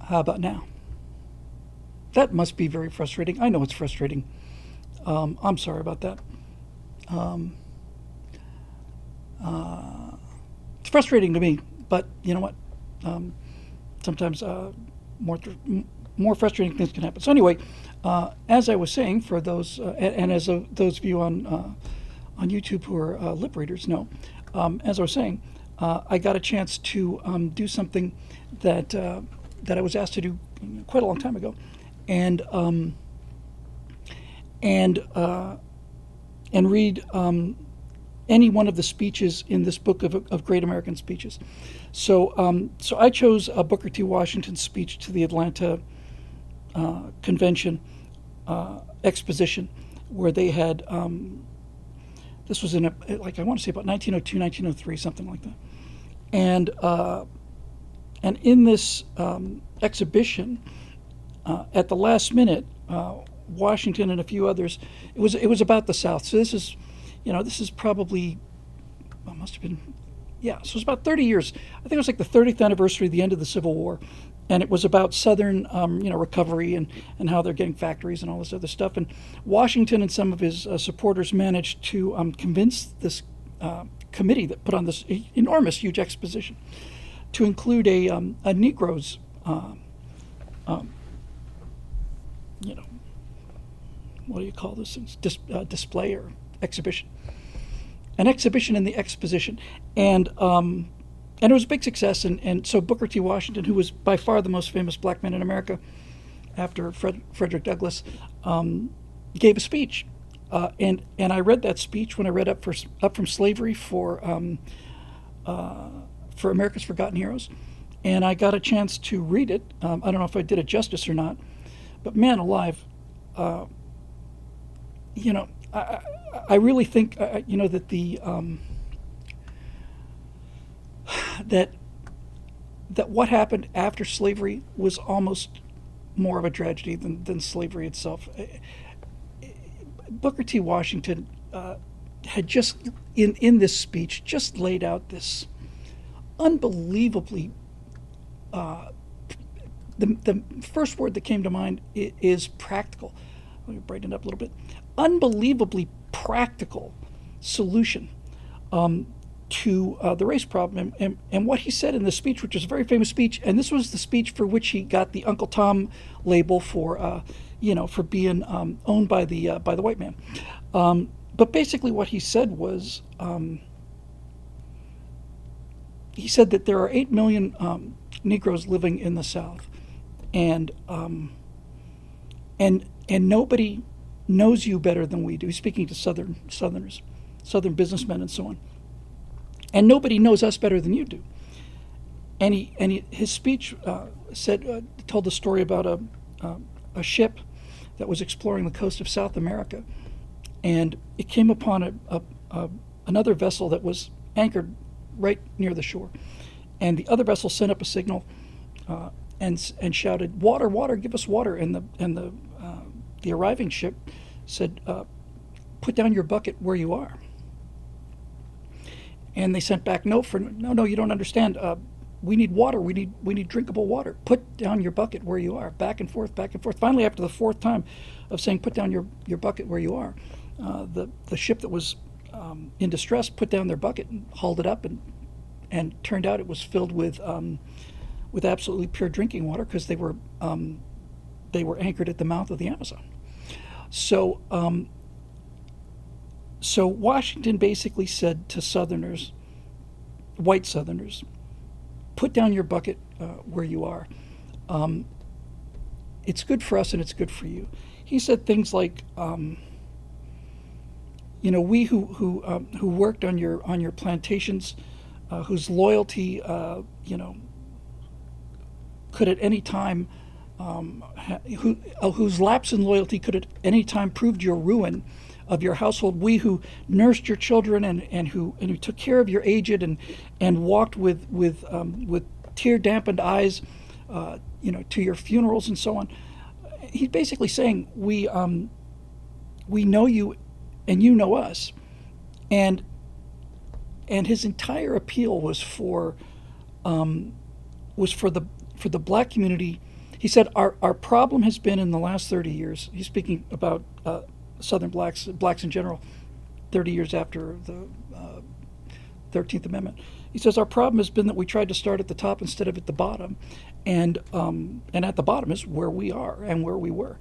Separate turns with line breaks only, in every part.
How about now? That must be very frustrating. I know it's frustrating. I'm sorry about that. Um, it's frustrating to me, but you know what? Um, Sometimes more more frustrating things can happen. So anyway, as I was saying, for those and as those of you on YouTube who are lip readers know, as I was saying, I got a chance to do something that that I was asked to do quite a long time ago, and and uh, and read any one of the speeches in this book of Great American Speeches. So I chose Booker T. Washington's speech to the Atlanta Convention exposition, where they had this was in like I want to say about 1902, 1903, something like that, and and in this exhibition, at the last minute, Washington and a few others, it was about the South. So this is, this is probably, well, must have been, yeah. So it was about 30 years. I think it was like the 30th anniversary of the end of the Civil War, and it was about Southern, recovery and how they're getting factories and all this other stuff. And Washington and some of his supporters managed to convince this committee that put on this enormous, huge exposition to include a Negroes, you know, what do you call this? Display or exhibition. An exhibition in the exposition, and it was a big success. And so Booker T. Washington, who was by far the most famous black man in America after Frederick Douglass, gave a speech, and I read that speech when I read Up from Slavery for America's Forgotten Heroes, and I got a chance to read it. I don't know if I did it justice or not, but man alive, uh, you know, I really think that the that that what happened after slavery was almost more of a tragedy than slavery itself. Booker T. Washington had just in this speech just laid out this unbelievably the first word that came to mind is practical. Let me brighten it up a little bit. Unbelievably practical solution to the race problem. And what he said in the speech, which was a very famous speech, and this was the speech for which he got the Uncle Tom label for being owned by the white man. But basically, what he said was, he said that there are 8 million Negroes living in the South, and and nobody knows you better than we do. He's speaking to Southerners, Southern businessmen, and so on. And nobody knows us better than you do. His speech told the story about a ship that was exploring the coast of South America, and it came upon another vessel that was anchored right near the shore, and the other vessel sent up a signal and shouted, "Water, water, give us water!" And the arriving ship said, "Put down your bucket where you are." And they sent back, "No, no, you don't understand. We need water. We need drinkable water. Put down your bucket where you are." Back and forth, back and forth. Finally, after the fourth time of saying, "Put down your bucket where you are," the ship that was in distress put down their bucket and hauled it up, and turned out it was filled with absolutely pure drinking water, because they were anchored at the mouth of the Amazon. So so Washington basically said to Southerners, white Southerners, "Put down your bucket where you are. It's good for us and it's good for you." He said things like, "We who worked on your plantations, whose loyalty, could at any time, whose lapse in loyalty could at any time proved your ruin of your household. We who nursed your children and who took care of your aged and walked with tear dampened eyes, to your funerals and so on." He's basically saying we know you, and you know us, and his entire appeal was for the black community He said, our problem has been in the last 30 years, he's speaking about Southern blacks in general, 30 years after the 13th Amendment. He says, our problem has been that we tried to start at the top instead of at the bottom. And at the bottom is where we are and where we were.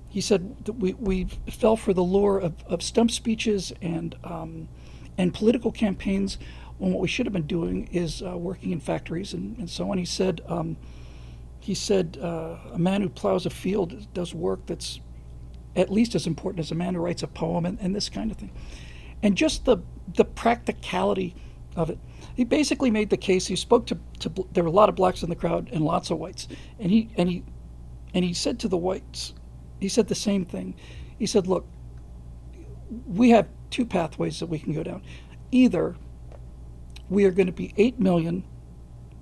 He said that we fell for the lure of stump speeches and political campaigns when what we should have been doing is working in factories and so on. He said, a man who plows a field does work that's at least as important as a man who writes a poem and this kind of thing. And just the practicality of it. He basically made the case. He spoke to there were a lot of blacks in the crowd and lots of whites, and he said to the whites, he said the same thing. He said, look, we have two pathways that we can go down. Either we are going to be 8 million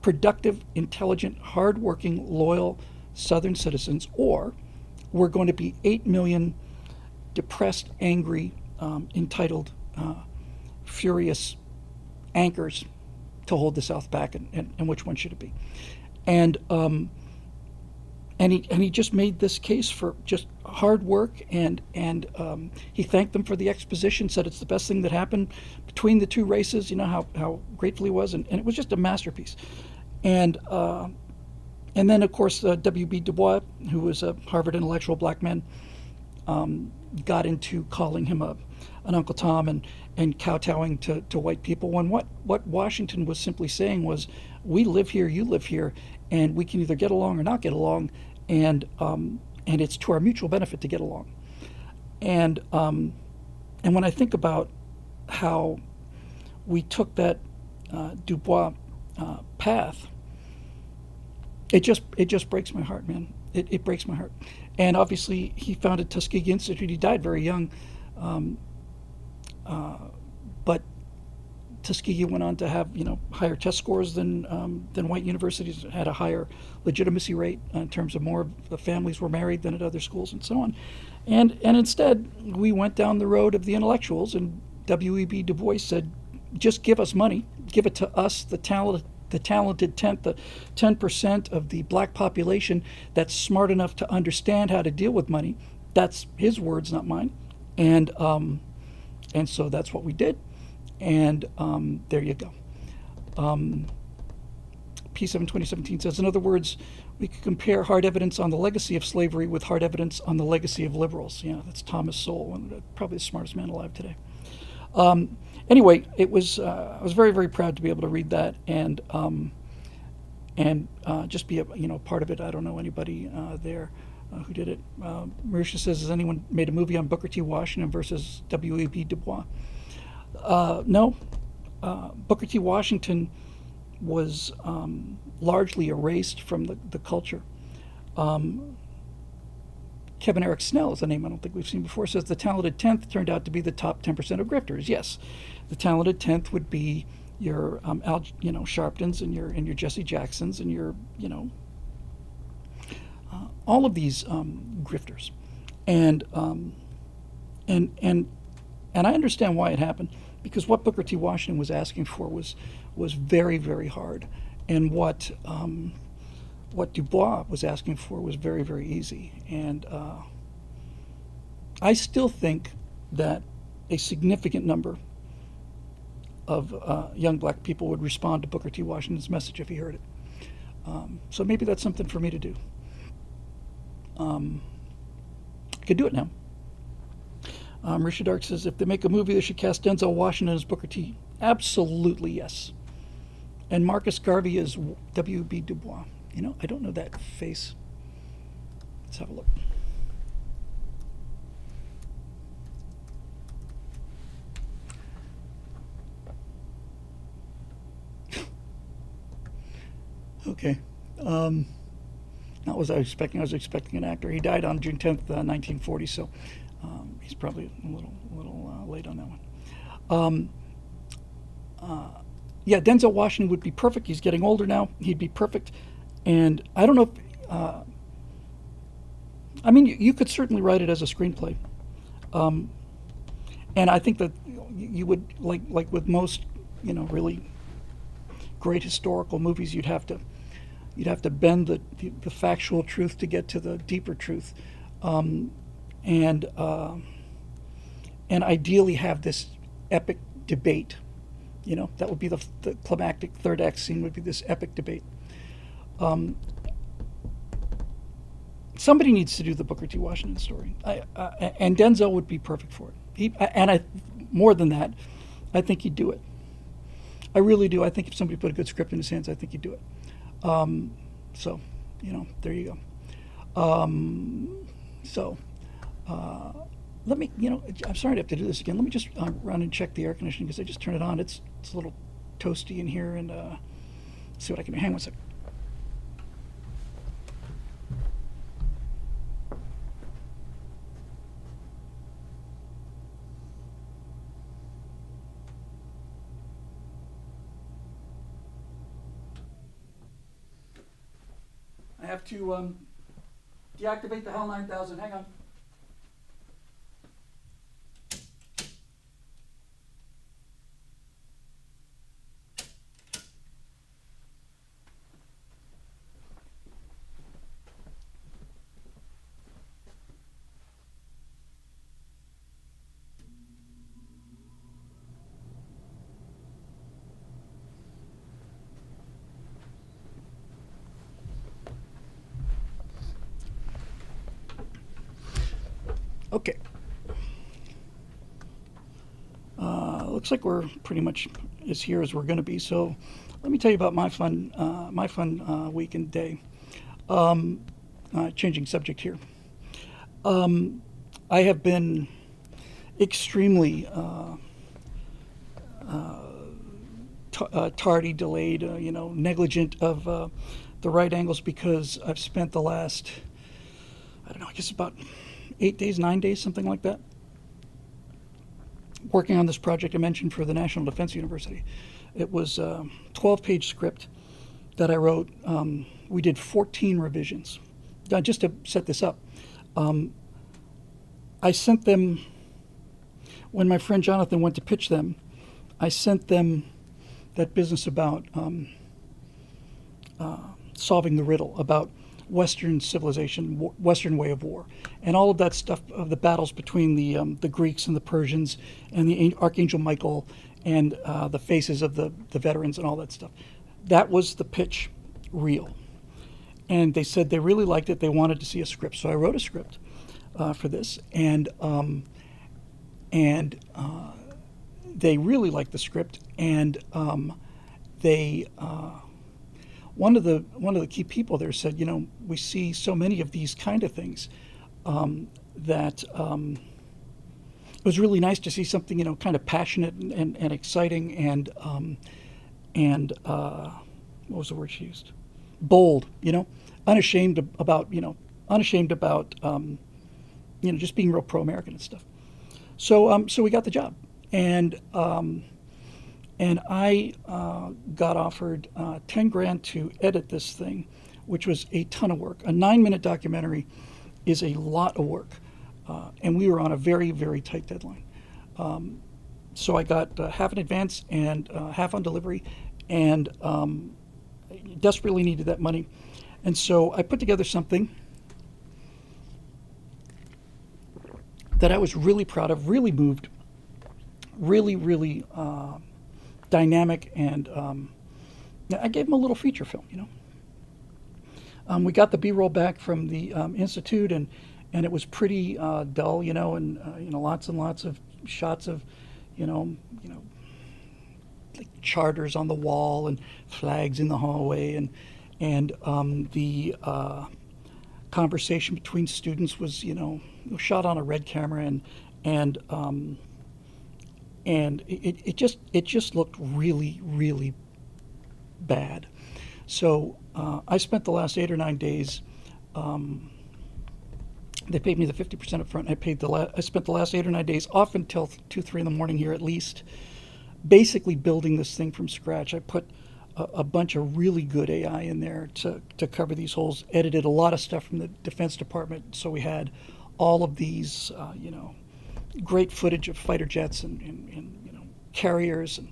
productive, intelligent, hardworking, loyal Southern citizens, or we're going to be 8 million depressed, angry, entitled, furious anchors to hold the South back, and which one should it be? And he just made this case for just hard work, and he thanked them for the exposition, said it's the best thing that happened between the two races. You know how grateful he was, and it was just a masterpiece. And then of course W.B. Du Bois, who was a Harvard intellectual black man, got into calling him an Uncle Tom and kowtowing to white people, when what Washington was simply saying was, we live here, you live here, and we can either get along or not get along, and it's to our mutual benefit to get along. And when I think about how we took that Du Bois path, it just breaks my heart, man. It breaks my heart. And obviously, he founded Tuskegee Institute. He died very young, but Tuskegee went on to have higher test scores than white universities. It had a higher legitimacy rate in terms of more of the families were married than at other schools and so on. And instead, we went down the road of the intellectuals, and W.E.B. Du Bois said, just give us money, give it to us, the talented tenth, the 10% of the black population that's smart enough to understand how to deal with money. That's his words, not mine. And so that's what we did. And there you go. P7 2017 says, in other words, we could compare hard evidence on the legacy of slavery with hard evidence on the legacy of liberals. Yeah, that's Thomas Sowell, probably the smartest man alive today. Anyway, it was I was very, very proud to be able to read that and just be a part of it. I don't know anybody there who did it. Marisha says, has anyone made a movie on Booker T. Washington versus W.E.B. Du Bois? No. Booker T. Washington was largely erased from the culture. Kevin Eric Snell is a name I don't think we've seen before, says the talented 10th turned out to be the top 10% of grifters. Yes, the talented 10th would be your Al Sharptons and your Jesse Jacksons and your all of these grifters, and I understand why it happened, because what Booker T. Washington was asking for was very, very hard, and what Du Bois was asking for was very, very easy. And I still think that a significant number of young black people would respond to Booker T. Washington's message if he heard it. So maybe that's something for me to do. I could do it now. Richard Dark says, if they make a movie, they should cast Denzel Washington as Booker T. Absolutely, yes. And Marcus Garvey as W.B. Du Bois. I don't know that face. Let's have a look. Okay. Not what I was expecting. I was expecting an actor. He died on June 10th, 1940, so he's probably a little late on that one. Yeah, Denzel Washington would be perfect. He's getting older now. He'd be perfect. And I don't know if, you could certainly write it as a screenplay. And I think that you would, like with most, really great historical movies, you'd have to You'd have to bend the factual truth to get to the deeper truth, um, and and ideally have this epic debate. That would be the climactic third act scene. Would be this epic debate. Um, Somebody needs to do the Booker T. Washington story, and Denzel would be perfect for it. More than that, I think he'd do it. I really do. I think if somebody put a good script in his hands, I think he'd do it. So, there you go. So, uh, let me, I'm sorry to have to do this again. Let me just run and check the air conditioning because I just turned it on. It's a little toasty in here, and see what I can do. Hang on one second. I have to deactivate the HAL 9000. Hang on. Okay. Looks like we're pretty much as here as we're going to be. So, let me tell you about my fun week and day. Changing subject here. I have been extremely tardy, delayed, negligent of the right angles because I've spent the last, I don't know, I guess about 8 days, 9 days, something like that, working on this project I mentioned for the National Defense University. It was a 12-page script that I wrote. We did 14 revisions. Just to set this up, I sent them, when my friend Jonathan went to pitch them, I sent them that business about solving the riddle, about Western civilization, Western way of war, and all of that stuff of the battles between the Greeks and the Persians and the Archangel Michael and the faces of the veterans and all that stuff. That was the pitch reel. And they said they really liked it. They wanted to see a script. So I wrote a script for this, and they really liked the script. And they one of the key people there said, we see so many of these kind of things that it was really nice to see something kind of passionate and exciting and what was the word she used? Bold, unashamed about just being real pro-American and stuff. So we got the job, and I got offered 10 grand to edit this thing, which was a ton of work. A 9-minute documentary is a lot of work, and we were on a very, very tight deadline. So I got half in advance and half on delivery, and desperately needed that money. And so I put together something that I was really proud of, really moved, really, really dynamic, and I gave him a little feature film. We got the B-roll back from the Institute, and it was pretty dull, and lots and lots of shots of, like charters on the wall and flags in the hallway, and the conversation between students was, shot on a red camera, and it just looked really, really bad. So I spent the last 8 or 9 days. They paid me the 50% up front. I spent the last 8 or 9 days off until 2, 3 in the morning here at least, basically building this thing from scratch. I put a bunch of really good AI in there to cover these holes. Edited a lot of stuff from the Defense Department, so we had all of these, great footage of fighter jets and carriers and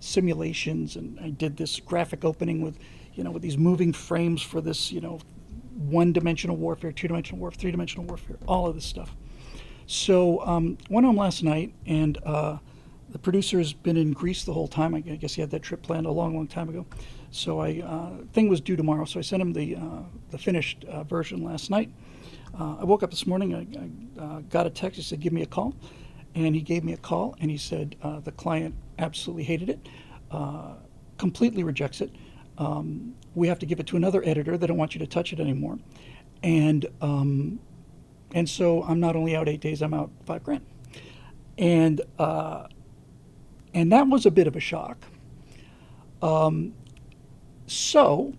simulations. And I did this graphic opening with, with these moving frames for this, one-dimensional warfare, two-dimensional warfare, three-dimensional warfare, all of this stuff. So went home last night, and the producer has been in Greece the whole time. I guess he had that trip planned a long, long time ago. So thing was due tomorrow, so I sent him the finished version last night. I woke up this morning, I got a text. He said, give me a call. And he gave me a call, and he said the client absolutely hated it, completely rejects it. We have to give it to another editor. They don't want you to touch it anymore. And so I'm not only out 8 days, I'm out $5,000. And that was a bit of a shock. So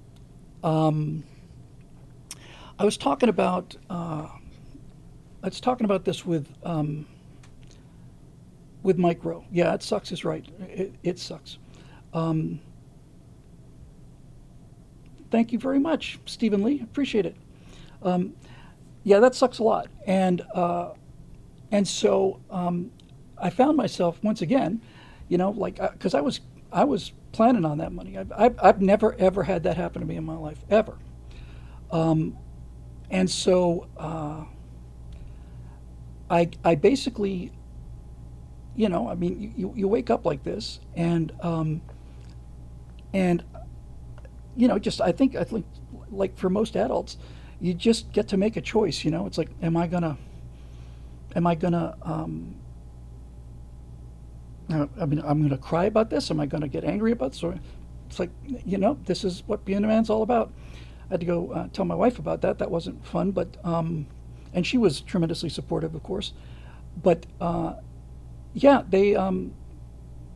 I was talking about this with Mike Rowe. Yeah, it sucks is right. It sucks. Thank you very much, Stephen Lee. Appreciate it. Yeah, that sucks a lot. And so I found myself once again, because I was planning on that money. I've never ever had that happen to me in my life ever. And so I basically, you wake up like this, and just I think like for most adults, you just get to make a choice. It's like, am I gonna I'm gonna cry about this. Am I gonna get angry about this? Or it's like, this is what being a man's all about. I had to go tell my wife about that. That wasn't fun, but and she was tremendously supportive, of course. But yeah, they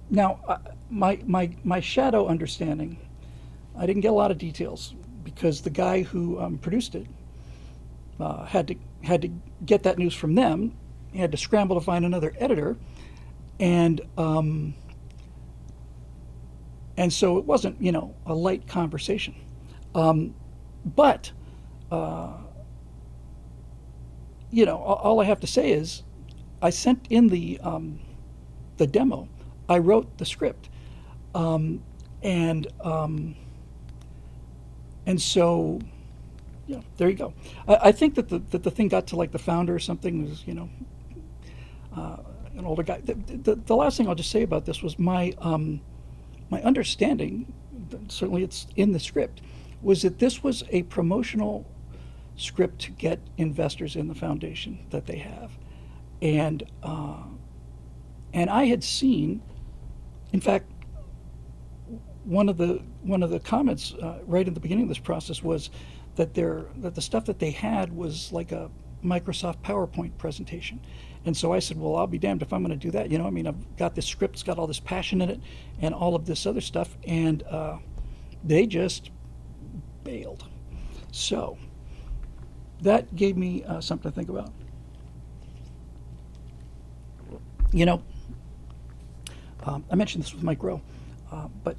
now my shadow understanding. I didn't get a lot of details because the guy who produced it had to get that news from them. He had to scramble to find another editor, and so it wasn't a light conversation. But all I have to say is I sent in the demo. I wrote the script, and so, yeah, there you go. I think that the thing got to like the founder or something. Was an older guy. The last thing I'll just say about this was my understanding. Certainly, it's in the script. Was that this was a promotional script to get investors in the foundation that they have, and I had seen, in fact, one of the comments right at the beginning of this process was that the stuff that they had was like a Microsoft PowerPoint presentation, and so I said, well, I'll be damned if I'm going to do that. I've got this script, it's got all this passion in it, and all of this other stuff, and they just bailed. So that gave me something to think about. I mentioned this with Mike Rowe, but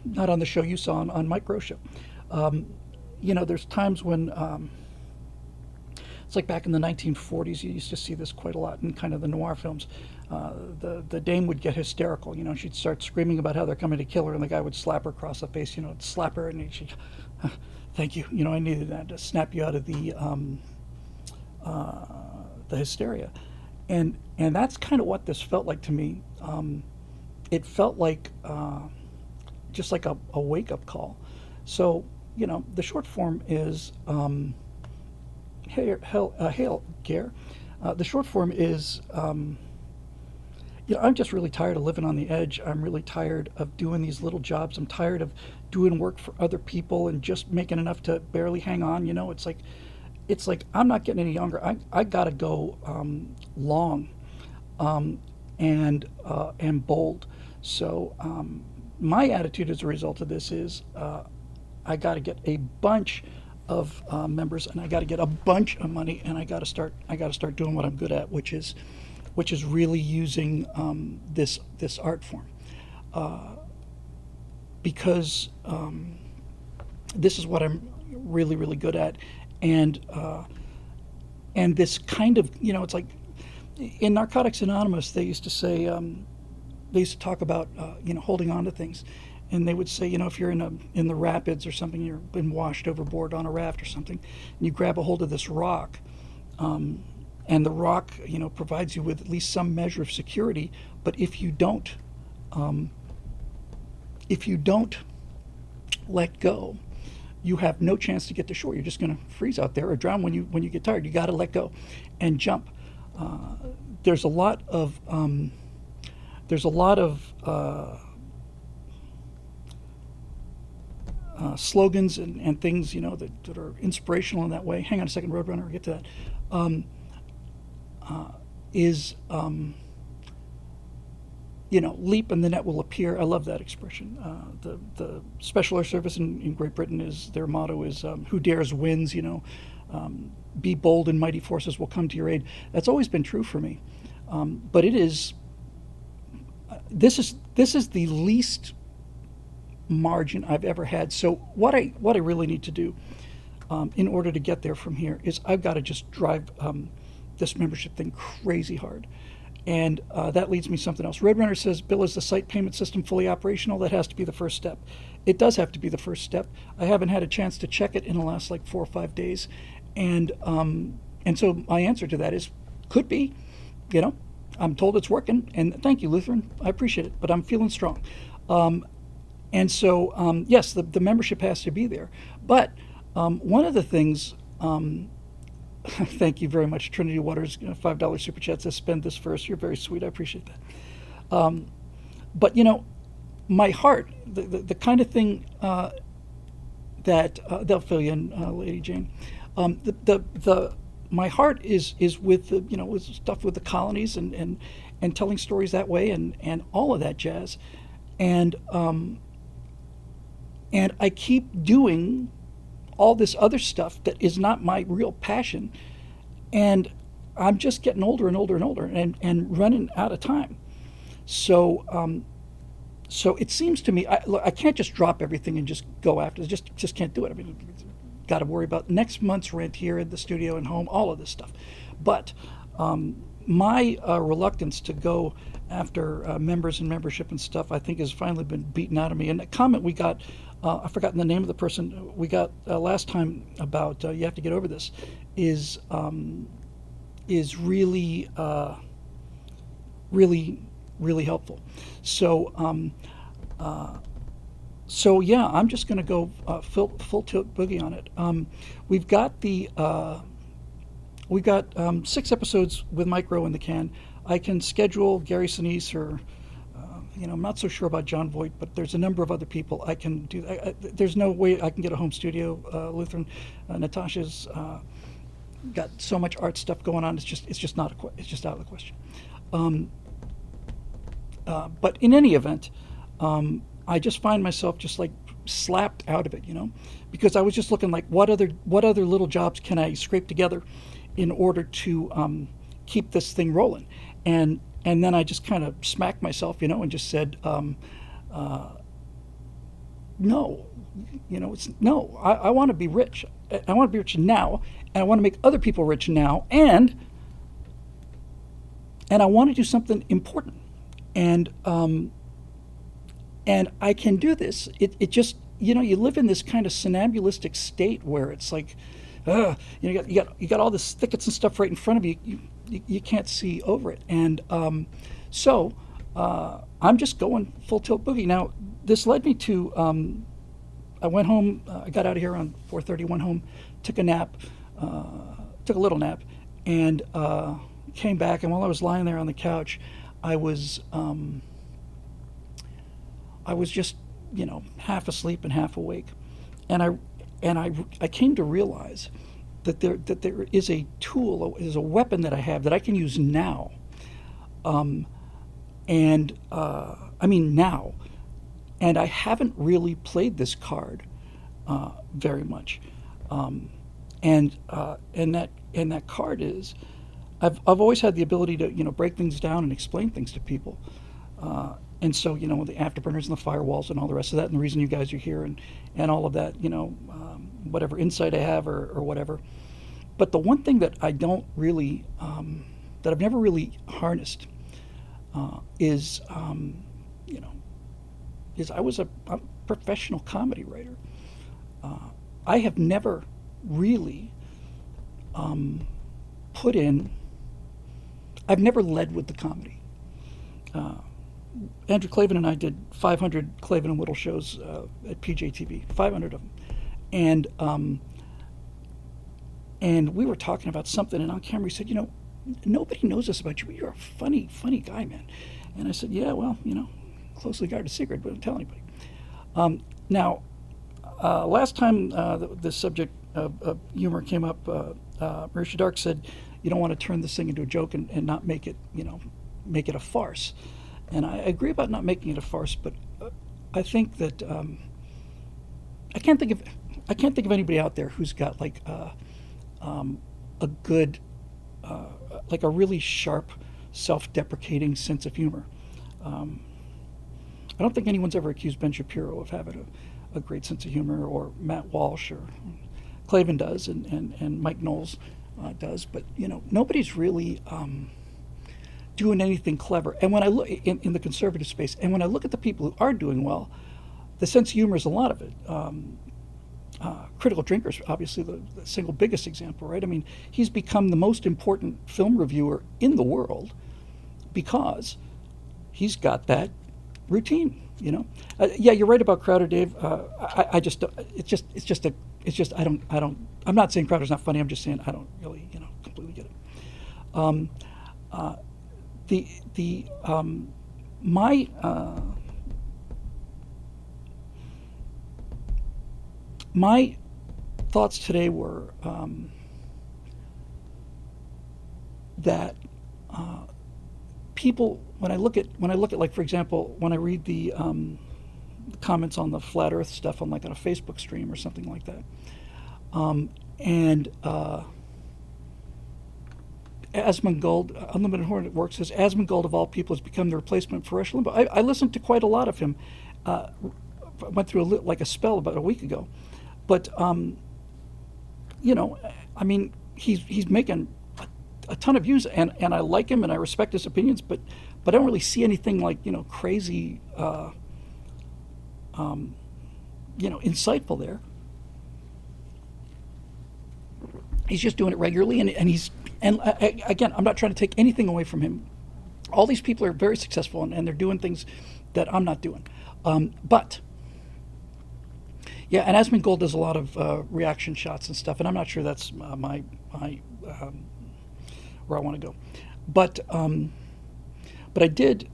not on the show you saw, on Mike Rowe's show. There's times when it's like back in the 1940s, you used to see this quite a lot in kind of the noir films. The dame would get hysterical, she'd start screaming about how they're coming to kill her, and the guy would slap her across the face, slap her, and she'd, thank you, I needed that to snap you out of the hysteria. And that's kind of what this felt like to me. It felt like just like a wake-up call. So, the short form is, hail, Gare. The short form is, I'm just really tired of living on the edge. I'm really tired of doing these little jobs. I'm tired of doing work for other people and just making enough to barely hang on. It's like I'm not getting any younger. I gotta go long and bold. So my attitude as a result of this is I got to get a bunch of members, and I got to get a bunch of money, and I got to start doing what I'm good at, which is really using this art form, because this is what I'm really, really good at. And this kind of, it's like in Narcotics Anonymous, they used to say, they used to talk about, holding on to things. and they would say, if you're in the rapids or something, you've been washed overboard on a raft or something, and you grab a hold of this rock, and the rock, provides you with at least some measure of security. But um, if you don't let go, you have no chance to get to shore. You're just going to freeze out there or drown when you get tired. You got to let go and jump. Uh, there's a lot of slogans and things that are inspirational in that way. Hang on a second, Roadrunner. I'll get to that. Um, is leap and the net will appear. I love that expression. The Special Air Service in Great Britain, is their motto is who dares wins. Be bold and mighty forces will come to your aid. That's always been true for me. But it is this is the least margin I've ever had. So what I really need to do in order to get there from here is I've got to just drive this membership thing crazy hard. And that leads me to something else. Roadrunner says, Bill, is the site payment system fully operational? That has to be the first step. It does have to be the first step. I haven't had a chance to check it in the last like 4 or 5 days. And so my answer to that is, could be. I'm told it's working. And thank you, Lutheran. I appreciate it. But I'm feeling strong. And so, yes, the membership has to be there. But one of the things, thank you very much, Trinity Waters, $5 super chat says, spend this first. You're very sweet. I appreciate that. But, my heart, the kind of thing that they'll fill you in, Lady Jane. My heart is with with stuff with the colonies and telling stories that way and all of that jazz. And I keep doing all this other stuff that is not my real passion, and I'm just getting older and older and older and running out of time. So so it seems to me I can't just drop everything and just go after it. Just can't do it. I mean, got to worry about next month's rent here at the studio and home, all of this stuff. But my reluctance to go after members and membership and stuff, I think, has finally been beaten out of me. And a comment we got, I've forgotten the name of the person we got last time about you have to get over this, is really, really helpful. So, so yeah, I'm just going to go full tilt boogie on it. We've got 6 episodes with Mike Rowe in the can. I can schedule Gary Sinise or, I'm not so sure about John Voight, but there's a number of other people I can do. There's no way I can get a home studio, Lutheran. Natasha's got so much art stuff going on. It's just out of the question. But in any event, I just find myself just like slapped out of it, because I was just looking like what other little jobs can I scrape together in order to keep this thing rolling, and then I just kind of smacked myself, and just said, no, it's no. I want to be rich. I want to be rich now, and I want to make other people rich now, and I want to do something important, and I can do this. It just, you live in this kind of somnambulistic state where it's like, you got all this thickets and stuff right in front of you. You can't see over it, and so I'm just going full tilt boogie. Now this led me to I went home. I got out of here around 4:30. Went home, took a nap, took a little nap, and came back. And while I was lying there on the couch, I was just half asleep and half awake, and I came to realize that there is a tool, is a weapon that I have that I can use now, I mean now, and I haven't really played this card very much, and that card is, I've always had the ability to break things down and explain things to people. And so, the afterburners and the firewalls and all the rest of that, and the reason you guys are here and all of that, whatever insight I have or whatever. But the one thing that I don't really, that I've never really harnessed is, is I was a professional comedy writer. I have never really put in. I've never led with the comedy. Andrew Klavan and I did 500 Klavan and Whittle shows at PJTV, 500 of them, and we were talking about something, and on camera he said, nobody knows this about you, but you're a funny, funny guy, man. And I said, yeah, well, closely guarded secret, but don't tell anybody. Now, last time the subject of humor came up, Marisha Dark said, you don't want to turn this thing into a joke and not make it, make it a farce. And I agree about not making it a farce, but I think that I can't think of anybody out there who's got like a good, like a really sharp, self-deprecating sense of humor. I don't think anyone's ever accused Ben Shapiro of having a great sense of humor, or Matt Walsh, or Klavan does, and Mike Knowles does, but nobody's really doing anything clever. And when I look in the conservative space, and when I look at the people who are doing well, the sense of humor is a lot of it. Critical Drinker's obviously the single biggest example, right? I mean, he's become the most important film reviewer in the world because he's got that routine. Yeah, you're right about Crowder, Dave. I just I'm not saying Crowder's not funny. I'm just saying I don't really completely get it. My thoughts today were that people, when I look at like, for example, when I read the comments on the flat Earth stuff on like on a Facebook stream or something like that, and Asmongold, Unlimited Hornet Work says Asmongold of all people has become the replacement for Rush Limbaugh. I listened to quite a lot of him. Went through like a spell about a week ago, but I mean, he's making a ton of views, and I like him and I respect his opinions, but I don't really see anything like crazy, insightful there. He's just doing it regularly, and again, I'm not trying to take anything away from him. All these people are very successful, and they're doing things that I'm not doing. But yeah, and Asmongold does a lot of reaction shots and stuff, and I'm not sure that's my where I want to go. But I did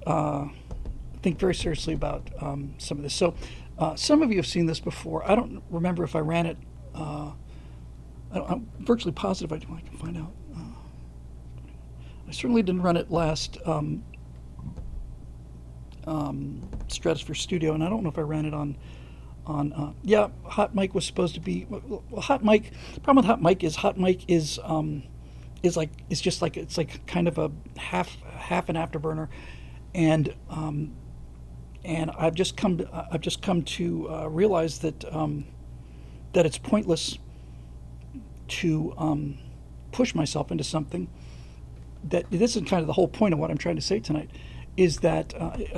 think very seriously about some of this. So some of you have seen this before. I don't remember if I ran it. I'm virtually positive I can find out. I certainly didn't run it last Stratosphere Studio, and I don't know if I ran it on yeah, Hot Mic was supposed to be. Well, Hot Mic. The problem with Hot Mic is like it's just like it's like kind of a half an afterburner, and I've just come to realize that that it's pointless to push myself into something. That this is kind of the whole point of what I'm trying to say tonight, is that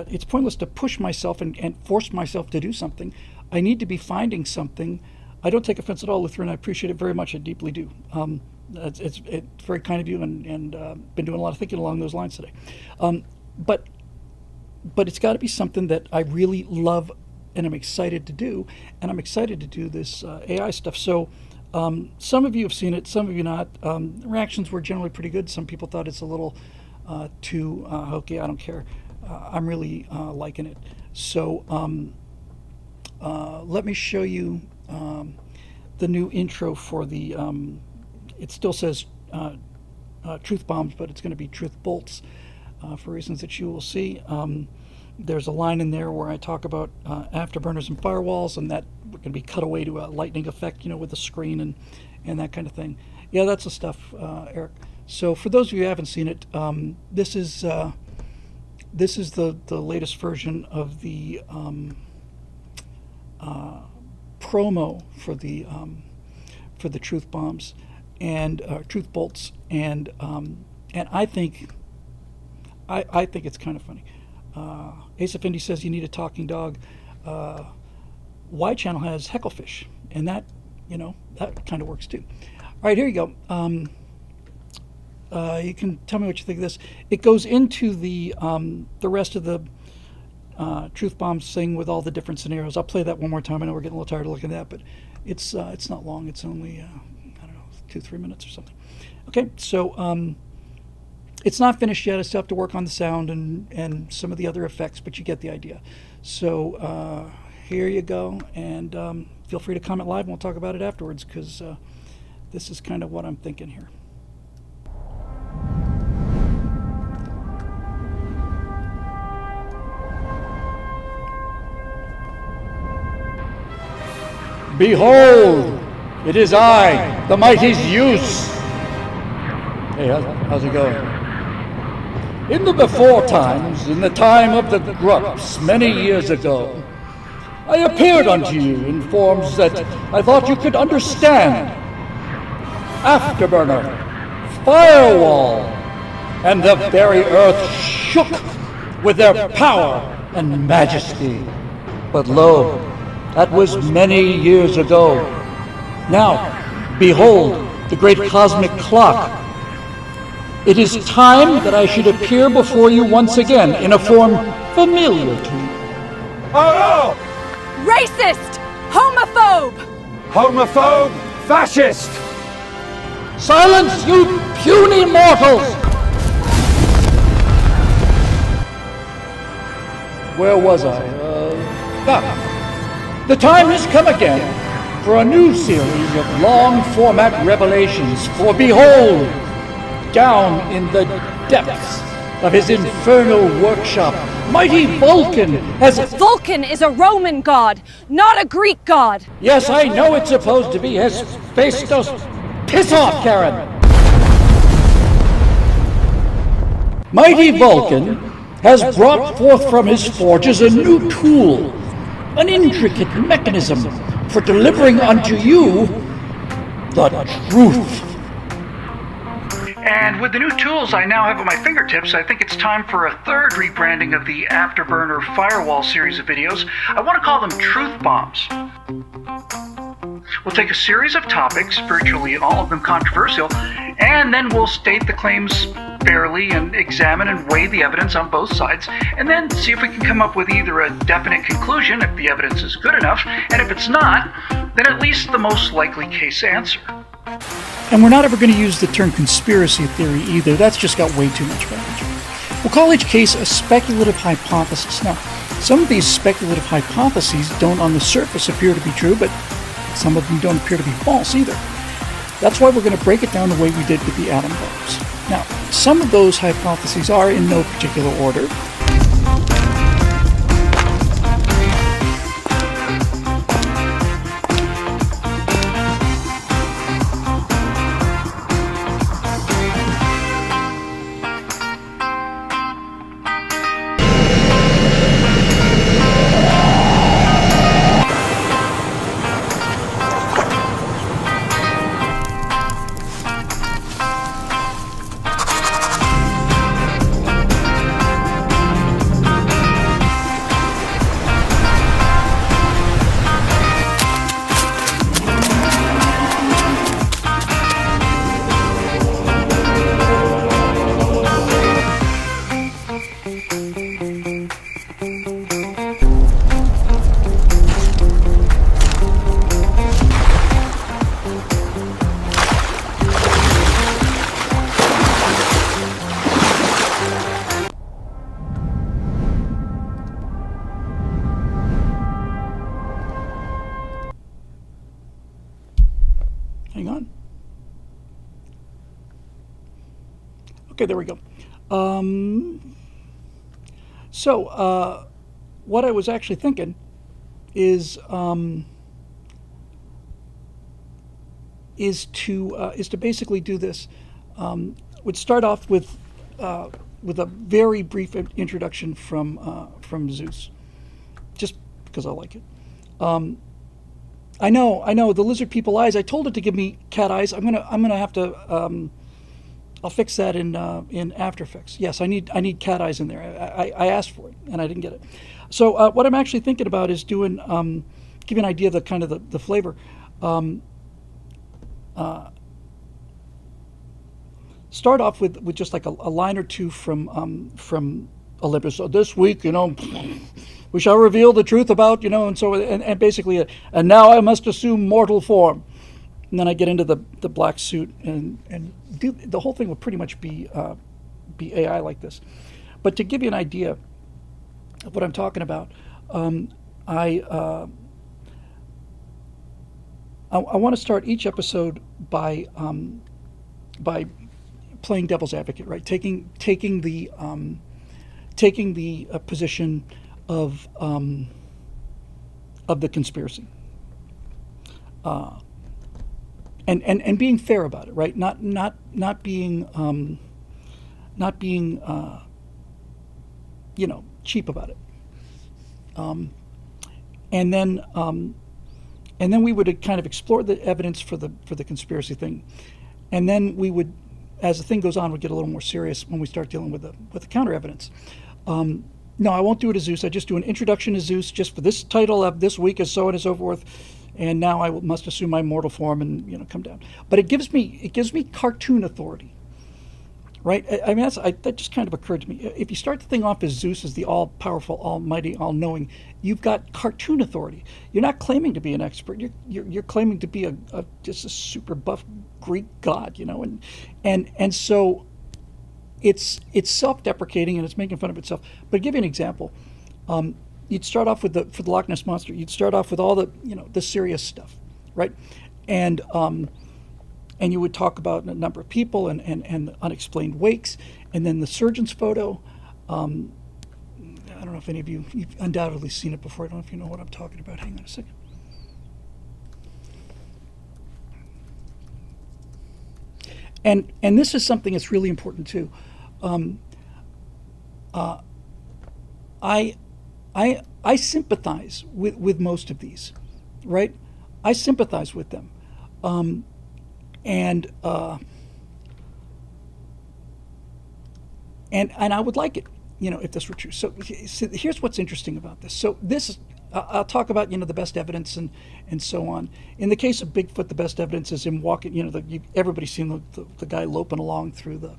it's pointless to push myself and force myself to do something. I need to be finding something. I don't take offense at all, Lutheran. I appreciate it very much. I deeply do. It's very kind of you, and been doing a lot of thinking along those lines today. But it's got to be something that I really love and I'm excited to do, and I'm excited to do this AI stuff. So some of you have seen it, some of you not. Reactions were generally pretty good. Some people thought it's a little too hokey. I don't care. I'm really liking it. So let me show you the new intro for the, it still says Truth Bombs, but it's going to be Truth Bolts for reasons that you will see. There's a line in there where I talk about afterburners and firewalls, and that can be cut away to a lightning effect, with the screen and that kind of thing. Yeah, that's the stuff, Eric. So for those of you who haven't seen it, this is the latest version of the promo for the Truth Bombs and Truth Bolts, and I think it's kind of funny. Ace Effendi says you need a talking dog. Y channel has Hecklefish, and that, that kind of works too. All right, here you go. You can tell me what you think of this. It goes into the rest of the Truth Bombs thing with all the different scenarios. I'll play that one more time. I know we're getting a little tired of looking at that, but it's not long. It's only I don't know, 2-3 minutes or something. Okay, so it's not finished yet. I still have to work on the sound and some of the other effects, but you get the idea. So here you go, and feel free to comment live, and we'll talk about it afterwards, because this is kind of what I'm thinking here.
Behold, it is I, the mighty Zeus. Hey, how's it going? In the before times, in the time of the Grups, many years ago, I appeared unto you in forms that I thought you could understand. Afterburner, Firewall, and the very earth shook with their power and majesty. But lo, that was many years ago. Now, behold, the great cosmic clock. It is time that I should appear before you once again in a form familiar to you.
Oh no!
Racist! Homophobe!
Homophobe! Fascist!
Silence, you puny mortals! Where was I? The time has come again for a new series of long-format revelations, for behold, down in the depths of his infernal workshop, mighty Vulcan has...
Vulcan is a Roman god, not a Greek god!
Yes, I know it's supposed to be Hephaestus. Piss off, Karen! Mighty Vulcan has brought forth from his forges a new tool, an intricate mechanism for delivering unto you the truth.
And with the new tools I now have at my fingertips, I think it's time for a third rebranding of the Afterburner Firewall series of videos. I want to call them Truth Bombs. We'll take a series of topics, virtually all of them controversial, and then we'll state the claims fairly and examine and weigh the evidence on both sides, and then see if we can come up with either a definite conclusion if the evidence is good enough, and if it's not, then at least the most likely case answer. And we're not ever going to use the term conspiracy theory either. That's just got way too much baggage. We'll call each case a speculative hypothesis. Now, some of these speculative hypotheses don't on the surface appear to be true, but some of them don't appear to be false either. That's why we're going to break it down the way we did with the atom bombs. Now, some of those hypotheses are in no particular order. Hang on. Okay, there we go. What I was actually thinking is to basically do this. Would start off with a very brief introduction from Zeus, just because I like it. I know the lizard people eyes. I told it to give me cat eyes. I'm gonna have to. I'll fix that in After Effects. Yes, I need cat eyes in there. I asked for it and I didn't get it. So what I'm actually thinking about is doing, give you an idea of the kind of the flavor. Start off with just like a line or two from Olympus. So this week, we shall reveal the truth about, and so and basically, and now I must assume mortal form. And then I get into the black suit and do the whole thing will pretty much be AI like this. But to give you an idea of what I'm talking about, I want to start each episode by playing devil's advocate, right? Taking the position of the conspiracy, and being fair about it, right? Not being cheap about it. And then we would kind of explore the evidence for the conspiracy thing, and then we would, as the thing goes on, we get a little more serious when we start dealing with the counter evidence. No, I won't do it as Zeus. I just do an introduction to Zeus, just for this title of this week is so on and so forth, and now I must assume my mortal form and come down. But it gives me cartoon authority. Right? I mean, that just kind of occurred to me. If you start the thing off as Zeus as the all-powerful, almighty, all-knowing, you've got cartoon authority. You're not claiming to be an expert. You're claiming to be just a super buff Greek god, and so it's self-deprecating and it's making fun of itself. But to give you an example, you'd start off for the Loch Ness Monster. You'd start off with all the serious stuff, right? And you would talk about a number of people and unexplained wakes, and then the surgeon's photo. I don't know if any of you've undoubtedly seen it before. I don't know if you know what I'm talking about. Hang on a second. And this is something that's really important too. I sympathize with most of these, right? I sympathize with them. And I would like it, if this were true. So here's what's interesting about this. So this, I'll talk about, the best evidence and so on. In the case of Bigfoot, the best evidence is him walking. Everybody's seen the guy loping along through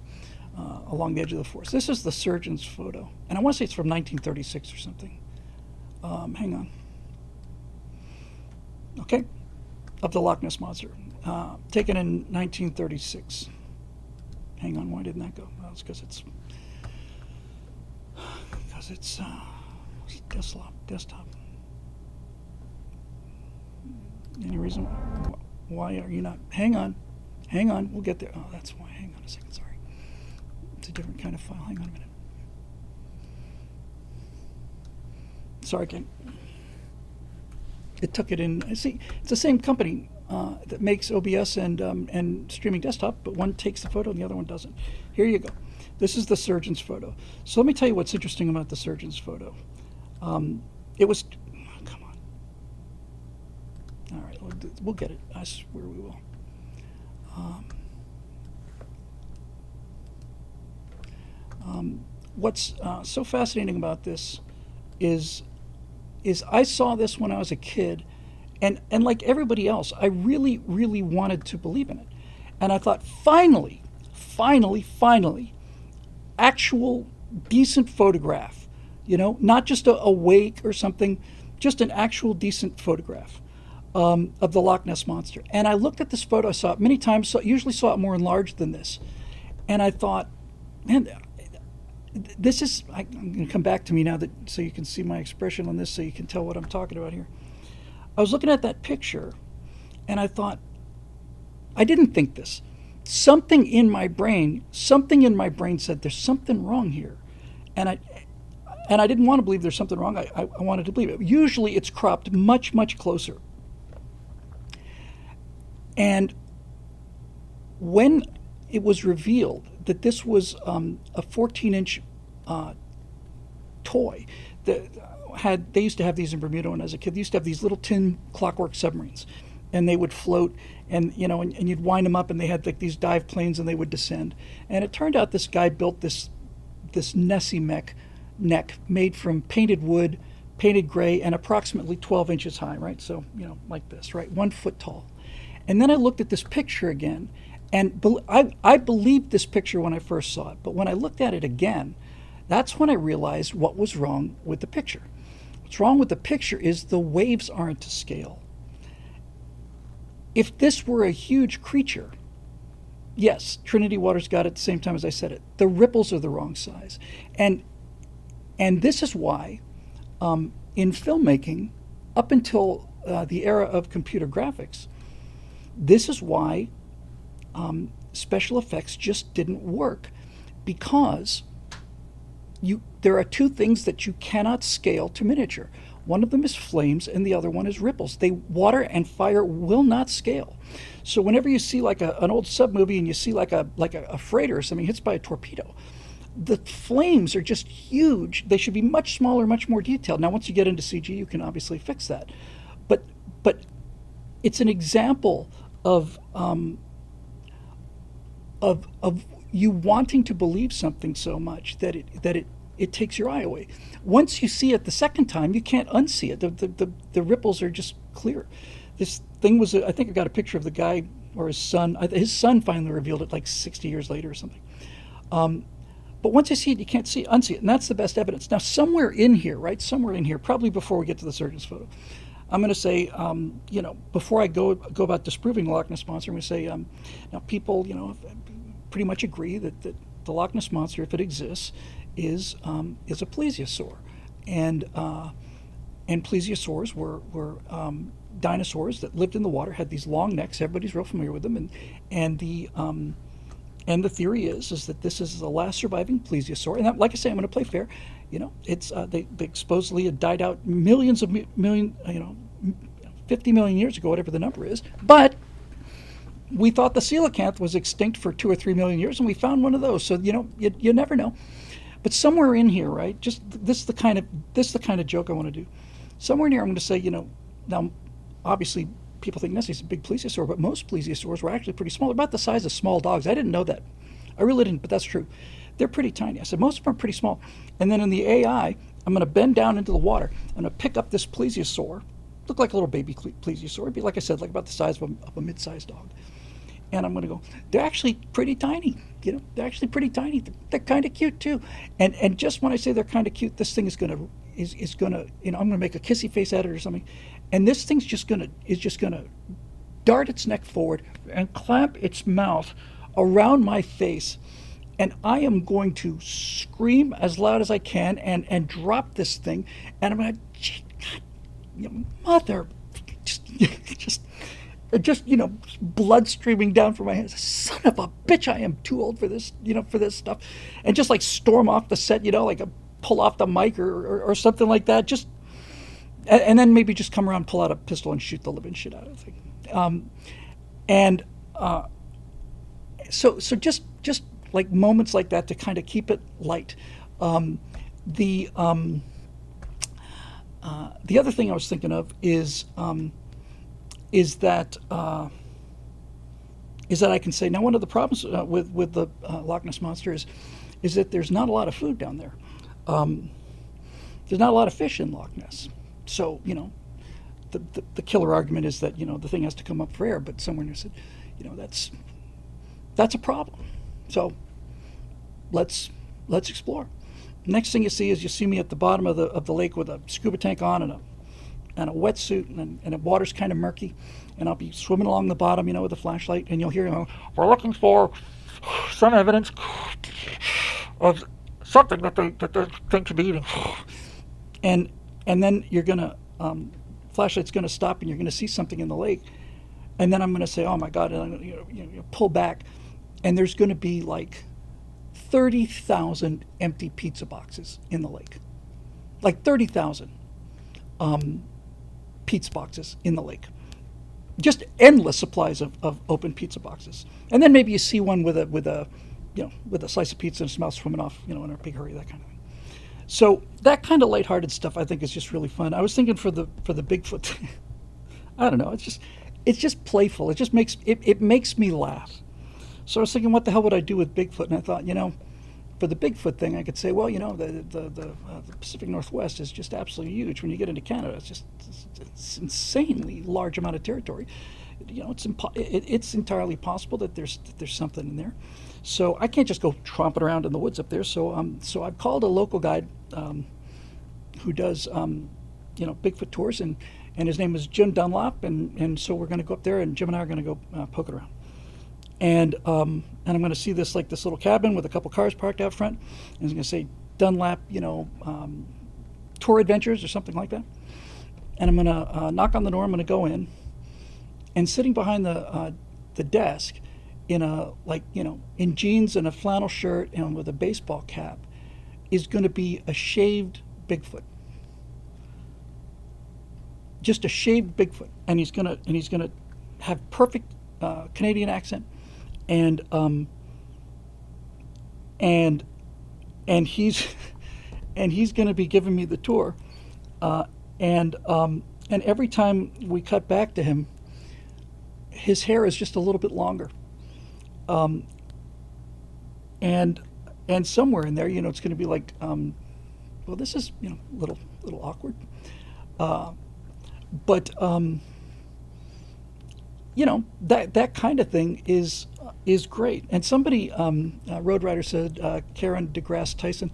along the edge of the forest. This is the surgeon's photo, and I want to say it's from 1936 or something. Hang on. Okay, of the Loch Ness Monster. Taken in 1936. Hang on, why didn't that go? Well, it's because it's desktop. Any reason why are you not? Hang on, we'll get there. Oh, that's why. Hang on a second. Sorry, it's a different kind of file. Hang on a minute. Sorry, Ken. It took it in. See, it's the same company that makes OBS and streaming desktop, but one takes the photo and the other one doesn't. Here you go. This is the surgeon's photo. So let me tell you what's interesting about the surgeon's photo. It was, come on. All right, we'll get it. I swear we will. What's so fascinating about this is I saw this when I was a kid. And like everybody else, I really, really wanted to believe in it. And I thought, finally, actual decent photograph, not just a wake or something, just an actual decent photograph of the Loch Ness Monster. And I looked at this photo, I saw it many times, usually saw it more enlarged than this. And I thought, man, this is, I'm going to come back to me now so you can see my expression on this, so you can tell what I'm talking about here. I was looking at that picture, and I thought, I didn't think this. Something in my brain said there's something wrong here, and I didn't want to believe there's something wrong. I wanted to believe it. Usually, it's cropped much, much closer. And when it was revealed that this was a 14-inch toy that they used to have these in Bermuda when I was a kid. They used to have these little tin clockwork submarines, and they would float, and you'd wind them up, and they had like these dive planes, and they would descend. And it turned out this guy built this Nessie neck made from painted wood, painted gray, and approximately 12 inches high, right? So, like this, right? 1 foot tall. And then I looked at this picture again, and I believed this picture when I first saw it, but when I looked at it again, that's when I realized what was wrong with the picture. What's wrong with the picture is the waves aren't to scale. If this were a huge creature, yes, Trinity Waters got it at the same time as I said it. The ripples are the wrong size. And this is why in filmmaking, up until the era of computer graphics, this is why special effects just didn't work, because there are two things that you cannot scale to miniature. One of them is flames and the other one is ripples. Water and fire will not scale. So whenever you see like an old sub movie and you see like a freighter or something hits by a torpedo, the flames are just huge. They should be much smaller, much more detailed. Now, once you get into CG, you can obviously fix that. But it's an example of you wanting to believe something so much that it takes your eye away. Once you see it the second time, you can't unsee it. The ripples are just clear. This thing was, I think I got a picture of the guy or his son. His son finally revealed it like 60 years later or something. But once you see it, you can't unsee it, and that's the best evidence. Now, somewhere in here, right, probably before we get to the surgeon's photo, I'm going to say, before I go about disproving the Loch Ness Monster, I'm going to say, now people, pretty much agree that the Loch Ness Monster, if it exists, is a plesiosaur, and plesiosaurs were dinosaurs that lived in the water, had these long necks. Everybody's real familiar with them, and the theory is that this is the last surviving plesiosaur. And like I say, I'm going to play fair. It's they supposedly had died out 50 million years ago, whatever the number is. But we thought the coelacanth was extinct for 2 or 3 million years, and we found one of those. So you never know. But somewhere in here, right? Just this is the kind of joke I want to do. Somewhere in here, I'm going to say, now obviously people think Nessie's a big plesiosaur, but most plesiosaurs were actually pretty small. They're about the size of small dogs. I didn't know that. I really didn't, but that's true. They're pretty tiny. I said most of them are pretty small. And then in the AI, I'm going to bend down into the water. I'm going to pick up this plesiosaur. Look like a little baby plesiosaur. It'd be, like I said, like about the size of a mid-sized dog. And I'm going to go, they're actually pretty tiny. They're actually pretty tiny. They're kind of cute too. And just when I say they're kind of cute, this thing is going to, I'm going to make a kissy face at it or something. And this thing's just going to dart its neck forward and clamp its mouth around my face. And I am going to scream as loud as I can and drop this thing. And I'm going to, mother, just blood streaming down from my hands. Son of a bitch, I am too old for this, for this stuff. And just like storm off the set, like pull off the mic or something like that. Just, and then maybe just come around, pull out a pistol and shoot the living shit out of the thing. So just like moments like that to kind of keep it light. The other thing I was thinking of is that I can say now one of the problems with the Loch Ness Monster is that there's not a lot of food down there. There's not a lot of fish in Loch Ness, so the killer argument is that the thing has to come up for air. But someone said, that's a problem. So let's explore. Next thing you see me at the bottom of the lake with a scuba tank on and a wetsuit, and the water's kind of murky, and I'll be swimming along the bottom, with a flashlight, and you'll hear, we're looking for some evidence of something that the thing could be eating, and then you're gonna flashlight's gonna stop, and you're gonna see something in the lake, and then I'm gonna say, oh my God, and I'm gonna pull back, and there's gonna be like 30,000 empty pizza boxes in the lake, like 30,000. Pizza boxes in the lake, just endless supplies of open pizza boxes, and then maybe you see one with a slice of pizza and its mouth swimming off, in a big hurry, that kind of thing. So that kind of lighthearted stuff I think is just really fun. I was thinking for the Bigfoot, I don't know, it's just playful. It just makes me laugh. So I was thinking, what the hell would I do with Bigfoot? And I thought, for the Bigfoot thing, I could say, well, the Pacific Northwest is just absolutely huge. When you get into Canada, it's insanely large amount of territory. It's entirely possible that there's something in there. So I can't just go tromping around in the woods up there. So I've called a local guide who does Bigfoot tours, and his name is Jim Dunlop, and so we're going to go up there, and Jim and I are going to go poke it around. And I'm going to see this little cabin with a couple cars parked out front, and it's going to say Dunlap, tour adventures or something like that. And I'm going to knock on the door. I'm going to go in, and sitting behind the desk, in jeans and a flannel shirt and with a baseball cap, is going to be a shaved Bigfoot. Just a shaved Bigfoot, and he's gonna have perfect Canadian accent, and he's going to be giving me the tour, and every time we cut back to him, his hair is just a little bit longer, and somewhere in there, it's going to be like, well, this is little awkward, but that kind of thing is great. And somebody, Road Rider said, Karen DeGrasse Tyson,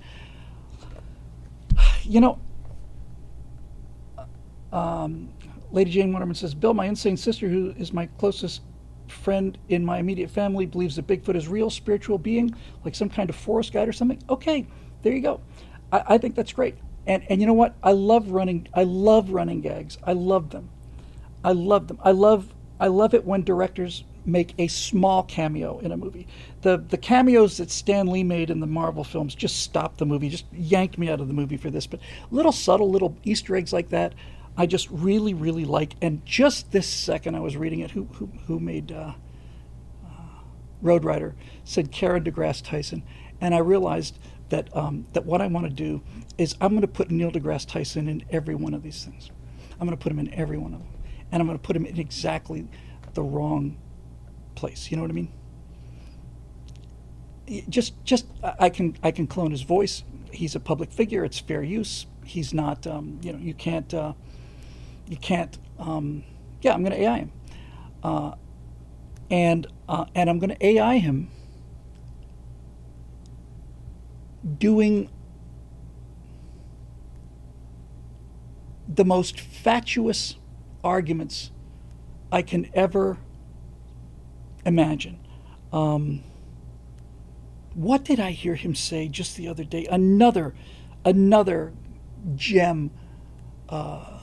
Lady Jane Waterman says, Bill, my insane sister, who is my closest friend in my immediate family, believes that Bigfoot is real spiritual being, like some kind of forest guide or something. Okay, there you go. I think that's great. And you know what? I love running gags. I love them. I love it when directors make a small cameo in a movie. The cameos that Stan Lee made in the Marvel films just stopped the movie, just yanked me out of the movie for this. But little subtle little Easter eggs like that, I just really, really like. And just this second I was reading it, who made Road Rider, said Karen DeGrasse Tyson. And I realized that what I want to do is I'm going to put Neil deGrasse Tyson in every one of these things. I'm going to put him in every one of them. And I'm going to put him in exactly the wrong place. You know what I mean? Just I can clone his voice. He's a public figure. It's fair use. He's not. You can't. Yeah, I'm going to AI him. And I'm going to AI him doing the most fatuous arguments I can ever imagine. What did I hear him say just the other day? Another gem. What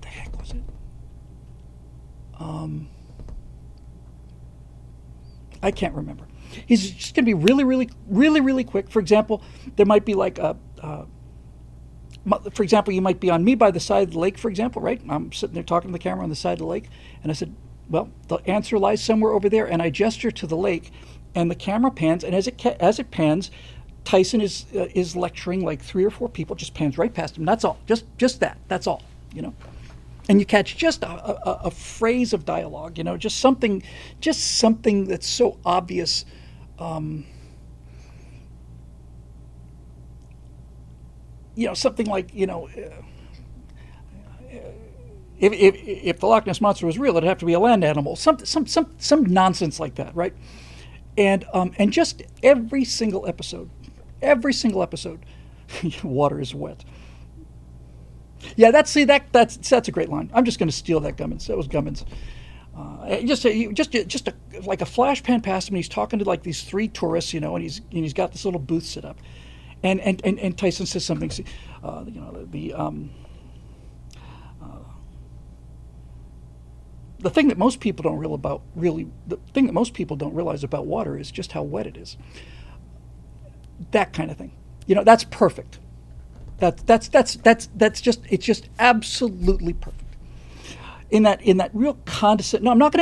the heck was it? I can't remember. He's just going to be really quick. For example, there might be like for example, you might be on me by the side of the lake, for example, right? I'm sitting there talking to the camera on the side of the lake, and I said, well, the answer lies somewhere over there, and I gesture to the lake, and the camera pans, and as it pans, Tyson is lecturing like 3 or 4 people, just pans right past him. That's all. Just that. That's all. And you catch just a phrase of dialogue. Just something that's so obvious. Something like, if the Loch Ness Monster was real, it'd have to be a land animal. Some nonsense like that, right? And just every single episode, water is wet. Yeah, that's a great line. I'm just going to steal that, Gummins. That was Gummins. Just like a flash pan past him, and he's talking to like these 3 tourists, and he's got this little booth set up, and Tyson says something, the thing that most people don't realize about water is just how wet it is. That kind of thing, that's perfect. That's just absolutely perfect. In that real condescending. No, I'm not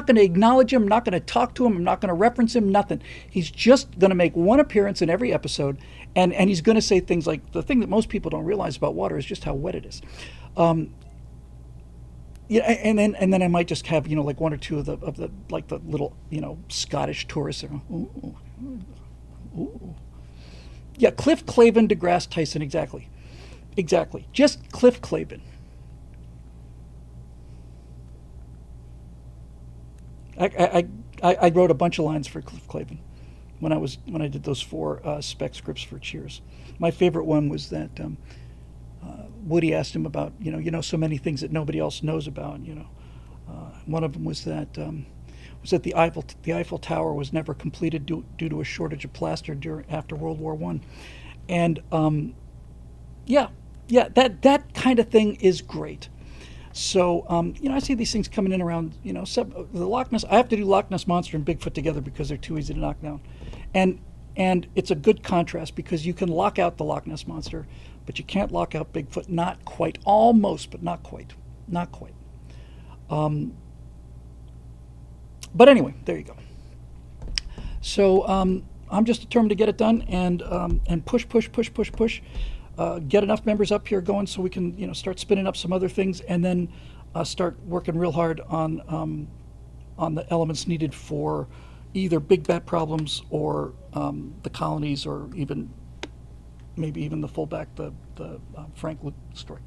going to acknowledge him. I'm not going to talk to him. I'm not going to reference him. Nothing. He's just going to make one appearance in every episode, and he's going to say things like, the thing that most people don't realize about water is just how wet it is. Yeah, and then I might just have like 1 or 2 of the like the little Scottish tourists. Yeah, Cliff Clavin, DeGrasse Tyson, exactly. Exactly. Just Cliff Clavin. I wrote a bunch of lines for Cliff Clavin when I did those 4 spec scripts for Cheers. My favorite one was that Woody asked him about so many things that nobody else knows about. One of them was that the Eiffel Tower was never completed due to a shortage of plaster after World War I, and that kind of thing is great. So I see these things coming in around the Loch Ness. I have to do Loch Ness Monster and Bigfoot together because they're too easy to knock down, and it's a good contrast because you can lock out the Loch Ness Monster, but you can't lock out Bigfoot. Not quite, almost, but not quite, not quite. But anyway, there you go. So I'm just determined to get it done and push. Get enough members up here going so we can start spinning up some other things, and then start working real hard on the elements needed for either big bat problems or the colonies, or maybe even the fullback, the Frank Luke story.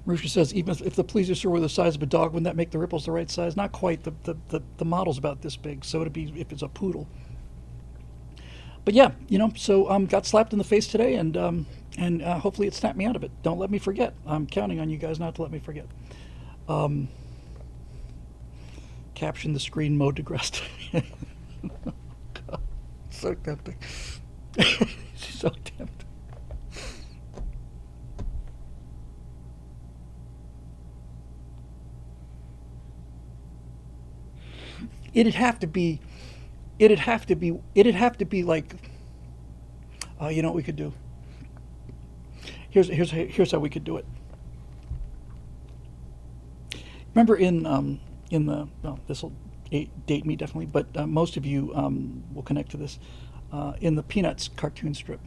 Marusha says, even if the plesiosaur were the size of a dog, wouldn't that make the ripples the right size? Not quite. The model's about this big, so it'd be if it's a poodle. But yeah, so got slapped in the face today, and hopefully it snapped me out of it. Don't let me forget. I'm counting on you guys not to let me forget. Caption the screen, mode deGrasse. God, so tempting. So tempting. It'd have to be like, you know what we could do? Here's how we could do it. Remember this will date me definitely, but most of you will connect to this. In the Peanuts cartoon strip,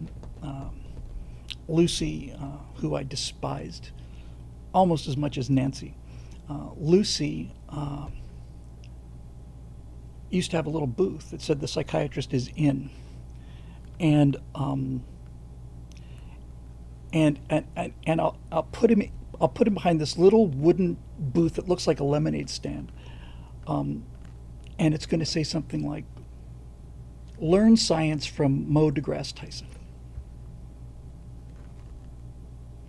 Lucy, who I despised almost as much as Nancy, Lucy used to have a little booth that said the psychiatrist is in, and I'll put him behind this little wooden booth that looks like a lemonade stand, and it's going to say something like, "Learn science from Mo deGrasse Tyson,"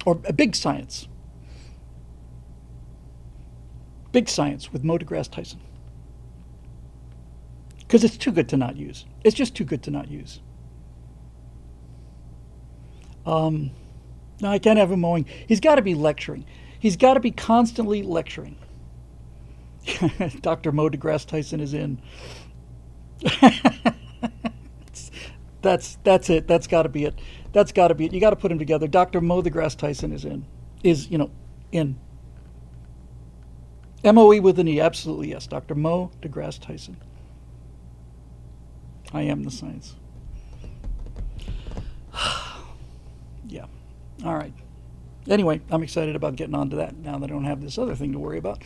or "Big Science." Big Science with Mo deGrasse Tyson. Because it's too good to not use. It's just too good to not use. No, I can't have him mowing. He's got to be lecturing. He's got to be constantly lecturing. Dr. Mo deGrasse Tyson is in. That's it. That's got to be it. That's got to be it. You got to put them together. Dr. Mo deGrasse Tyson is in. In. MOE with an E. Absolutely, yes. Dr. Mo deGrasse Tyson. I am the science. Yeah. All right. Anyway, I'm excited about getting on to that now that I don't have this other thing to worry about.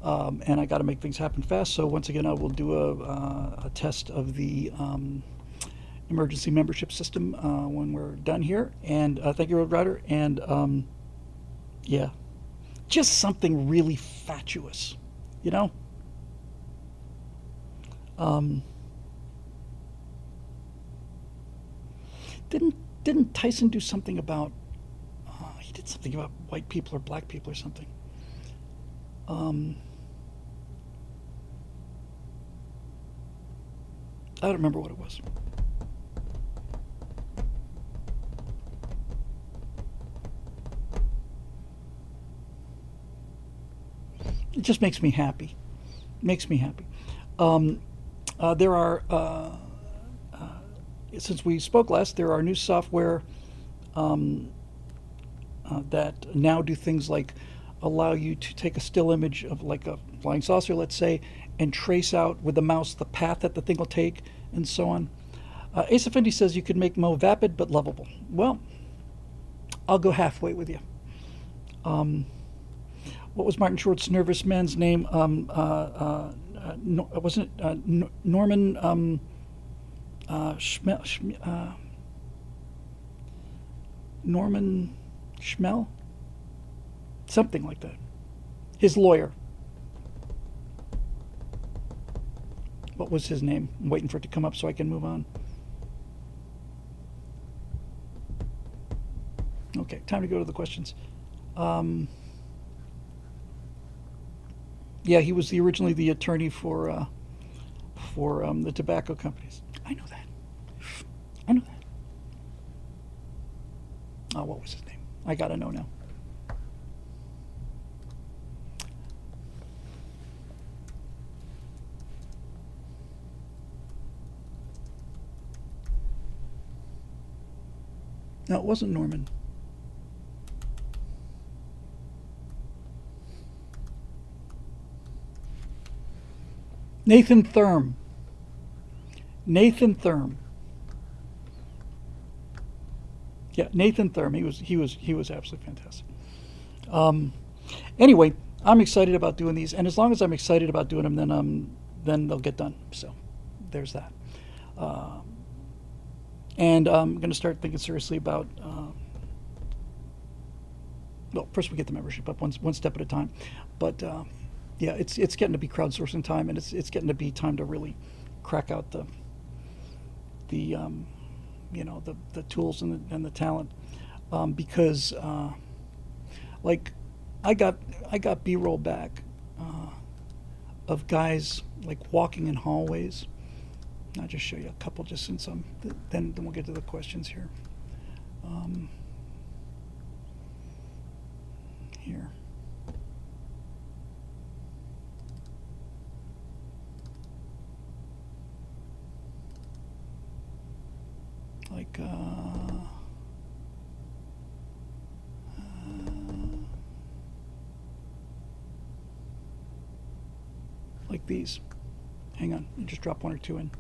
And I got to make things happen fast. So once again, I will do a test of the emergency membership system when we're done here. And thank you, Road Rider. And yeah, just something really fatuous, Didn't Tyson do something about? He did something about white people or black people or something. I don't remember what it was. It just makes me happy. Makes me happy. There are. Since we spoke last, there are new software that now do things like allow you to take a still image of like a flying saucer, let's say, and trace out with the mouse the path that the thing will take, and so on. Ace Effendi says you could make Mo vapid but lovable. Well, I'll go halfway with you. What was Martin Short's nervous man's name? wasn't it Norman Norman Schmell? Something like that. His lawyer. What was his name? I'm waiting for it to come up so I can move on. Okay, time to go to the questions. Yeah, he was originally the attorney for the tobacco companies. I know that. I know that. Oh, what was his name? I gotta know now. No, it wasn't Norman. Nathan Thurm. Nathan Thurm. Yeah, Nathan Thurm. He was absolutely fantastic. Anyway, I'm excited about doing these, and as long as I'm excited about doing them, then they'll get done. So, there's that. And I'm going to start thinking seriously about. Well, first we get the membership up one step at a time, but yeah, it's getting to be crowdsourcing time, and it's getting to be time to really crack out the tools and the talent, because like I got B-roll back of guys like walking in hallways. I'll just show you a couple just since then we'll get to the questions here. Here. Like these. Hang on, I'll just drop one or two in.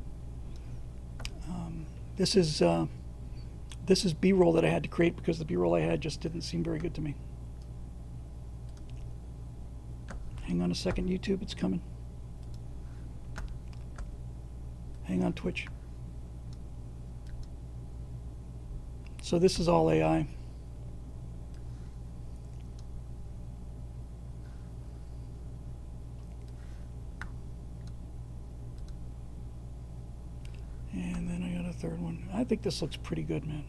This is B-roll that I had to create because the B-roll I had just didn't seem very good to me. Hang on a second, YouTube, it's coming. Hang on, Twitch. So this is all AI. And then I got a third one. I think this looks pretty good, man.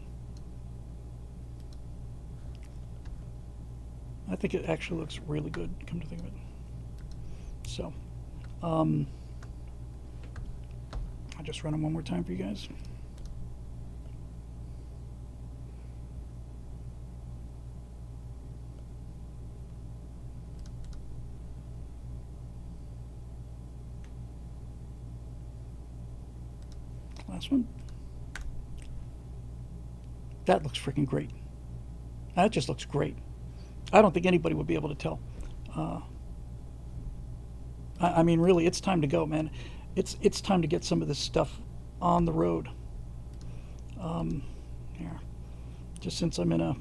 I think it actually looks really good, come to think of it. So, I'll just run them one more time for you guys. Last one. That looks freaking great. That just looks great. I don't think anybody would be able to tell. I mean, really, it's time to go, man. It's time to get some of this stuff on the road. Here, just since I'm in a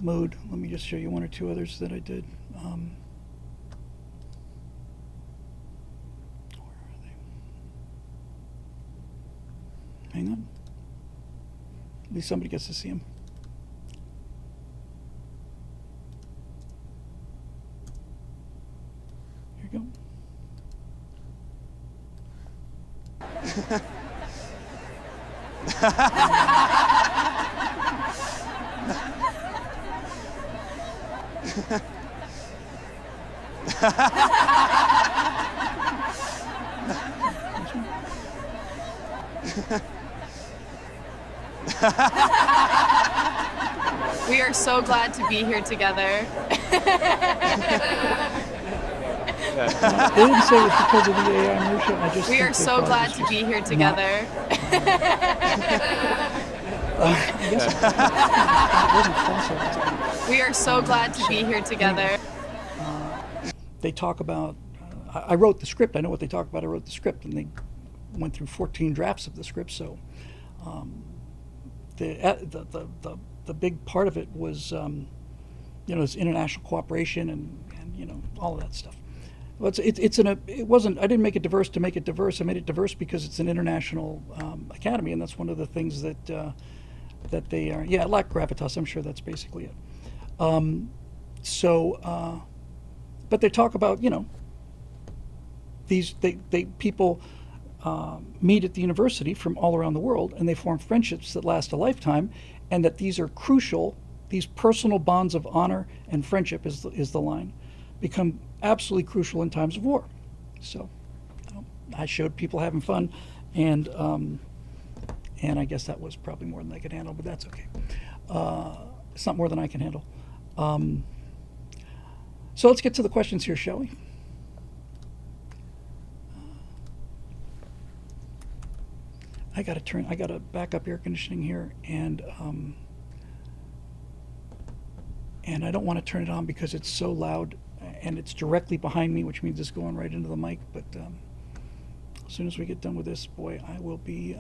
mood, let me just show you one or two others that I did. Where are they? Hang on. At least somebody gets to see them. Here you go.
We are so glad to be here together.
They didn't say it was because of the AI inertia. I just
We
think
are
they
so
thought it
glad
was
to
just
be here
not-
together.
I guess it wasn't false.
We are so glad to be here together.
They talk about. I wrote the script. I know what they talk about. I wrote the script, and they went through 14 drafts of the script. So, the big part of it was, this international cooperation and all of that stuff. Well, it wasn't. I didn't make it diverse to make it diverse. I made it diverse because it's an international academy, and that's one of the things that they are. Yeah, lack gravitas. I'm sure that's basically it. But they talk about, these people meet at the university from all around the world, and they form friendships that last a lifetime, and that these are crucial. These personal bonds of honor and friendship is the line, become absolutely crucial in times of war. So, I showed people having fun, and I guess that was probably more than they could handle, but that's okay. It's not more than I can handle. So let's get to the questions here, shall we? I gotta back up air conditioning here, and I don't want to turn it on because it's so loud, and it's directly behind me, which means it's going right into the mic. But as soon as we get done with this, boy, I will be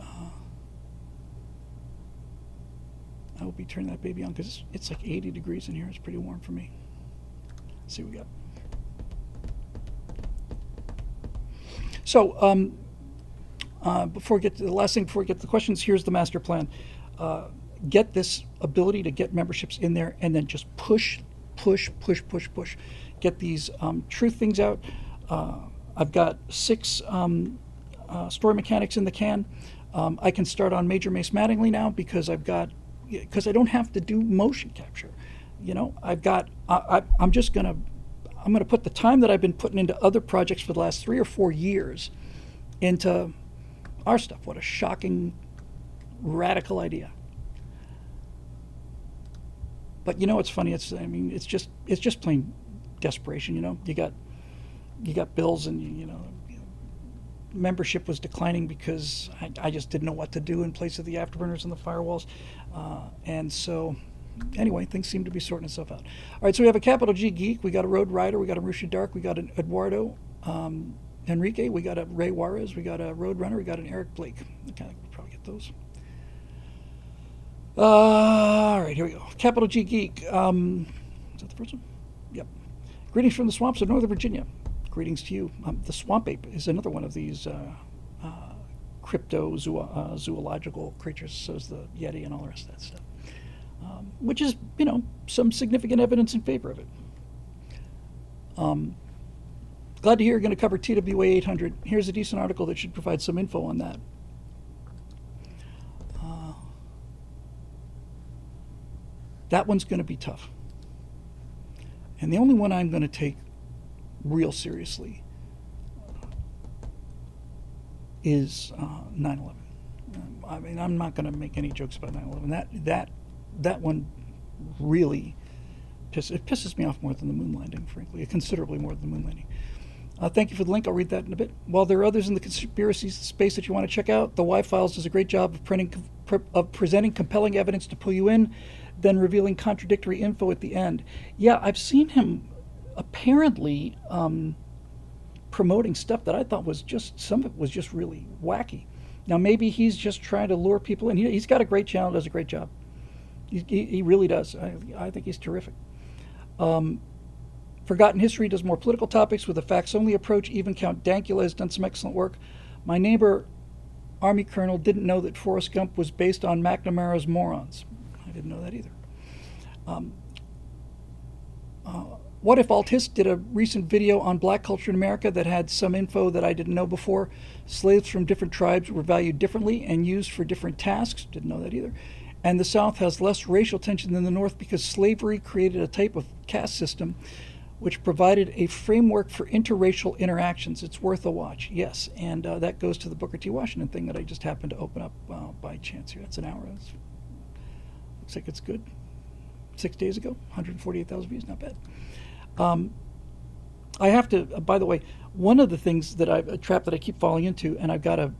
turning that baby on, because it's like 80 degrees in here. It's pretty warm for me. Let's see what we got. So before we get to the last thing, before we get to the questions, here's the master plan. Get this ability to get memberships in there, and then just push. Get these truth things out. I've got 6 story mechanics in the can. I can start on Major Mace Mattingly now because I don't have to do motion capture. I'm gonna put the time that I've been putting into other projects for the last 3 or 4 years into our stuff. What a shocking, radical idea. But it's funny. It's just plain desperation. You got bills, and membership was declining because I just didn't know what to do in place of the afterburners and the firewalls, and so anyway, things seem to be sorting itself out. All right, so we have a capital G geek, we got a Road Rider, we got a Marusha Dark, we got an Eduardo Enrique, we got a Ray Juarez, we got a Road Runner, we got an Eric Blake. Okay, we'll probably get those. All right, here we go. Capital G Geek. Is that the first one? Yep. Greetings from the swamps of Northern Virginia. Greetings to you. The swamp ape is another one of these crypto-zoological creatures, so is the Yeti and all the rest of that stuff. Which is, some significant evidence in favor of it. Glad to hear you're going to cover TWA 800. Here's a decent article that should provide some info on that. That one's going to be tough. And the only one I'm going to take real seriously is 9/11. I'm not going to make any jokes about 9/11. That one really pisses me off more than the moon landing, frankly, considerably more than the moon landing. Thank you for the link. I'll read that in a bit. While there are others in the conspiracy space that you want to check out, the Y-Files does a great job of presenting compelling evidence to pull you in, then revealing contradictory info at the end. Yeah, I've seen him apparently promoting stuff that I thought was some of it was just really wacky. Now, maybe he's just trying to lure people in. He's got a great channel, does a great job. He really does. I think he's terrific. Forgotten History does more political topics with a facts-only approach. Even Count Dankula has done some excellent work. My neighbor, Army Colonel, didn't know that Forrest Gump was based on McNamara's Morons. I didn't know that either. What if Altis did a recent video on black culture in America that had some info that I didn't know before? Slaves from different tribes were valued differently and used for different tasks. Didn't know that either. And the South has less racial tension than the North because slavery created a type of caste system which provided a framework for interracial interactions. It's worth a watch, yes. And that goes to the Booker T. Washington thing that I just happened to open up by chance here. That's an hour. Looks like it's good. 6 days ago, 148,000 views, not bad. I have to, by the way, one of the things that a trap that I keep falling into, and I've got to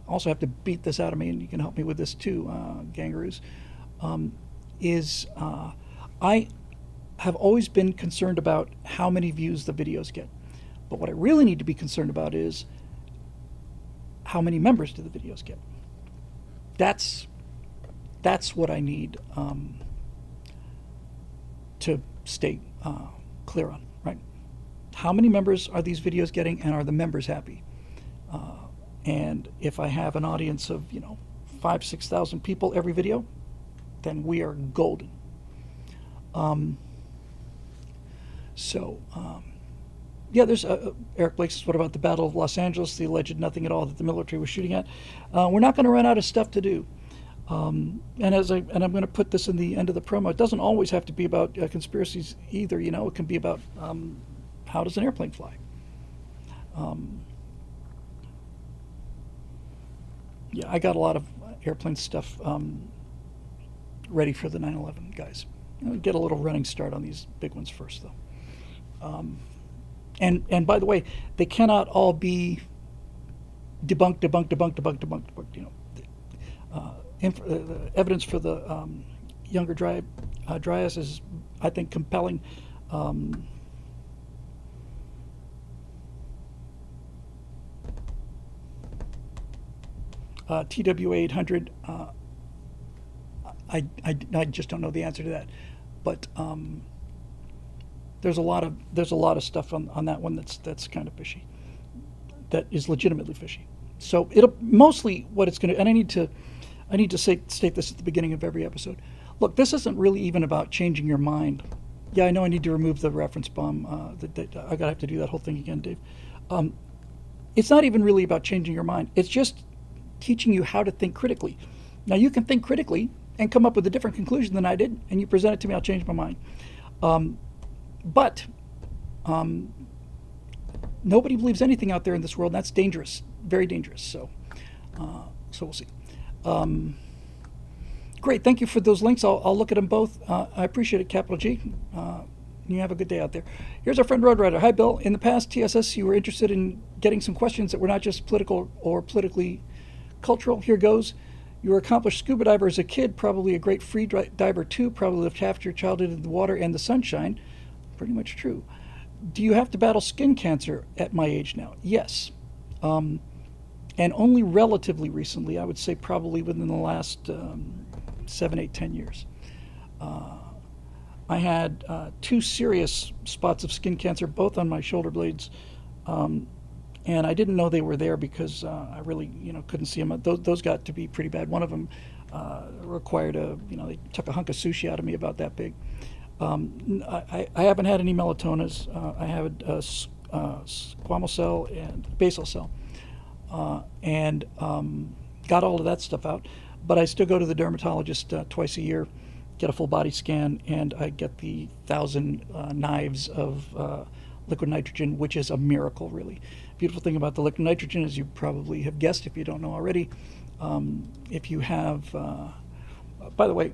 also have to beat this out of me, and you can help me with this too, Gangaroos, is I have always been concerned about how many views the videos get. But what I really need to be concerned about is how many members do the videos get. That's what I need to stay clear on, right? how many members are these videos getting, and are the members happy? And if I have an audience of 5,000-6,000 people every video, then we are golden. Yeah, there's Eric Blake says, what about the Battle of Los Angeles, the alleged nothing at all that the military was shooting at? We're not going to run out of stuff to do. And I'm going to put this in the end of the promo. It doesn't always have to be about conspiracies either. It can be about how does an airplane fly. Yeah, I got a lot of airplane stuff ready for the 9/11 guys. Get a little running start on these big ones first, though. And by the way, they cannot all be debunked. The evidence for the Younger Dryas is, I think, compelling. TWA 800. I just don't know the answer to that, but there's a lot of stuff on that one that's kind of fishy, that is legitimately fishy. So it'll mostly what it's going to, and I need to state this at the beginning of every episode. Look, this isn't really even about changing your mind. Yeah, I know I need to remove the reference bomb. I gotta have to do that whole thing again, Dave. It's not even really about changing your mind. It's just teaching you how to think critically. Now you can think critically and come up with a different conclusion than I did, and you present it to me, I'll change my mind. But nobody believes anything out there in this world. And that's dangerous, very dangerous. So we'll see. Great, thank you for those links. I'll look at them both. I appreciate it, Capital G. You have a good day out there. Here's our friend Road Rider. Hi, Bill. In the past, TSS, you were interested in getting some questions that were not just political or politically cultural. Here goes. You were an accomplished scuba diver as a kid, probably a great free diver too, probably lived half your childhood in the water and the sunshine. Pretty much true. Do you have to battle skin cancer at my age now? Yes. And only relatively recently, I would say probably within the last 7, 8, 10 years. I had 2 serious spots of skin cancer, both on my shoulder blades. And I didn't know they were there because I really, couldn't see them. Those got to be pretty bad. One of them required they took a hunk of sushi out of me about that big. I haven't had any melatonas. I have a squamous cell and basal cell, and got all of that stuff out. But I still go to the dermatologist twice a year, get a full body scan, and I get the 1,000 knives of liquid nitrogen, which is a miracle, really. Beautiful thing about the liquid nitrogen, as you probably have guessed if you don't know already, if you have, by the way,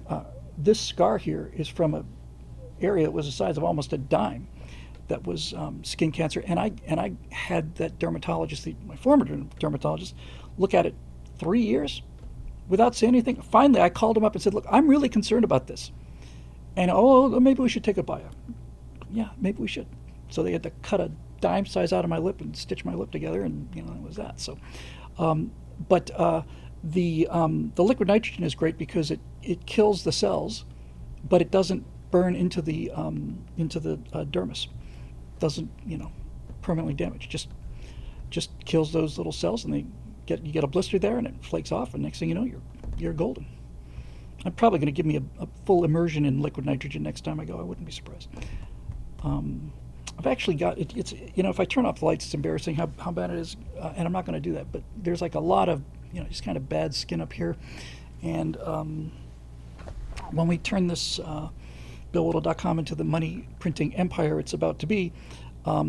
this scar here is from a area that was the size of almost a dime, that was skin cancer, and I had that dermatologist, my former dermatologist, look at it 3 years without saying anything. Finally, I called him up and said, "Look, I'm really concerned about this, and maybe we should take a bio." Yeah, maybe we should. So they had to cut a dime size out of my lip and stitch my lip together, and that was that. So, but the liquid nitrogen is great because it kills the cells, but it doesn't burn into the dermis. Doesn't permanently damage. Just kills those little cells, and you get a blister there, and it flakes off, and next thing you know, you're golden. I'm probably going to give me a full immersion in liquid nitrogen next time I go. I wouldn't be surprised. I've actually got it. It's if I turn off the lights, it's embarrassing how bad it is, and I'm not going to do that. But there's like a lot of just kind of bad skin up here, and when we turn this BillWhittle.com into the money printing empire it's about to be, I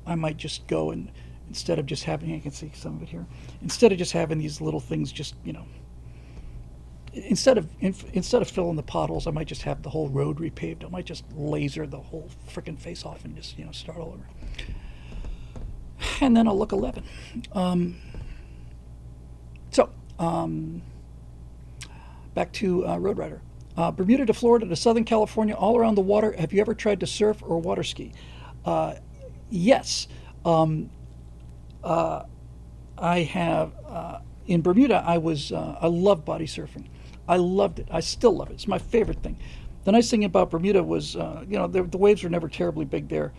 might just go and instead of just having, I can see some of it here, instead of just having these little things, just instead of filling the potholes, I might just have the whole road repaved. I might just laser the whole frickin' face off and just start all over. And then I'll look 11. Back to Road Rider. Bermuda to Florida to Southern California, all around the water. Have you ever tried to surf or water ski? Yes. I have. In Bermuda, I love body surfing. I loved it. I still love it. It's my favorite thing. The nice thing about Bermuda was, the waves were never terribly big there,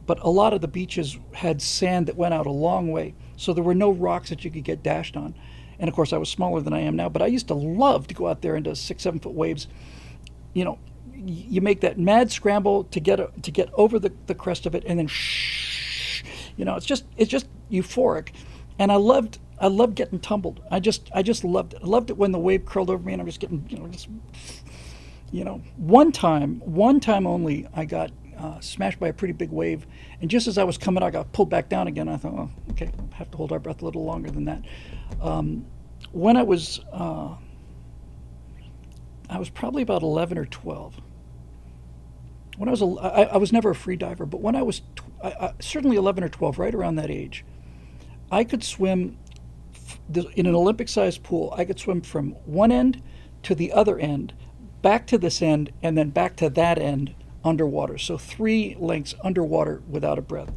but a lot of the beaches had sand that went out a long way, so there were no rocks that you could get dashed on. And of course, I was smaller than I am now, but I used to love to go out there into 6, 7 foot waves. You know, you make that mad scramble to get over the crest of it, and then it's just euphoric. And I loved getting tumbled. I just loved it. I loved it when the wave curled over me and I'm just getting, one time only, I got smashed by a pretty big wave, and just as I was coming out, I got pulled back down again. I thought, oh, okay, I'll have to hold our breath a little longer than that. When I was probably about 11 or 12. When I was never a free diver, but when I was certainly 11 or 12, right around that age, I could swim in an Olympic-sized pool. I could swim from one end to the other end, back to this end, and then back to that end underwater. So 3 lengths underwater without a breath.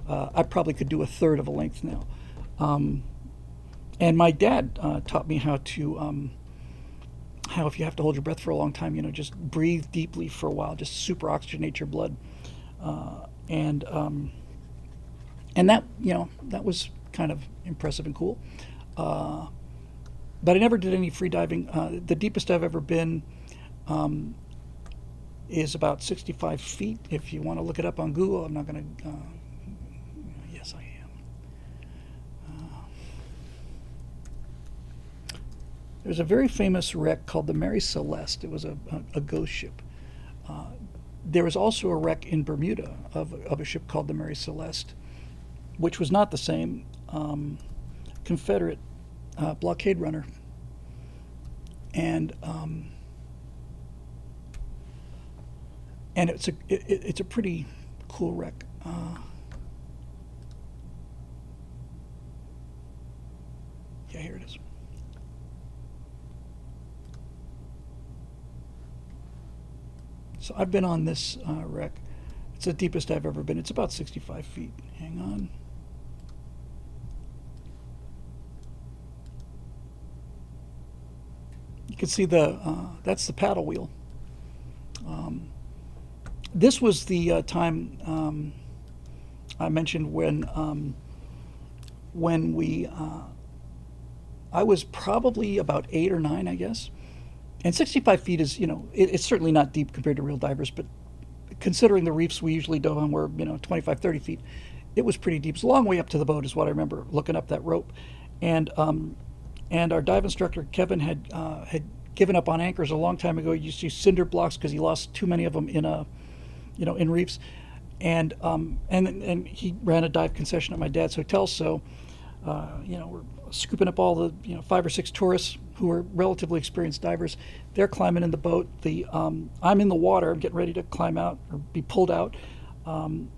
I probably could do a third of a length now. And my dad taught me how if you have to hold your breath for a long time, just breathe deeply for a while, just super oxygenate your blood. And that, that was kind of impressive and cool. But I never did any free diving. The deepest I've ever been is about 65 feet. If you want to look it up on Google, I'm not going to. Yes, I am. There's a very famous wreck called the Mary Celeste. It was a ghost ship. There was also a wreck in Bermuda of a ship called the Mary Celeste, which was not the same. Confederate blockade runner. And it's a pretty cool wreck. Yeah, here it is. So I've been on this wreck. It's the deepest I've ever been. It's about 65 feet. Hang on. You can see that's the paddle wheel. This was the time I mentioned when I was probably about 8 or 9, I guess. And 65 feet is, it's certainly not deep compared to real divers, but considering the reefs we usually dove on were, 25, 30 feet, it was pretty deep. It's a long way up to the boat is what I remember looking up that rope. And our dive instructor, Kevin, had given up on anchors a long time ago. He used to use cinder blocks because he lost too many of them in reefs. And he ran a dive concession at my dad's hotel. So, we're scooping up all the 5 or 6 tourists who are relatively experienced divers. They're climbing in the boat. I'm in the water. I'm getting ready to climb out or be pulled out, and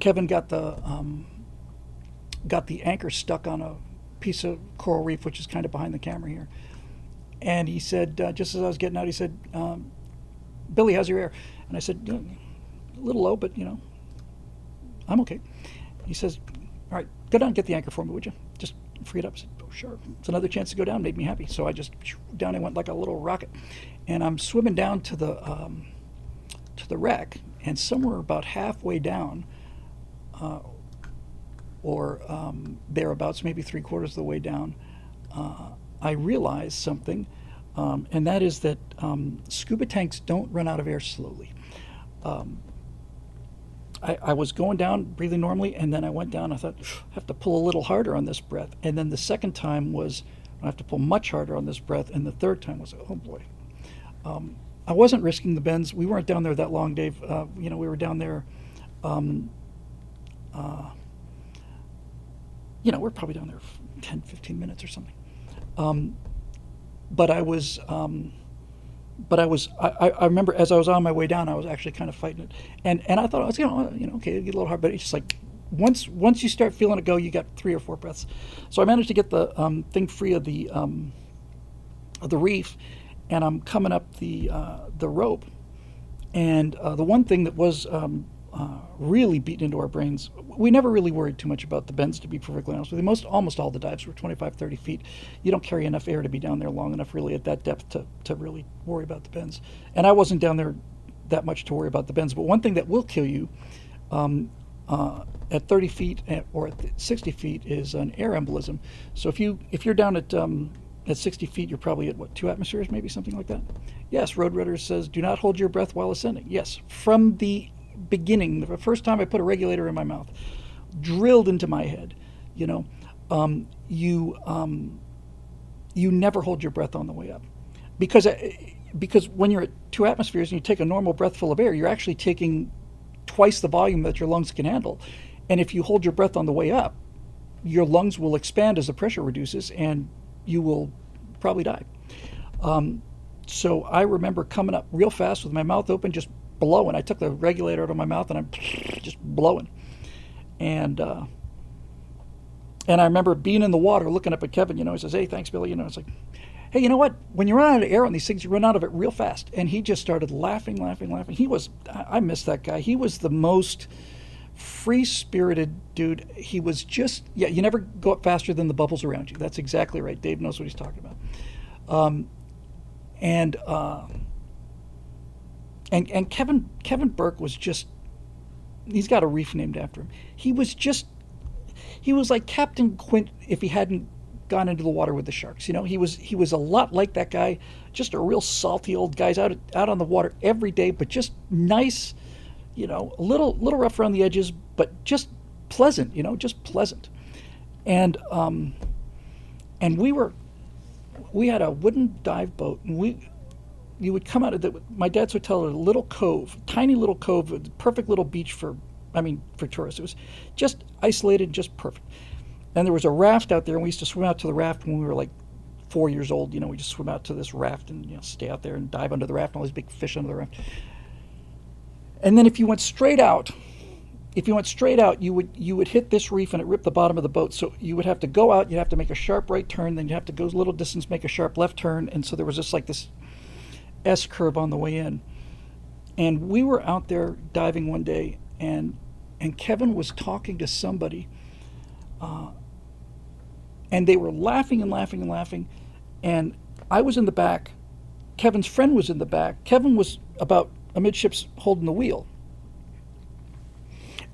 Kevin got the anchor stuck on a piece of coral reef, which is kind of behind the camera here. And he said, just as I was getting out, he said, "Billy, how's your air?" And I said, "A little low, but I'm okay." He says, "All right, go down and get the anchor for me, would you? Just free it up." I said, "Oh, sure." It's another chance to go down. Made me happy. So I just down. I went like a little rocket, and I'm swimming down to the wreck, and somewhere about halfway down, or thereabouts, maybe 3/4 of the way down, I realized something, and that is that scuba tanks don't run out of air slowly. I was going down, breathing normally, and then I went down. I thought, I have to pull a little harder on this breath. And then the second time was, I have to pull much harder on this breath. And the third time was, oh boy. I wasn't risking the bends. We weren't down there that long, Dave. We were down there, we're probably down there 10, 15 minutes or something. But I remember as I was on my way down, I was actually kind of fighting it, and I thought I was okay, it'd get a little hard, but it's just like once you start feeling it go, you got 3 or 4 breaths. So I managed to get the thing free of the reef, and I'm coming up the rope, and the one thing that was a really beaten into our brains. We never really worried too much about the bends, to be perfectly honest with you. Almost all the dives were 25, 30 feet. You don't carry enough air to be down there long enough really at that depth to really worry about the bends. And I wasn't down there that much to worry about the bends. But one thing that will kill you at 30 feet or at 60 feet is an air embolism. So if you're down at 60 feet, you're probably at, what, 2 atmospheres, maybe something like that? Yes, Roadrunner says, do not hold your breath while ascending. Yes, from the beginning, the first time I put a regulator in my mouth, drilled into my head, you never hold your breath on the way up. Because when you're at 2 atmospheres and you take a normal breath full of air, you're actually taking twice the volume that your lungs can handle. And if you hold your breath on the way up, your lungs will expand as the pressure reduces and you will probably die. So I remember coming up real fast with my mouth open, just blowing. I took the regulator out of my mouth and I'm just blowing. And I remember being in the water, looking up at Kevin, he says, hey, thanks, Billy. It's like, hey, you know what? When you run out of air on these things, you run out of it real fast. And he just started laughing. I miss that guy. He was the most free-spirited dude. He was just, you never go up faster than the bubbles around you. That's exactly right. Dave knows what he's talking about. And Kevin Burke was just, he's got a reef named after him. He was like Captain Quint if he hadn't gone into the water with the sharks. He was a lot like that guy, just a real salty old guy out on the water every day, but just nice, a little rough around the edges, but just pleasant, just pleasant. And we had a wooden dive boat, and you would come out of my dad's hotel at a little cove, tiny little cove, a perfect little beach for tourists. It was just isolated, just perfect. And there was a raft out there, and we used to swim out to the raft when we were like 4 years old. We just swim out to this raft and stay out there and dive under the raft, and all these big fish under the raft. And then if you went straight out, you would hit this reef and it ripped the bottom of the boat. So you would have to go out, you'd have to make a sharp right turn, then you have to go a little distance, make a sharp left turn. And so there was just like this S curve on the way in. And we were out there diving one day, and Kevin was talking to somebody, and they were laughing and laughing and laughing. And I was in the back. Kevin's friend was in the back. Kevin was about amidships holding the wheel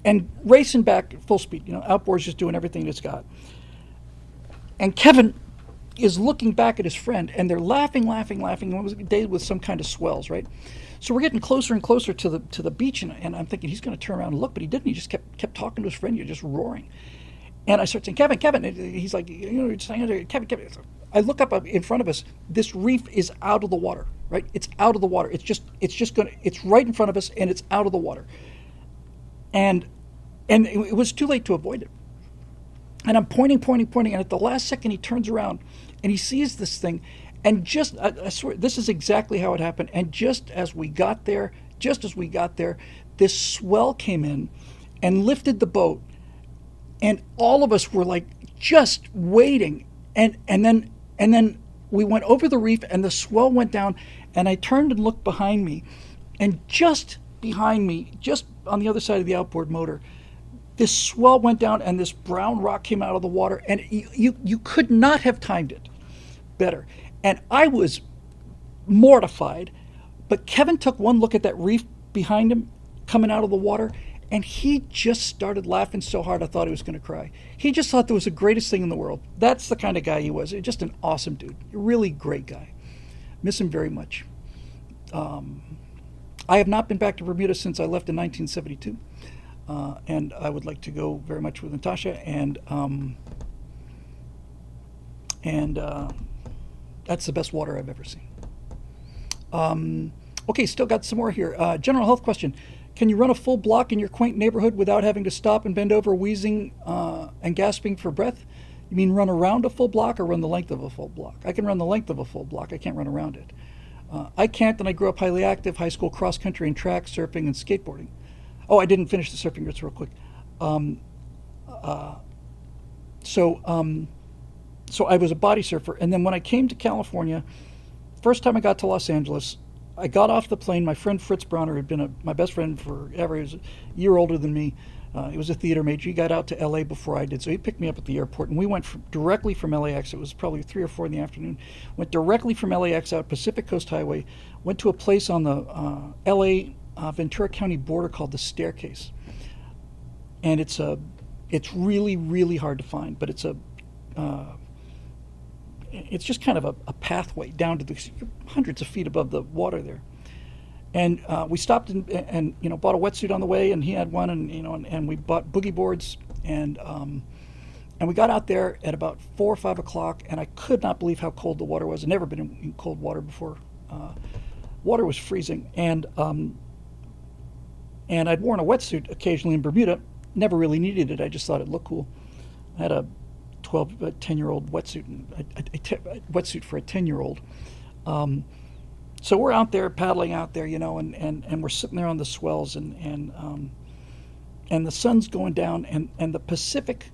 and racing back at full speed. Outboard's just doing everything it's got. And Kevin is looking back at his friend, and they're laughing. And it was a day with some kind of swells, right? So we're getting closer and closer to the beach, and I'm thinking he's going to turn around and look, but he didn't. He just kept talking to his friend. You're just roaring. And I start saying, Kevin. And he's like, just hang on there, Kevin. I look up in front of us. This reef is out of the water, right? It's out of the water. It's right in front of us, and it's out of the water. And it was too late to avoid it. And I'm pointing, and at the last second he turns around and he sees this thing, and I swear this is exactly how it happened. And just as we got there, this swell came in and lifted the boat, and all of us were like just waiting. And then we went over the reef, and the swell went down, and I turned and looked behind me, and just behind me, just on the other side of the outboard motor, this swell went down, and this brown rock came out of the water, and you could not have timed it better. And I was mortified, but Kevin took one look at that reef behind him coming out of the water, and he just started laughing so hard I thought he was going to cry. He just thought that was the greatest thing in the world. That's the kind of guy he was. Just an awesome dude. A really great guy. Miss him very much. I have not been back to Bermuda since I left in 1972. And I would like to go very much with Natasha, and that's the best water I've ever seen. Okay, still got some more here. General health question. Can you run a full block in your quaint neighborhood without having to stop and bend over, wheezing and gasping for breath? You mean run around a full block or run the length of a full block? I can run the length of a full block. I can't run around it. I can't, and I grew up highly active, high school cross country and track, surfing, and skateboarding. Oh, I didn't finish the surfing bits real quick. So I was a body surfer, and then when I came to California, first time I got to Los Angeles, I got off the plane. My friend Fritz Brauner had been my best friend forever. He was a year older than me. He was a theater major. He got out to LA before I did, so he picked me up at the airport, and we went directly from LAX. It was probably 3 or 4 in the afternoon. Went directly from LAX out Pacific Coast Highway. Went to a place on the LA Ventura County border called the Staircase, and it's really, really hard to find, but it's just kind of a pathway down to hundreds of feet above the water there. And we stopped and bought a wetsuit on the way, and he had one, and we bought boogie boards, and we got out there at about 4 or 5 o'clock, and I could not believe how cold the water was. I'd never been in cold water before. Water was freezing, and I'd worn a wetsuit occasionally in Bermuda. Never really needed it. I just thought it looked cool. I had a 10-year-old wetsuit, a wetsuit for a 10-year-old. So we're out there paddling out there, and we're sitting there on the swells, and the sun's going down, and the Pacific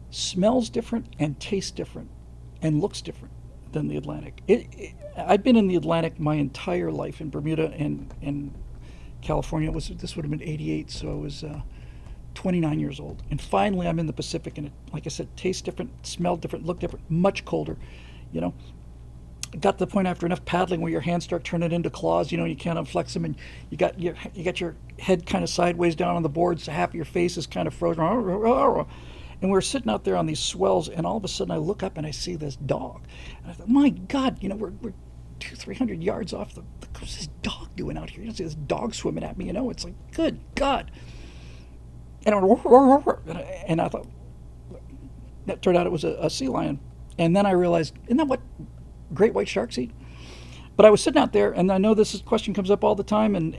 smells different and tastes different and looks different than the Atlantic. I've been in the Atlantic my entire life, in Bermuda and California. This would have been 88, so I was 29 years old. And finally I'm in the Pacific, and it, like I said, tastes different, smelled different, looked different, much colder. Got to the point after enough paddling where your hands start turning into claws, you can't unflex them, and you got your head kind of sideways down on the board, so half of your face is kind of frozen. And we're sitting out there on these swells, and all of a sudden I look up and I see this dog. And I thought, my God, we're 200-300 yards off the coast. What's this dog doing out here? You see this dog swimming at me, it's like, good God. And I thought, that turned out it was a sea lion. And then I realized, isn't that what great white sharks eat? But I was sitting out there, and I know this question comes up all the time, and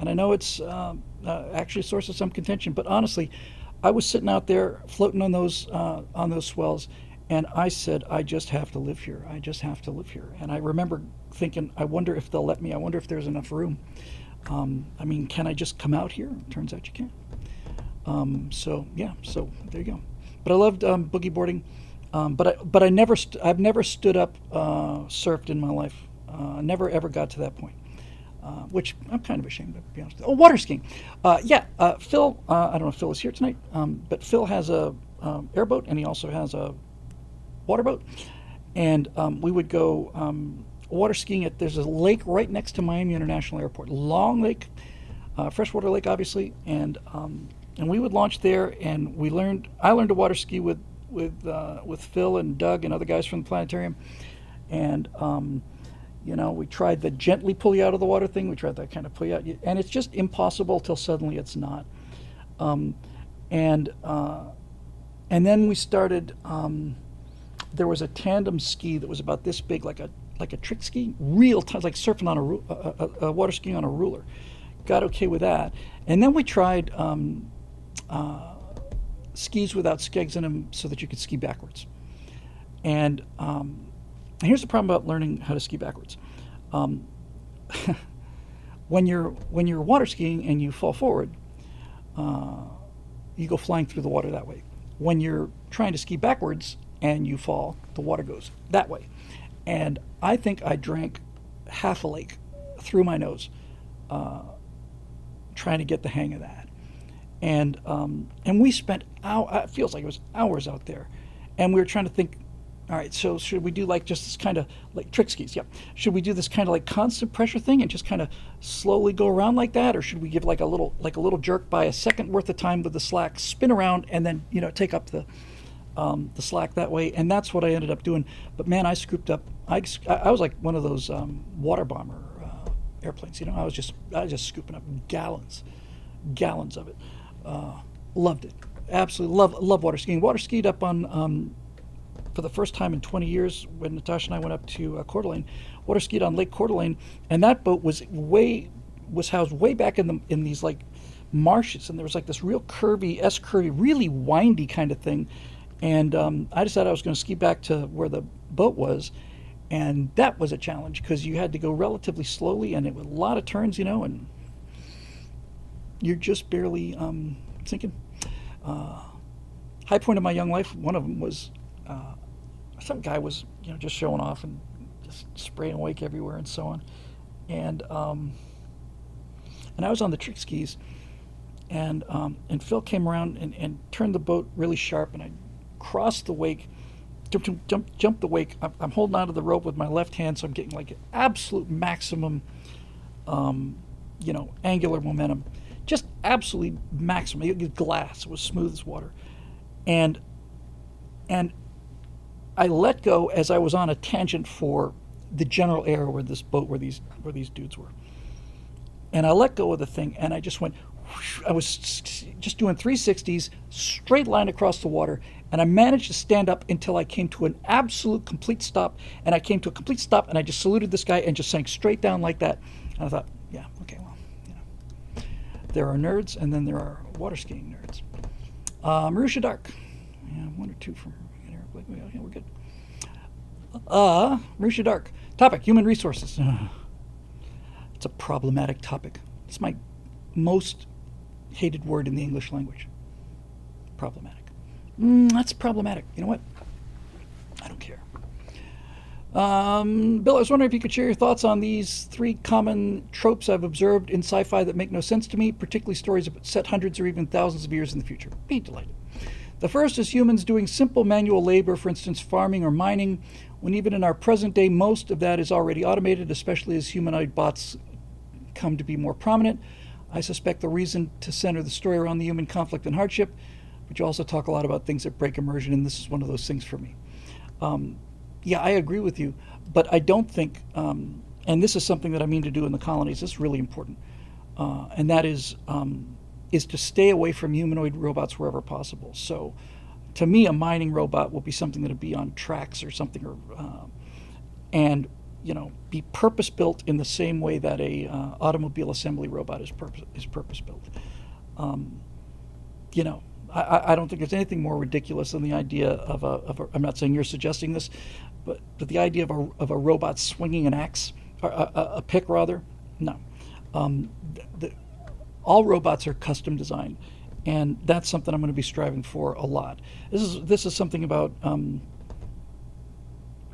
I know it's actually a source of some contention. But honestly, I was sitting out there floating on those swells, and I said, I just have to live here. I just have to live here. And I remember thinking, I wonder if they'll let me. I wonder if there's enough room. Can I just come out here? Turns out you can. So there you go. But I loved boogie boarding. But I've never stood up surfed in my life. Never ever got to that point, which I'm kind of ashamed of, to be honest. Oh, water skiing. Phil. I don't know if Phil is here tonight, but Phil has a airboat, and he also has a water boat, and we would go water skiing there's a lake right next to Miami International Airport, Long Lake, freshwater lake, obviously, and we would launch there, and I learned to water ski with Phil and Doug and other guys from the planetarium, and we tried the gently pull you out of the water thing. We tried that kind of pull you out, and it's just impossible till suddenly it's not. And then we started. There was a tandem ski that was about this big, like a trick ski, real time, like surfing on a water skiing on a ruler. Got okay with that, and then we tried skis without skegs in them so that you could ski backwards. And here's the problem about learning how to ski backwards. When you're water skiing and you fall forward, you go flying through the water that way. When you're trying to ski backwards and you fall, the water goes that way. And I think I drank half a lake through my nose trying to get the hang of that. And we spent it feels like it was hours out there, and we were trying to think, all right, so should we do like just this kind of like trick skis? Yeah. Should we do this kind of like constant pressure thing and just kind of slowly go around like that, or should we give like a little jerk by a second worth of time with the slack, spin around, and then take up the slack that way? And that's what I ended up doing. But man, I scooped up. I was like one of those water bomber airplanes. I was just scooping up gallons of it. Loved it. Absolutely love water skiing. Water skied up on for the first time in 20 years when Natasha and I went up to Coeur d'Alene. Water skied on Lake Coeur d'Alene, and that boat was housed way back in these like marshes, and there was like this real curvy, really windy kind of thing. And I decided I was going to ski back to where the boat was, and that was a challenge because you had to go relatively slowly, and it was a lot of turns, and you're just barely sinking. High point of my young life, one of them was some guy was just showing off and just spraying wake everywhere and so on. and I was on the trick skis, and Phil came around and turned the boat really sharp, and I crossed the wake, jumped the wake. I'm holding onto the rope with my left hand, so I'm getting like absolute maximum, angular momentum, just absolutely maximum. It was glass. It was smooth as water, and I let go as I was on a tangent for the general area where this boat, where these dudes were. And I let go of the thing, and I just went, whoosh. I was just doing 360s, straight line across the water, and I managed to stand up until I came to an absolute complete stop, and I came to a complete stop, and I just saluted this guy and just sank straight down like that. And I thought, yeah, okay, well, there are nerds, and then there are water skiing nerds. Marusha Dark. Yeah, one or two from here. Yeah, we're good. Marusha Dark. Topic, human resources. It's a problematic topic. It's my most hated word in the English language. Problematic. That's problematic. You know what? I don't care. Bill, I was wondering if you could share your thoughts on these 3 common tropes I've observed in sci-fi that make no sense to me, particularly stories set hundreds or even thousands of years in the future. Be delighted. The first is humans doing simple manual labor, for instance, farming or mining, when even in our present day, most of that is already automated, especially as humanoid bots come to be more prominent. I suspect the reason to center the story around the human conflict and hardship, but you also talk a lot about things that break immersion, and this is one of those things for me. Yeah, I agree with you, but I don't think, and this is something that I mean to do in the colonies, this is really important, and that is to stay away from humanoid robots wherever possible. So to me, a mining robot will be something that will be on tracks or something, and be purpose-built in the same way that a automobile assembly robot is purpose-built. I don't think there's anything more ridiculous than the idea of a I'm not saying you're suggesting this, but the idea of a robot swinging an axe, or a pick rather. No. All robots are custom designed, and that's something I'm going to be striving for a lot. This is something about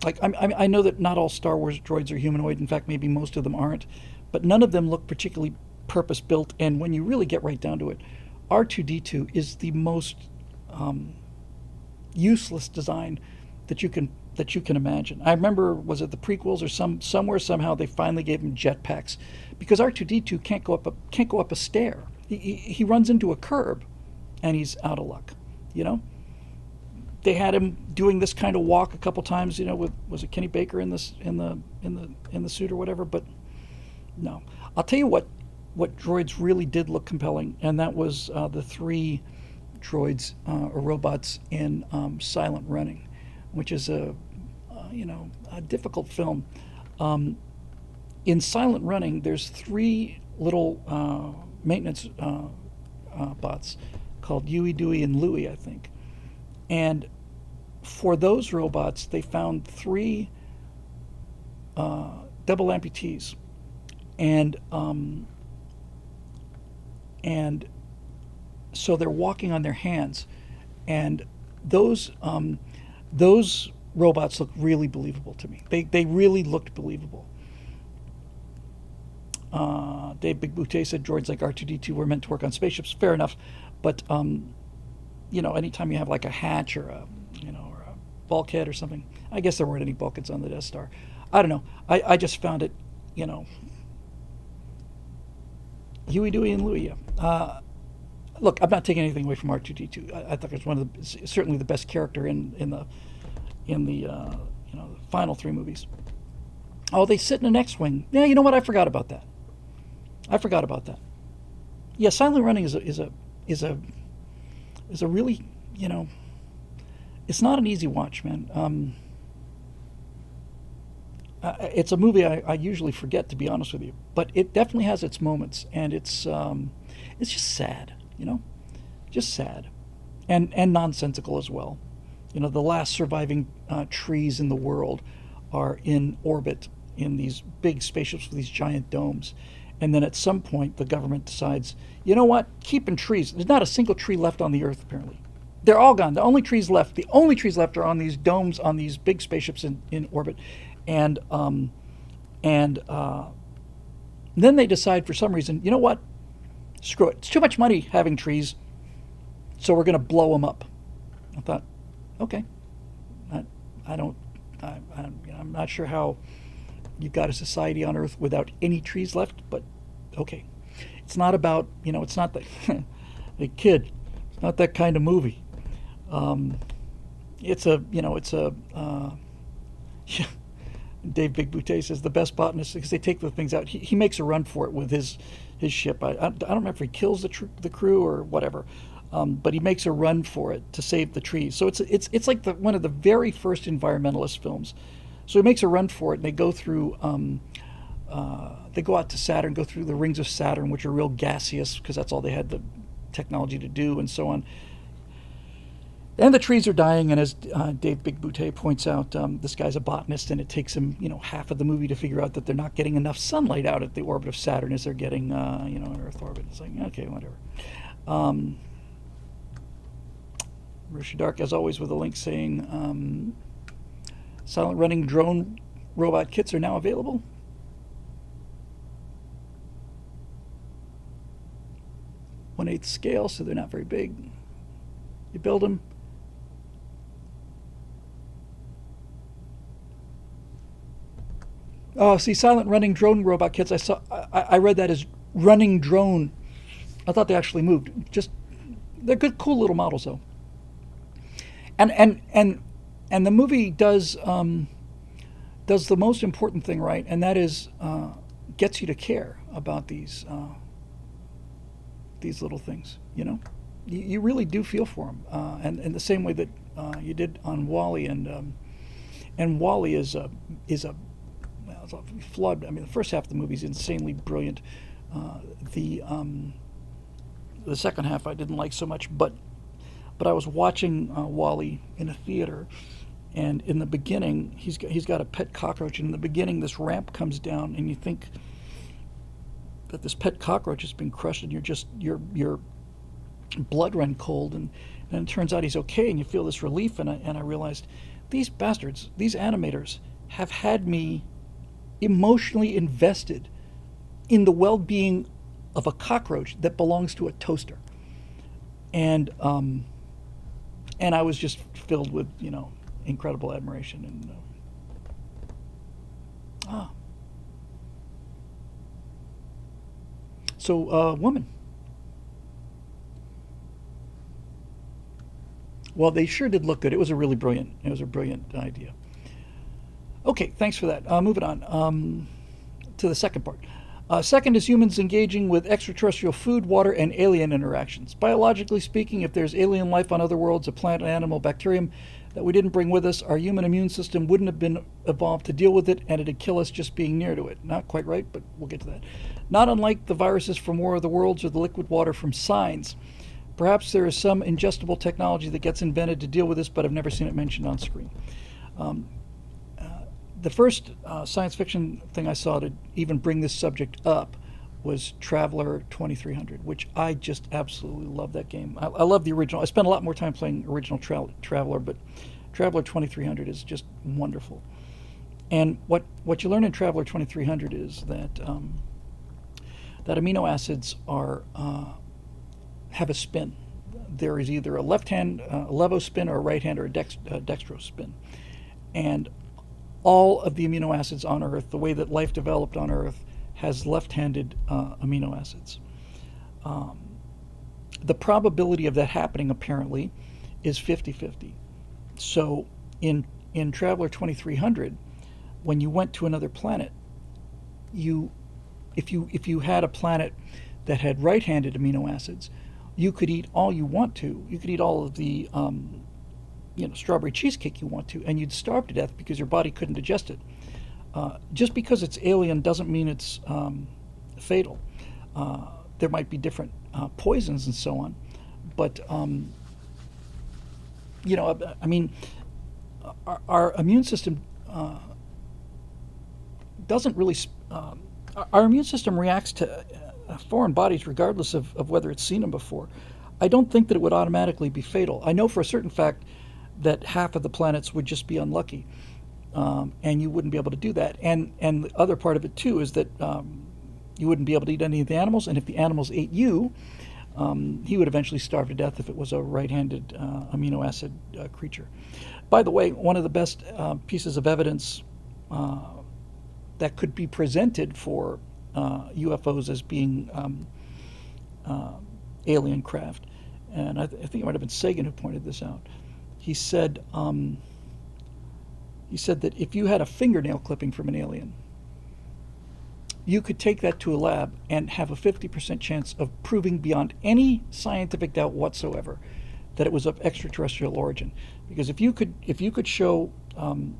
I know that not all Star Wars droids are humanoid. In fact, maybe most of them aren't, but none of them look particularly purpose-built. And when you really get right down to it, R2-D2 is the most useless design that you can imagine. I remember, was it the prequels or somewhere somehow they finally gave him jetpacks, because R2-D2 can't go up a stair. He runs into a curb, and he's out of luck. They had him doing this kind of walk a couple times, with, was it Kenny Baker in the suit or whatever? But no, I'll tell you what droids really did look compelling, and that was the 3 droids or robots in Silent Running, which is a difficult film. In Silent Running, there's 3 little maintenance bots called Huey, Dewey, and Louie, I think. And for those robots, they found 3 double amputees, and so they're walking on their hands, and those robots look really believable to me. They really looked believable. Dave Big Boutte said droids like R2-D2 were meant to work on spaceships. Fair enough, but anytime you have like a hatch or a bulkhead or something, I guess there weren't any bulkheads on the Death Star. I don't know. I just found it, Huey, Dewey, and Louie. Look, I'm not taking anything away from R2-D2. I thought it was certainly the best character in the final 3 movies. Oh, they sit in an X-wing. Yeah, you know what? I forgot about that. Yeah, Silent Running is a really, it's not an easy watch, man. It's a movie I usually forget, to be honest with you, but it definitely has its moments, and it's just sad, just sad, and nonsensical as well. The last surviving trees in the world are in orbit in these big spaceships with these giant domes. And then at some point, the government decides, you know what, keeping trees. There's not a single tree left on the Earth, apparently. They're all gone. The only trees left are on these domes, on these big spaceships in orbit. And And then they decide for some reason, you know what? Screw it. It's too much money having trees, so we're going to blow them up. I thought, okay. I'm not sure how you've got a society on Earth without any trees left, but okay. It's not about, it's not the, the kid. It's not that kind of movie. It's a Dave Big Boutte says the best botanist, because they take the things out. He makes a run for it with his ship. I don't remember if he kills the crew or whatever, but he makes a run for it to save the trees. So it's like one of the very first environmentalist films. So he makes a run for it, and they go through. They go out to Saturn, go through the rings of Saturn, which are real gaseous because that's all they had the technology to do, and so on. And the trees are dying, and as Dave Big Boutte points out, this guy's a botanist, and it takes him, half of the movie to figure out that they're not getting enough sunlight out at the orbit of Saturn as they're getting, an Earth orbit. It's like, okay, whatever. Risha Dark, as always, with a link saying, silent running drone robot kits are now available. One-eighth scale, so they're not very big. You build them. Oh, see, silent running drone robot kits. I read that as running drone. I thought they actually moved. They're good, cool little models, though. And the movie does the most important thing right, and that is gets you to care about these little things. You really do feel for them, and in the same way that you did on WALL-E, and WALL-E is a flawed. I mean, the first half of the movie is insanely brilliant. The second half I didn't like so much, but I was watching WALL-E in a theater, and in the beginning he's got a pet cockroach, and in the beginning this ramp comes down, and you think that this pet cockroach has been crushed, and your blood run cold, and it turns out he's okay, and you feel this relief, and I realized these bastards, these animators, have had me emotionally invested in the well-being of a cockroach that belongs to a toaster, and I was just filled with incredible admiration, and so woman. Well, they sure did look good. It was a brilliant idea. Okay, thanks for that. Moving on to the second part. Second is humans engaging with extraterrestrial food, water, and alien interactions. Biologically speaking, if there's alien life on other worlds, a plant, an animal, bacterium that we didn't bring with us, our human immune system wouldn't have been evolved to deal with it, and it'd kill us just being near to it. Not quite right, but we'll get to that. Not unlike the viruses from War of the Worlds or the liquid water from Signs. Perhaps there is some ingestible technology that gets invented to deal with this, but I've never seen it mentioned on screen. The first science fiction thing I saw to even bring this subject up was Traveller 2300, which I just absolutely love that game. I love the original. I spent a lot more time playing original Traveller, but Traveller 2300 is just wonderful. And what you learn in Traveller 2300 is that that amino acids have a spin. There is either a left-hand levo spin or a right-hand or a dextro spin. And all of the amino acids on Earth, the way that life developed on Earth, has left-handed amino acids. The probability of that happening, apparently, is 50-50. So in Traveller 2300, when you went to another planet, if you had a planet that had right-handed amino acids, you could eat all you want to. You could eat all of the strawberry cheesecake you want to, and you'd starve to death because your body couldn't digest it. Just because it's alien doesn't mean it's fatal. There might be different poisons and so on, but our immune system doesn't really. Our immune system reacts to foreign bodies regardless of whether it's seen them before. I don't think that it would automatically be fatal. I know for a certain fact that half of the planets would just be unlucky, and you wouldn't be able to do that. And the other part of it too is that You wouldn't be able to eat any of the animals, and if the animals ate you, he would eventually starve to death if it was a right-handed amino acid creature. By the way, one of the best pieces of evidence that could be presented for UFOs as being alien craft, and I think it might have been Sagan who pointed this out. He said that if you had a fingernail clipping from an alien, you could take that to a lab and have a 50% chance of proving beyond any scientific doubt whatsoever that it was of extraterrestrial origin. Because if you could show come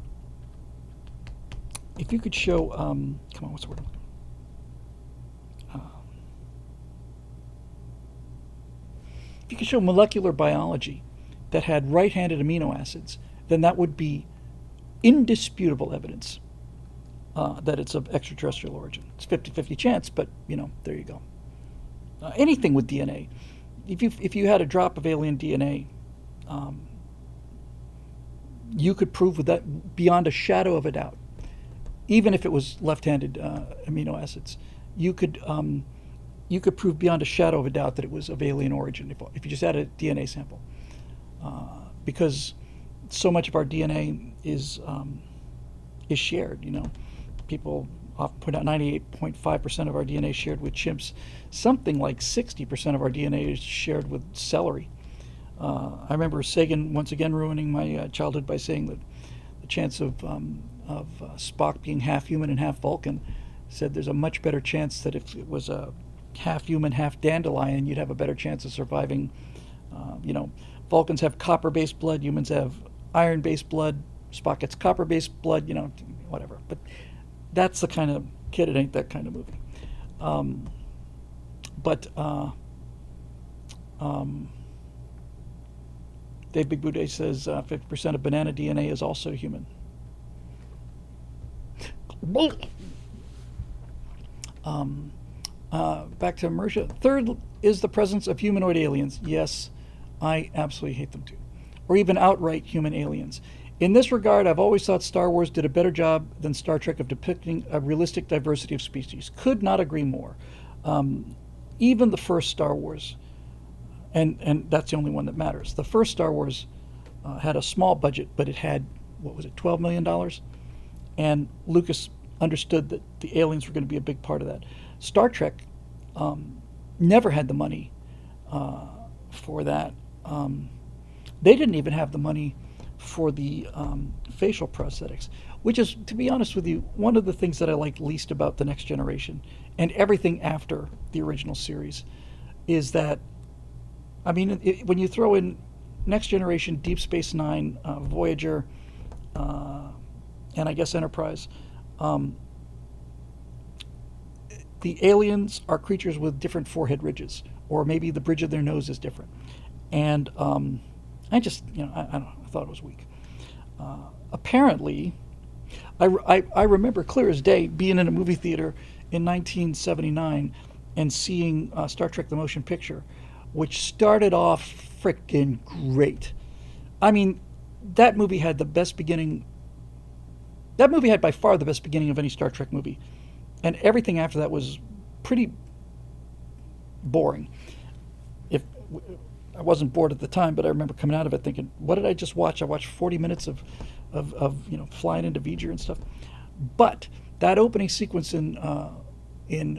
on, what's the word? If you could show molecular biology that had right-handed amino acids, then that would be indisputable evidence that it's of extraterrestrial origin. It's 50-50 chance, but there you go. Anything with DNA, if you had a drop of alien DNA, you could prove with that beyond a shadow of a doubt. Even if it was left-handed amino acids, you could prove beyond a shadow of a doubt that it was of alien origin if you just had a DNA sample, because so much of our DNA is shared. People often point out 98.5% of our DNA is shared with chimps. Something like 60% of our DNA is shared with celery. I remember Sagan once again ruining my childhood by saying that the chance of Spock being half human and half Vulcan, said there's a much better chance that if it was a half human, half dandelion, you'd have a better chance of surviving. Vulcans have copper-based blood, humans have iron-based blood, Spock gets copper-based blood, whatever. But that's the kind of kid, it ain't that kind of movie. Dave Big Boudet says 50% of banana DNA is also human. Back to Mersha. Third is the presence of humanoid aliens. Yes, I absolutely hate them too. Or even outright human aliens. In this regard, I've always thought Star Wars did a better job than Star Trek of depicting a realistic diversity of species. Could not agree more. Even the first Star Wars, and that's the only one that matters. The first Star Wars had a small budget, but it had, $12 million? And Lucas understood that the aliens were going to be a big part of that. Star Trek never had the money for that. They didn't even have the money for the facial prosthetics, which is, to be honest with you, one of the things that I like least about The Next Generation and everything after the original series is that, when you throw in Next Generation, Deep Space Nine, Voyager, and I guess Enterprise, the aliens are creatures with different forehead ridges, or maybe the bridge of their nose is different. And I just, I don't know, I thought it was weak. Apparently, I remember clear as day being in a movie theater in 1979 and seeing Star Trek: The Motion Picture, which started off frickin' great. That movie had the best beginning. That movie had by far the best beginning of any Star Trek movie. And everything after that was pretty boring. I wasn't bored at the time, but I remember coming out of it thinking, what did I just watch? I watched 40 minutes of flying into V'ger and stuff. But that opening sequence in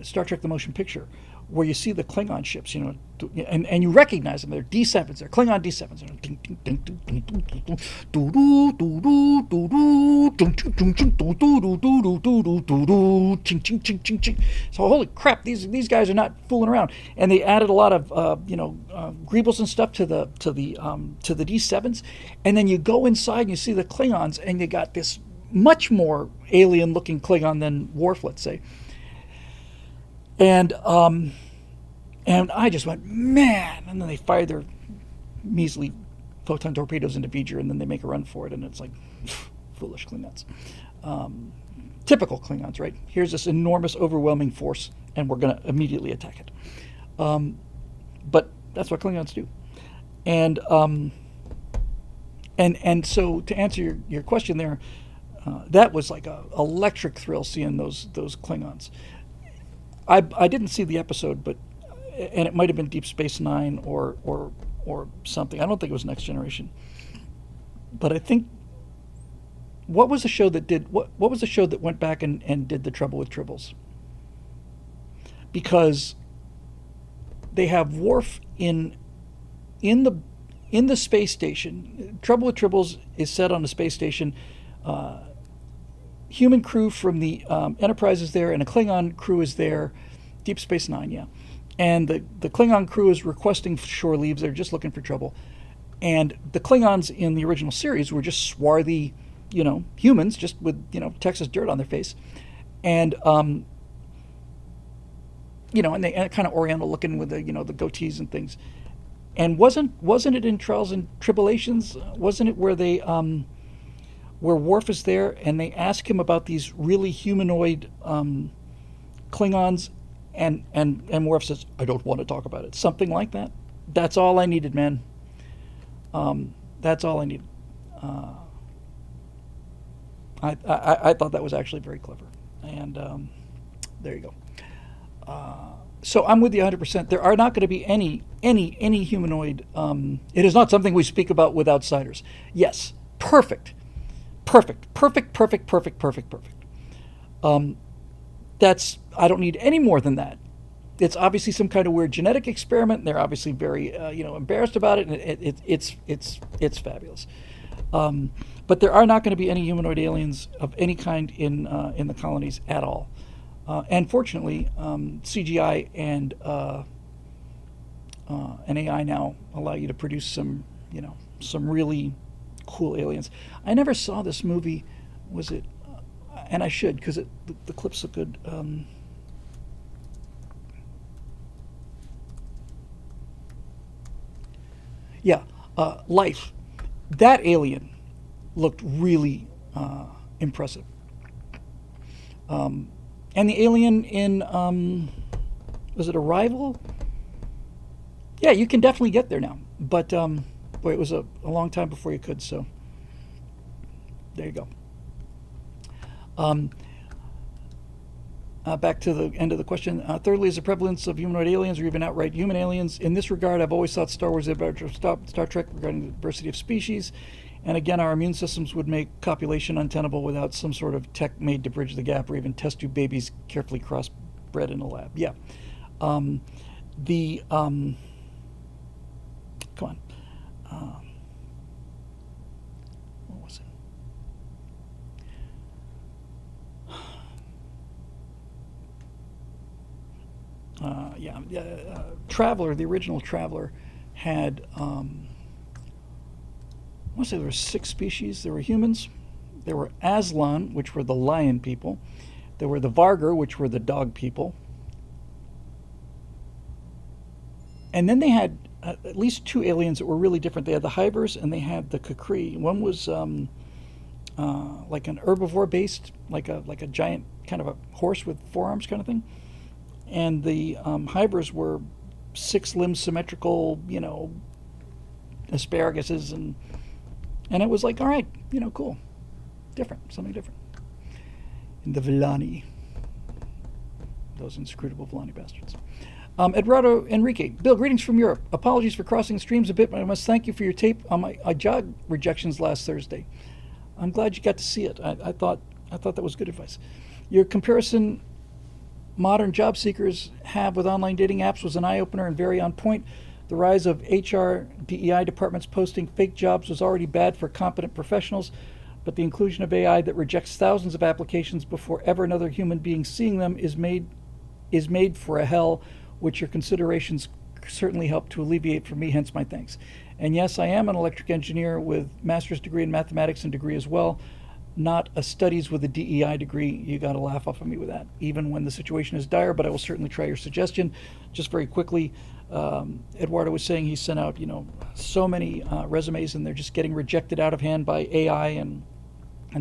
Star Trek: The Motion Picture, where you see the Klingon ships, and you recognize them. They're D7s. They're Klingon D7s. So holy crap, these guys are not fooling around. And they added a lot of greebles and stuff to the D7s. And then you go inside and you see the Klingons, and you got this much more alien-looking Klingon than Worf, let's say. And I just went, man! And then they fire their measly photon torpedoes into V'ger, and then they make a run for it, and it's like, foolish Klingons. Typical Klingons, right? Here's this enormous, overwhelming force, and we're going to immediately attack it. But that's what Klingons do. And so to answer your question there, that was like a electric thrill seeing those Klingons. I didn't see the episode, but and it might have been Deep Space Nine or something. I don't think it was Next Generation. But I think what was the show that did what was the show that went back and did The Trouble with Tribbles? Because they have Worf in the space station. Trouble with Tribbles is set on a space station. Human crew from the Enterprise is there, and a Klingon crew is there. Deep Space Nine, yeah. And the Klingon crew is requesting shore leaves. They're just looking for trouble. And the Klingons in the original series were just swarthy, humans, just with, Texas dirt on their face. And, and they kind of Oriental looking with the, the goatees and things. And wasn't it in Trials and Tribulations? Wasn't it where they, where Worf is there and they ask him about these really humanoid Klingons, and Worf says, "I don't want to talk about it." Something like that. That's all I needed, man. That's all I needed. I thought that was actually very clever, and there you go. So I'm with you 100%. There are not going to be any humanoid. It is not something we speak about with outsiders. Yes, perfect. That's, I don't need any more than that. It's obviously some kind of weird genetic experiment. And they're obviously very, embarrassed about it. And it's fabulous. But there are not going to be any humanoid aliens of any kind in the colonies at all. And fortunately, CGI and AI now allow you to produce some really cool aliens. I never saw this movie. Was it? And I should, because the clips look good. Life. That alien looked really impressive. And the alien in, was it Arrival? Yeah, you can definitely get there now. But, boy, it was a long time before you could, so there you go. Back to the end of the question. Thirdly, is the prevalence of humanoid aliens or even outright human aliens? In this regard, I've always thought Star Wars is about Star Trek regarding the diversity of species. And again, our immune systems would make copulation untenable without some sort of tech made to bridge the gap, or even test tube babies carefully crossbred in a lab. Yeah. Come on. What was it? Traveler, the original Traveler, had, I want to say there were 6 species. There were humans. There were Aslan, which were the lion people. There were the Vargur, which were the dog people. And then they had at least 2 aliens that were really different. They had the Hivers and they had the Kukri. One was like an herbivore based, like a giant kind of a horse with 4 arms kind of thing. And the Hivers were 6-limbed symmetrical, asparaguses, and it was like, all right, cool, different, something different. And the Villani, those inscrutable Villani bastards. Eduardo Enrique, Bill, greetings from Europe. Apologies for crossing the streams a bit, but I must thank you for your tape on my job rejections last Thursday. I'm glad you got to see it. I thought that was good advice. Your comparison modern job seekers have with online dating apps was an eye-opener and very on point. The rise of HR, DEI departments posting fake jobs was already bad for competent professionals, but the inclusion of AI that rejects thousands of applications before ever another human being seeing them is made for a hell, which your considerations certainly help to alleviate for me, hence my thanks. And yes, I am an electric engineer with master's degree in mathematics and degree as well. Not a studies with a DEI degree. You got to laugh off of me with that, even when the situation is dire, but I will certainly try your suggestion. Just very quickly, Eduardo was saying he sent out, so many resumes and they're just getting rejected out of hand by AI and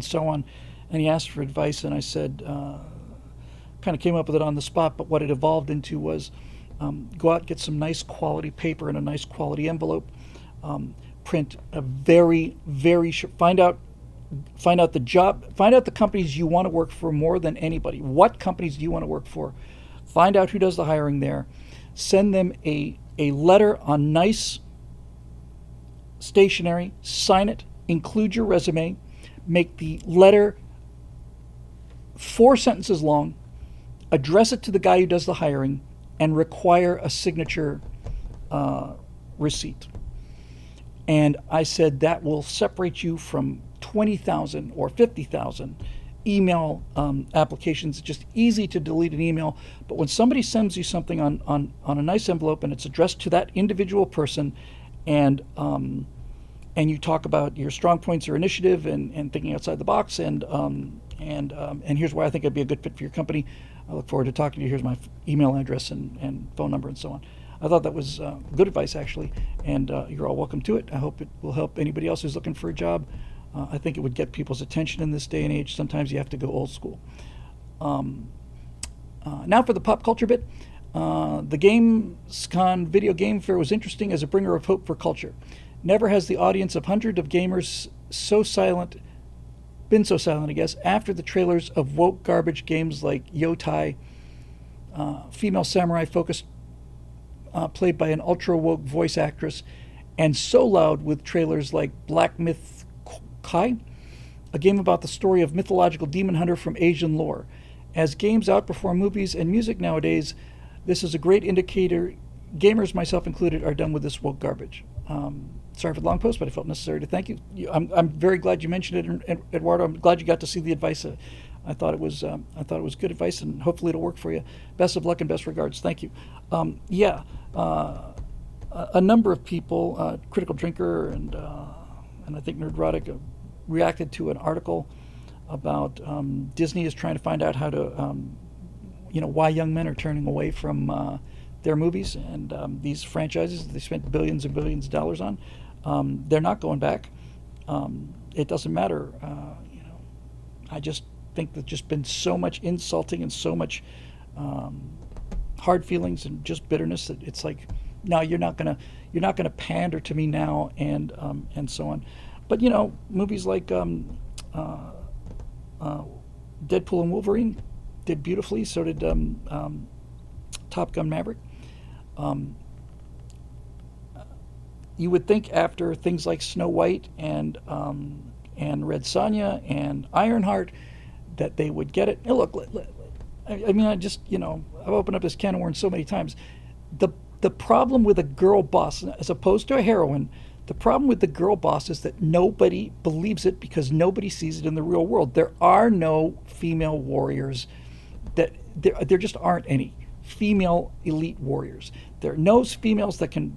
so on. And he asked for advice, and I said, kind of came up with it on the spot, but what it evolved into was go out, get some nice quality paper in a nice quality envelope, print a very, very short, find out the job, find out the companies you want to work for more than anybody. What companies do you want to work for? find out who does the hiring there, send them a letter on nice stationery, sign it, include your resume, make the letter 4 sentences long, address it to the guy who does the hiring, and require a signature receipt. And I said that will separate you from 20,000 or 50,000 email applications. It's just easy to delete an email, but when somebody sends you something on a nice envelope and it's addressed to that individual person, and you talk about your strong points or initiative and thinking outside the box, and here's why I think I'd be a good fit for your company. I look forward to talking to you. Here's my email address and phone number and so on. I thought that was good advice, actually, and you're all welcome to it. I hope it will help anybody else who's looking for a job. I think it would get people's attention in this day and age. Sometimes you have to go old school. Now for the pop culture bit. The Gamescom Video Game Fair was interesting as a bringer of hope for culture. Never has the audience of hundreds of gamers been so silent, I guess, after the trailers of woke garbage games like Yotai, female samurai focused, played by an ultra-woke voice actress, and so loud with trailers like Black Myth Kai, a game about the story of mythological demon hunter from Asian lore. As games outperform movies and music nowadays, this is a great indicator gamers, myself included, are done with this woke garbage. Sorry for the long post, but I felt necessary to thank you. I'm very glad you mentioned it, Eduardo. I'm glad you got to see the advice. I thought it was good advice, and hopefully it'll work for you. Best of luck and best regards. Thank you. A number of people, Critical Drinker and I think Nerdrotic, reacted to an article about Disney is trying to find out how to, why young men are turning away from their movies and these franchises that they spent billions and billions of dollars on. They're not going back. It doesn't matter. I just think there's just been so much insulting and so much hard feelings and just bitterness that it's like, no, you're not gonna pander to me now, and so on. But movies like Deadpool and Wolverine did beautifully. So did Top Gun Maverick. You would think after things like Snow White and Red Sonja and Ironheart that they would get it. Now look, I've opened up this can of worms so many times. The problem with a girl boss, as opposed to a heroine, the problem with the girl boss is that nobody believes it because nobody sees it in the real world. There are no female warriors. There just aren't any female elite warriors. There are no females that can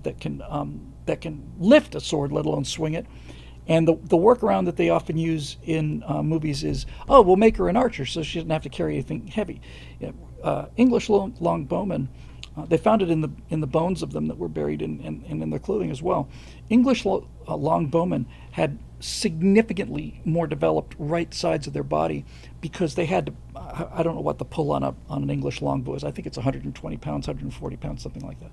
lift a sword, let alone swing it. And the workaround that they often use in movies is, we'll make her an archer so she doesn't have to carry anything heavy. English longbowmen, they found it in the bones of them that were buried in their clothing as well. English longbowmen had significantly more developed right sides of their body because they had to, I don't know what the pull on an English longbow is. I think it's 120 pounds, 140 pounds, something like that.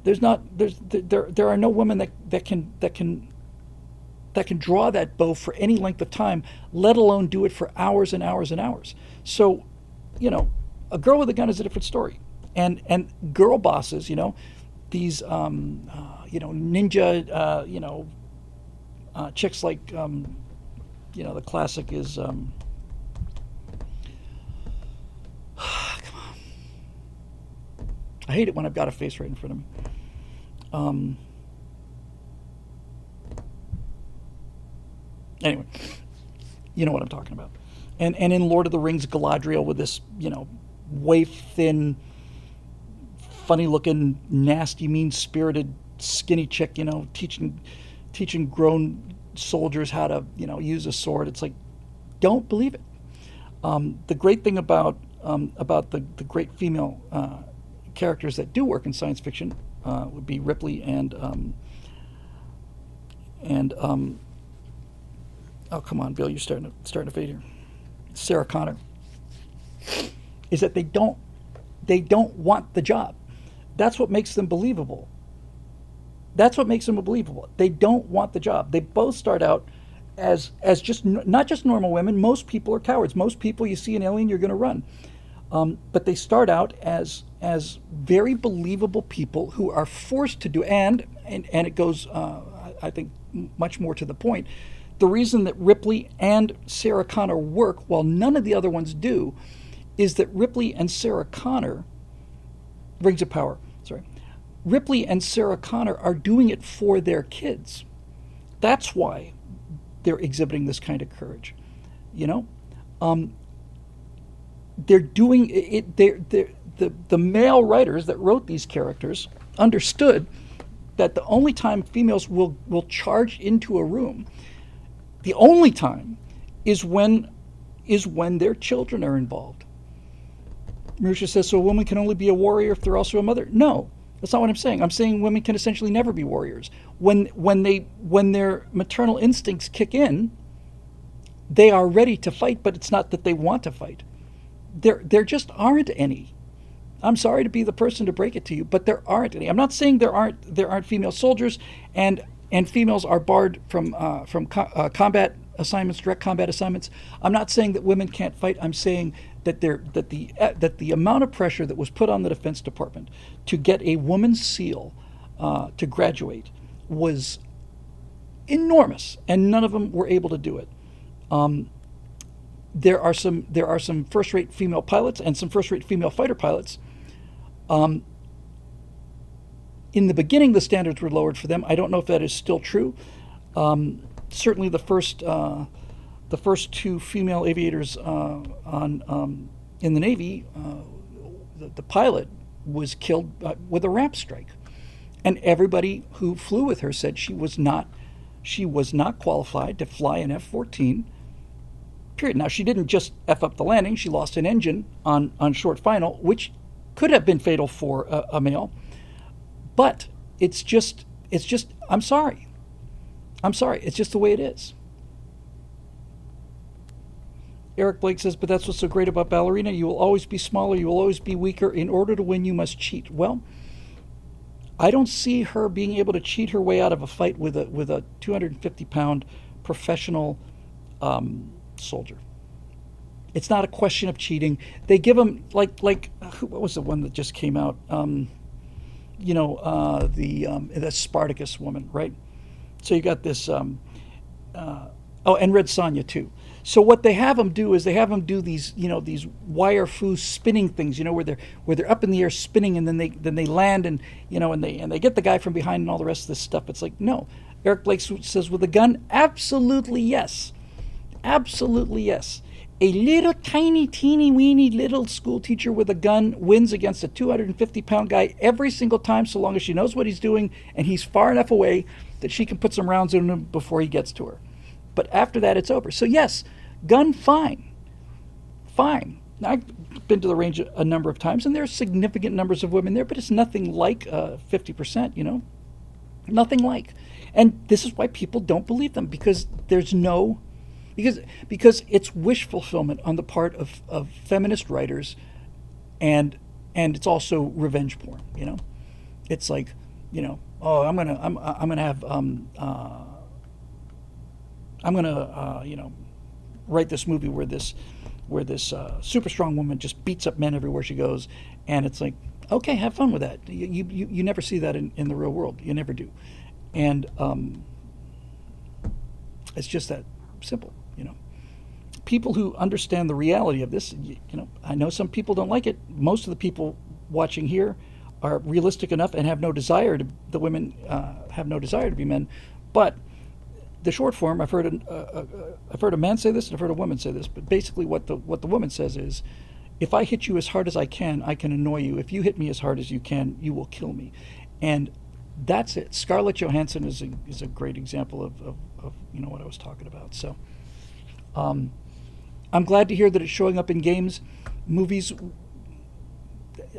There are no women that can draw that bow for any length of time, let alone do it for hours and hours and hours. So, a girl with a gun is a different story. And girl bosses, these ninja, chicks like the classic is come on. I hate it when I've got a face right in front of me. Anyway, you know what I'm talking about. And in Lord of the Rings, Galadriel with this, waif-thin, funny-looking, nasty, mean-spirited, skinny chick, teaching grown soldiers how to, use a sword. It's like, don't believe it. The great thing about the great female characters that do work in science fiction would be Ripley and oh, come on, Bill, you're starting to fade here. Sarah Connor, is that they don't want the job. That's what makes them believable. They don't want the job. They both start out as just not just normal women. Most people are cowards. Most people you see an alien, you're going to run. But they start out as very believable people who are forced to do, and it goes, I think, much more to the point. The reason that Ripley and Sarah Connor work while none of the other ones do is that Ripley and Sarah Connor, Rings of Power, sorry, Ripley and Sarah Connor are doing it for their kids. That's why they're exhibiting this kind of courage, you know. They're doing it. The male writers that wrote these characters understood that the only time females will charge into a room, the only time, is when their children are involved. Marusha says, so a woman can only be a warrior if they're also a mother? No, that's not what I'm saying. I'm saying women can essentially never be warriors. When their maternal instincts kick in, they are ready to fight, but it's not that they want to fight. There just aren't any. I'm sorry to be the person to break it to you, but there aren't any. I'm not saying there aren't female soldiers, and females are barred from combat assignments, direct combat assignments. I'm not saying that women can't fight. I'm saying that the amount of pressure that was put on the Defense Department to get a woman SEAL to graduate was enormous, and none of them were able to do it. There are some first-rate female pilots and some first-rate female fighter pilots. In the beginning, the standards were lowered for them. I don't know if that is still true. Certainly, the first two female aviators in the Navy, the pilot was killed with a RAP strike, and everybody who flew with her said she was not qualified to fly an F-14. Period. Now, she didn't just F up the landing. She lost an engine on short final, which could have been fatal for a male. But it's just, I'm sorry. It's just the way it is. Eric Blake says, but that's what's so great about ballerina. You will always be smaller. You will always be weaker. In order to win, you must cheat. Well, I don't see her being able to cheat her way out of a fight with a 250-pound professional soldier. It's not a question of cheating. They give them like what was the one that just came out? The Spartacus woman, right? So you got this. And Red Sonja too. So what they have them do is they have them do these wire foo spinning things, where they're up in the air spinning, and then they land, and they get the guy from behind and all the rest of this stuff. It's like, no. Eric Blake says, with a gun, absolutely yes. Absolutely yes. A little tiny, teeny, weeny little school teacher with a gun wins against a 250-pound guy every single time, so long as she knows what he's doing and he's far enough away that she can put some rounds in him before he gets to her. But after that, it's over. So yes, gun, fine. Now, I've been to the range a number of times, and there are significant numbers of women there, but it's nothing like 50%, Nothing like. And this is why people don't believe them, because there's no... Because it's wish fulfillment on the part of feminist writers, and it's also revenge porn. It's like, oh, I'm gonna write this movie where this super strong woman just beats up men everywhere she goes, and it's like, okay, have fun with that. You never see that in the real world. You never do, and it's just that simple. People who understand the reality of this, I know some people don't like it. Most of the people watching here are realistic enough and have no desire to. The women have no desire to be men, but the short form, I've heard a man say this and I've heard a woman say this. But basically, what the woman says is, if I hit you as hard as I can annoy you. If you hit me as hard as you can, you will kill me, and that's it. Scarlett Johansson is a great example of what I was talking about. So. I'm glad to hear that it's showing up in games, movies.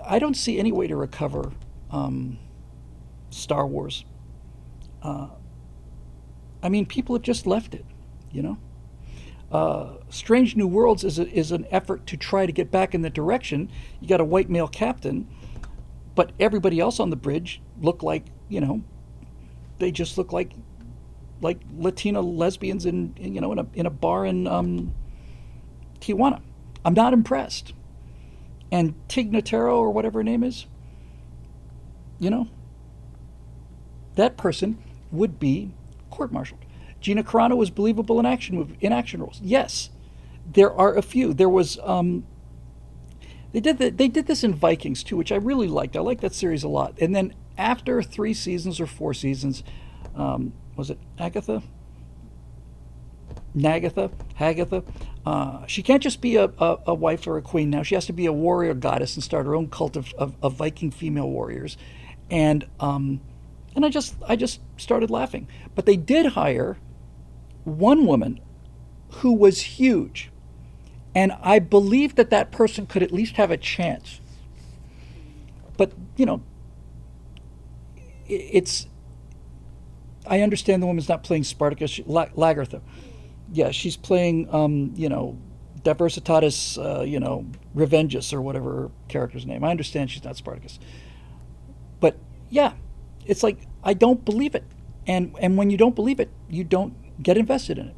I don't see any way to recover Star Wars. People have just left it, Strange New Worlds is an effort to try to get back in the direction. You got a white male captain, but everybody else on the bridge look like, they just look like Latina lesbians in a bar in Tijuana. I'm not impressed, and Tig Notaro, or whatever her name is, you know, that person would be court-martialed. Gina Carano was believable in action roles. Yes, there are a few. There was they did this in Vikings too, which I really liked. I liked that series a lot. And then after 3 seasons or 4 seasons, was it Agatha? Nagatha, Hagatha. She can't just be a wife or a queen now. She has to be a warrior goddess and start her own cult of Viking female warriors. And I just started laughing. But they did hire one woman who was huge. And I believe that person could at least have a chance. But, you know, I understand the woman's not playing Spartacus. Lagertha. Yeah, she's playing, you know, Diversitatis, you know, Revengus or whatever her character's name. I understand she's not Spartacus. But, yeah, it's like, I don't believe it. And when you don't believe it, you don't get invested in it.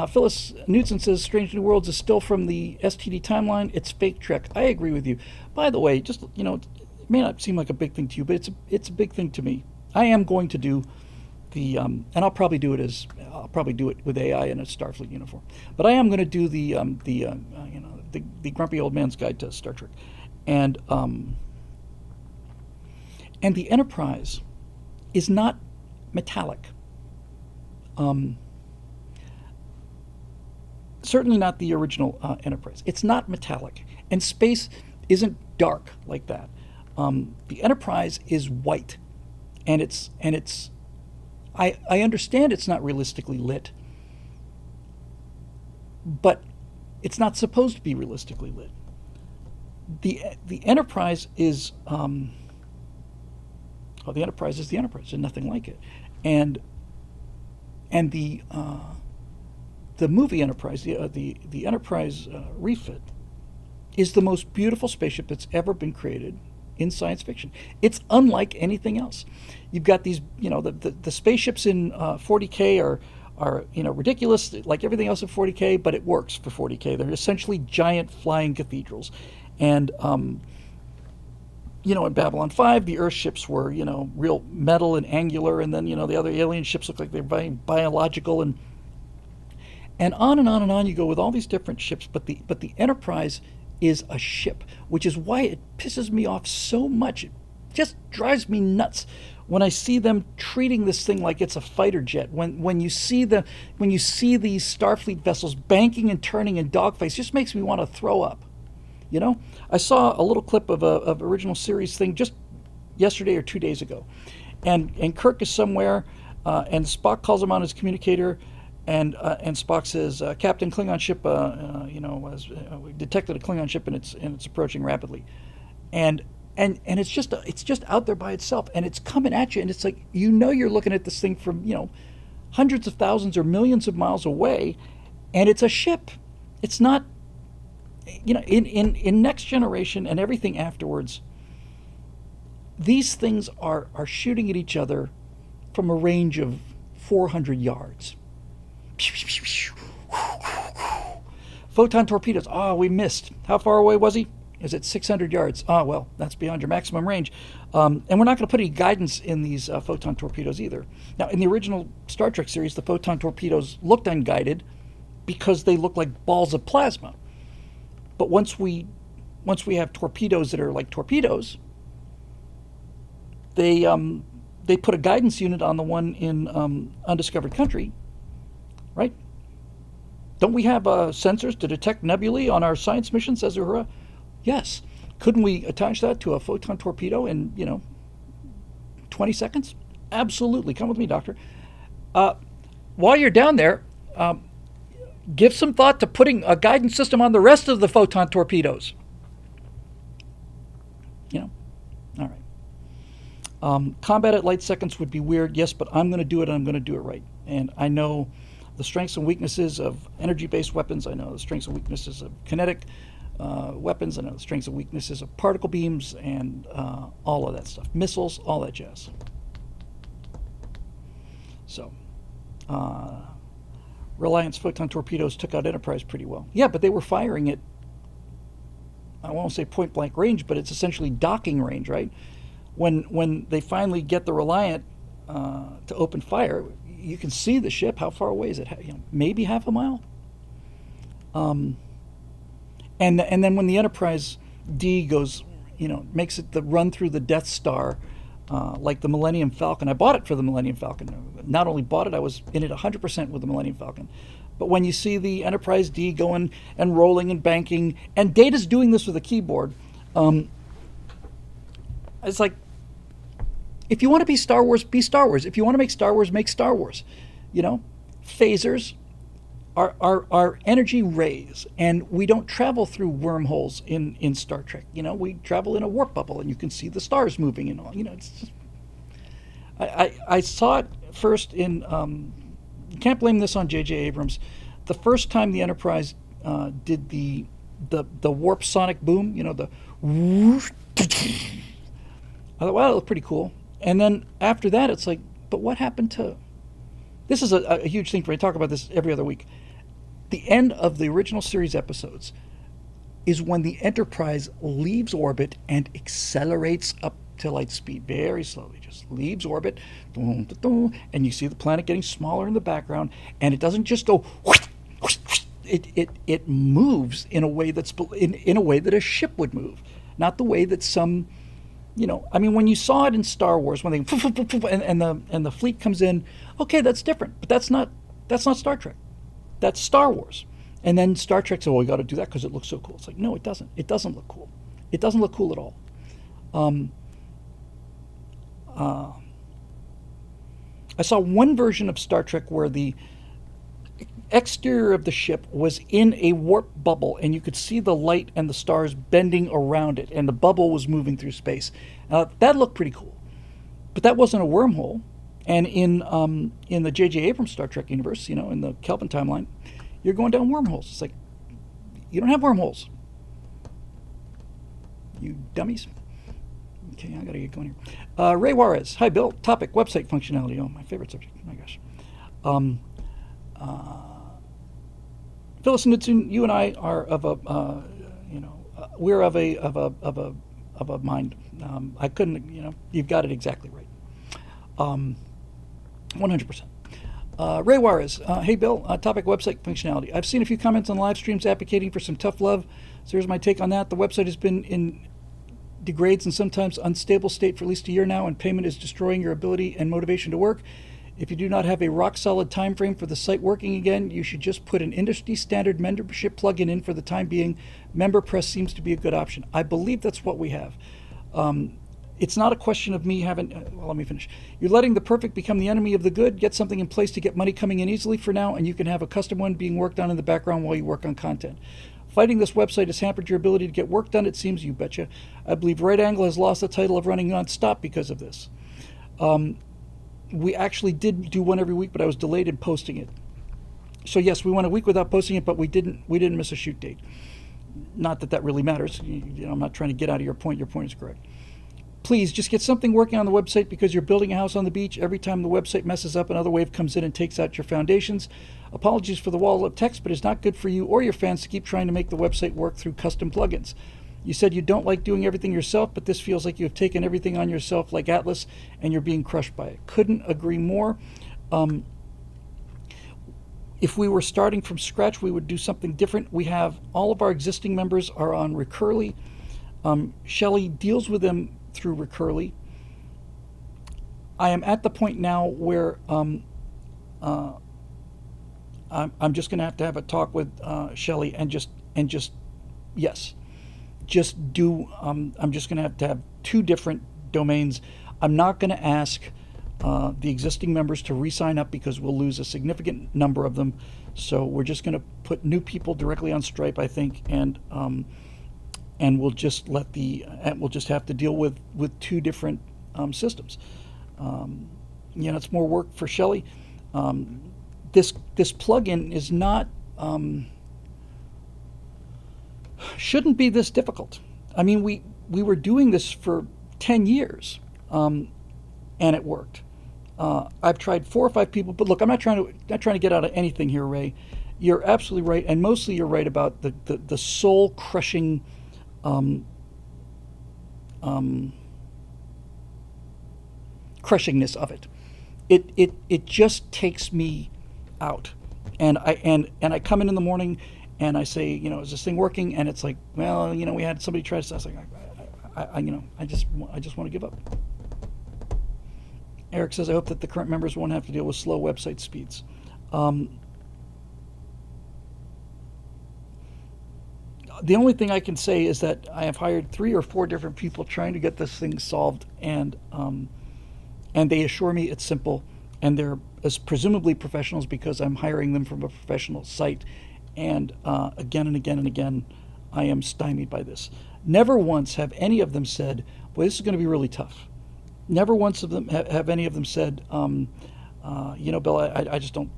Phyllis Knudsen says Strange New Worlds is still from the STD timeline. It's fake Trek. I agree with you. By the way, just, you know, it may not seem like a big thing to you, but it's a big thing to me. I am going to do the and I'll probably do it with AI in a Starfleet uniform. But I am going to do the Grumpy Old Man's Guide to Star Trek, and the Enterprise is not metallic. Certainly not the original Enterprise. It's not metallic, and space isn't dark like that. The Enterprise is white, and it's. I understand it's not realistically lit, but it's not supposed to be realistically lit. The Enterprise is. The Enterprise is the Enterprise, and nothing like it, and the movie Enterprise, the Enterprise refit, is the most beautiful spaceship that's ever been created in science fiction. It's unlike anything else. You've got these, you know, the spaceships in 40K are you know, ridiculous, like everything else in 40K, but it works for 40K. They're essentially giant flying cathedrals, and you know, in Babylon 5, the Earth ships were, you know, real metal and angular, and then, you know, the other alien ships look like they're biological, and on and on and on you go with all these different ships, but the Enterprise is a ship, which is why it pisses me off so much. It just drives me nuts when I see them treating this thing like it's a fighter jet. When you see these Starfleet vessels banking and turning in dogfights, it just makes me want to throw up. You know, I saw a little clip of a original series thing just yesterday or 2 days ago, and Kirk is somewhere, and Spock calls him on his communicator. And Spock says, "Captain, Klingon ship, you know, has detected a Klingon ship, and it's approaching rapidly," and it's just out there by itself, and it's coming at you, and it's like, you know, you're looking at this thing from, you know, hundreds of thousands or millions of miles away, and it's a ship. It's not, you know, in Next Generation and everything afterwards, these things are shooting at each other from a range of 400 yards. Photon torpedoes. Oh, we missed. How far away was he? Is it 600 yards? Oh, well, that's beyond your maximum range. And we're not going to put any guidance in these photon torpedoes either. Now, in the original Star Trek series, the photon torpedoes looked unguided because they looked like balls of plasma. But once we have torpedoes that are like torpedoes, they put a guidance unit on the one in Undiscovered Country. Right? Don't we have sensors to detect nebulae on our science mission, says Uhura? Yes. Couldn't we attach that to a photon torpedo in, you know, 20 seconds? Absolutely. Come with me, Doctor. While you're down there, give some thought to putting a guidance system on the rest of the photon torpedoes. You know? All right. Combat at light seconds would be weird, yes, but I'm going to do it, and I'm going to do it right. And I know the strengths and weaknesses of energy-based weapons. I know the strengths and weaknesses of kinetic weapons. I know the strengths and weaknesses of particle beams and all of that stuff. Missiles, all that jazz. So, Reliance photon torpedoes took out Enterprise pretty well. Yeah, but they were firing it, I won't say point blank range, but it's essentially docking range, right? When they finally get the Reliant to open fire, you can see the ship. How far away is it? Maybe half a mile. And then when the Enterprise D goes, makes it the run through the Death Star, like the Millennium Falcon. I bought it for the Millennium Falcon. Not only bought it, I was in it 100% with the Millennium Falcon. But when you see the Enterprise D going and rolling and banking, and Data's doing this with a keyboard, it's like, if you want to be Star Wars, be Star Wars. If you want to make Star Wars, make Star Wars. Phasers are energy rays, and we don't travel through wormholes in Star Trek. We travel in a warp bubble, and you can see the stars moving and all. It's just, I saw it first in. You can't blame this on J.J. Abrams. The first time the Enterprise did the warp sonic boom, the whoosh, I thought, wow, that looked pretty cool. And then after that, it's like, but what happened to? This is a huge thing for me. I talk about this every other week. The end of the original series episodes is when the Enterprise leaves orbit and accelerates up to light speed very slowly. Just leaves orbit, and you see the planet getting smaller in the background, and it doesn't just go. It moves in a way that's in a way that a ship would move, not the way that some. When you saw it in Star Wars, when they and the fleet comes in, okay, that's different, but that's not Star Trek. That's Star Wars. And then Star Trek said, well, we got to do that because it looks so cool. It's like, no, it doesn't. It doesn't look cool. It doesn't look cool at all. I saw one version of Star Trek where the exterior of the ship was in a warp bubble, and you could see the light and the stars bending around it, and the bubble was moving through space. That looked pretty cool. But that wasn't a wormhole. And in the J.J. Abrams Star Trek universe, in the Kelvin timeline, you're going down wormholes. It's like, you don't have wormholes, you dummies. Okay, I gotta get going here. Ray Juarez, hi Bill. Topic: website functionality. Oh, my favorite subject. Oh my gosh. Phyllis Knudsen, you and I are of a, we're of a mind. I couldn't, you've got it exactly right. 100%. Ray Juarez, hey Bill, topic: website functionality. I've seen a few comments on live streams advocating for some tough love. So here's my take on that. The website has been in degrades and sometimes unstable state for at least a year now, and payment is destroying your ability and motivation to work. If you do not have a rock-solid time frame for the site working again, you should just put an industry-standard membership plugin in for the time being. MemberPress seems to be a good option. I believe that's what we have. It's not a question of me having... well, let me finish. You're letting the perfect become the enemy of the good. Get something in place to get money coming in easily for now, and you can have a custom one being worked on in the background while you work on content. Fighting this website has hampered your ability to get work done, it seems, you betcha. I believe Right Angle has lost the title of running non-stop because of this. We actually did do one every week, but I was delayed in posting it. So yes, we went a week without posting it, but we didn't miss a shoot date. Not that that really matters. I'm not trying to get out of your point. Your point is correct. Please just get something working on the website, because you're building a house on the beach. Every time the website messes up, another wave comes in and takes out your foundations. Apologies for the wall of text, but it's not good for you or your fans to keep trying to make the website work through custom plugins. You said you don't like doing everything yourself, but this feels like you have taken everything on yourself like Atlas, and you're being crushed by it. Couldn't agree more. If we were starting from scratch, we would do something different. We have all of our existing members are on Recurly. Shelley deals with them through Recurly. I am at the point now where I'm just going to have a talk with Shelley and just yes, just do. I'm just going to have 2 different domains. I'm not going to ask the existing members to re-sign up, because we'll lose a significant number of them. So we're just going to put new people directly on Stripe, I think, and we'll just we'll just have to deal with 2 different systems. It's more work for Shelley. This plugin is not shouldn't be this difficult. I mean, we were doing this for 10 years, and it worked. I've tried 4 or 5 people, but look, I'm not trying to get out of anything here, Ray. You're absolutely right, and mostly you're right about the soul crushing crushingness of it. It just takes me out, and I come in the morning and I say, is this thing working? And it's like, well, we had somebody try to. I was like, I just want to give up. Eric says, I hope that the current members won't have to deal with slow website speeds. The only thing I can say is that I have hired 3 or 4 different people trying to get this thing solved, and they assure me it's simple, and they're as presumably professionals because I'm hiring them from a professional site, and again and again and again, I am stymied by this. Never once have any of them said, boy, this is going to be really tough. Never once of them have any of them said, Bill, I just don't,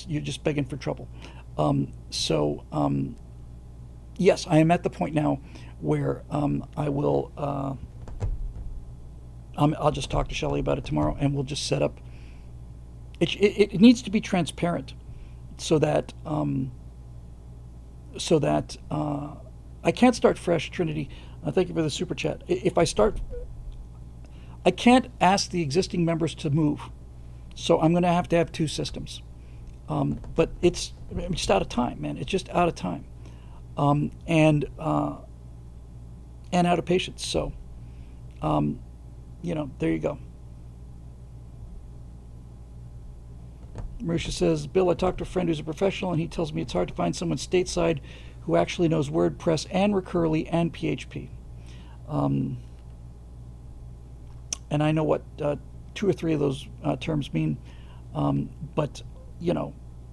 you're just begging for trouble. Yes, I am at the point now where I will, I'll just talk to Shelley about it tomorrow, and we'll just set up, it needs to be transparent so that I can't start fresh, Trinity. Thank you for the super chat. If I start, I can't ask the existing members to move, so I'm going to have 2 systems. But it's just out of time, man. It's just out of time, and out of patience. So, there you go. Marusha says, Bill, I talked to a friend who's a professional, and he tells me it's hard to find someone stateside who actually knows WordPress and Recurly and PHP. And I know what 2 or 3 of those terms mean. But,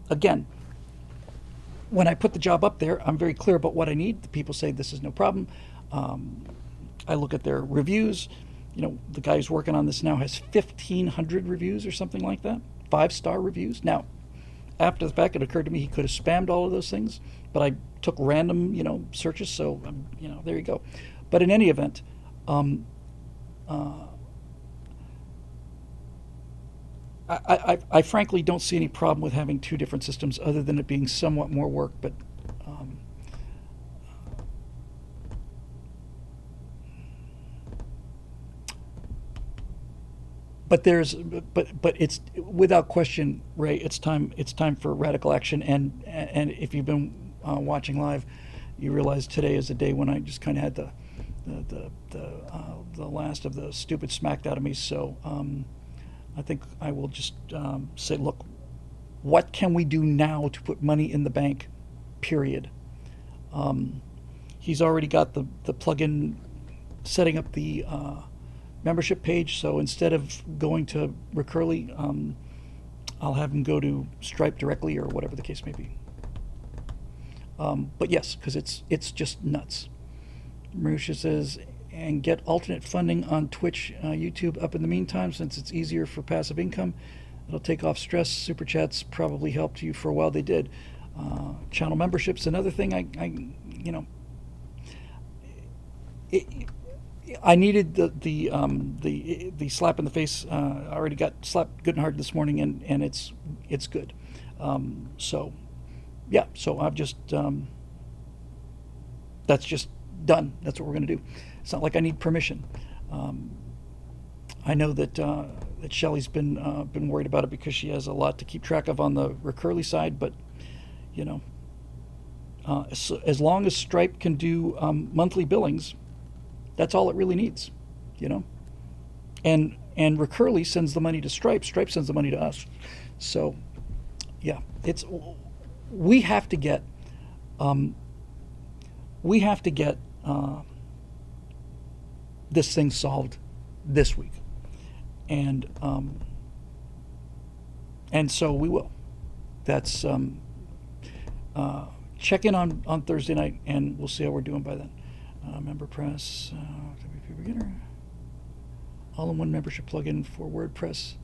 again, when I put the job up there, I'm very clear about what I need. The people say this is no problem. I look at their reviews. The guy who's working on this now has 1,500 reviews or something like that. 5-star reviews. Now, after the fact, it occurred to me he could have spammed all of those things, but I took random, searches. So, there you go. But in any event, I frankly don't see any problem with having 2 different systems, other than it being somewhat more work. But it's without question, Ray. It's time for radical action. And if you've been watching live, you realize today is the day when I just kind of had the last of the stupid smacked out of me. So. I think I will just say, look, what can we do now to put money in the bank, period. He's already got the plugin setting up the membership page, so instead of going to Recurly, I'll have him go to Stripe directly or whatever the case may be. But yes, because it's just nuts. Marusha says, and get alternate funding on Twitch, YouTube up in the meantime, since it's easier for passive income. It'll take off stress. Super chats probably helped you for a while. They did. Channel memberships, another thing. I needed the slap in the face. I already got slapped good and hard this morning, and it's good. So I've just that's just done. That's what we're going to do. It's not like I need permission. I know that Shelley's been worried about it because she has a lot to keep track of on the Recurly side, but as long as Stripe can do monthly billings, that's all it really needs, And Recurly sends the money to Stripe. Stripe sends the money to us. So, yeah, we have to get this thing solved this week, and so we will. That's check in on Thursday night, and we'll see how we're doing by then. Member Press, WP Beginner, all-in-one membership plugin for WordPress,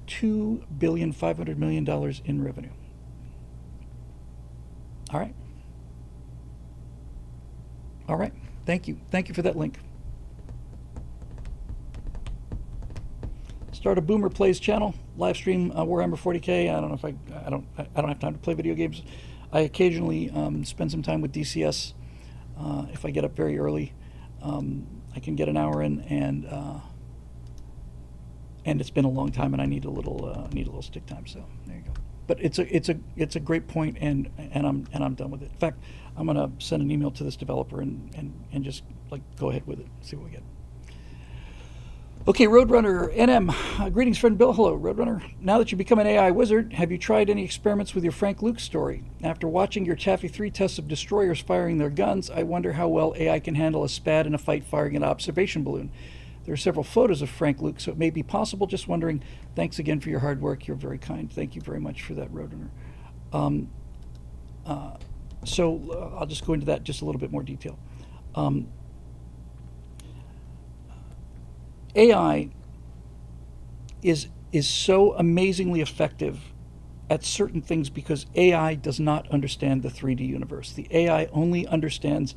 $2,500,000,000 in revenue. All right. Thank you for that link. start a Boomer Plays channel, live stream Warhammer 40K. I don't know if I don't have time to play video games. I occasionally spend some time with DCS. If I get up very early, I can get an hour in, and it's been a long time, and I need a little stick time. So there you go. But it's a great point, and I'm done with it. In fact, I'm gonna send an email to this developer and just like go ahead with it, see what we get. Okay, Roadrunner NM, greetings, friend Bill. Hello, Roadrunner. Now that you've become an AI wizard, have you tried any experiments with your Frank Luke story? After watching your Chaffee 3 tests of destroyers firing their guns, I wonder how well AI can handle a SPAD in a fight firing an observation balloon. There are several photos of Frank Luke, so it may be possible. Just wondering. Thanks again for your hard work. You're very kind. Thank you very much for that, Roadrunner. So I'll just go into that just a little bit more detail. AI is so amazingly effective at certain things because AI does not understand the 3D universe. The AI only understands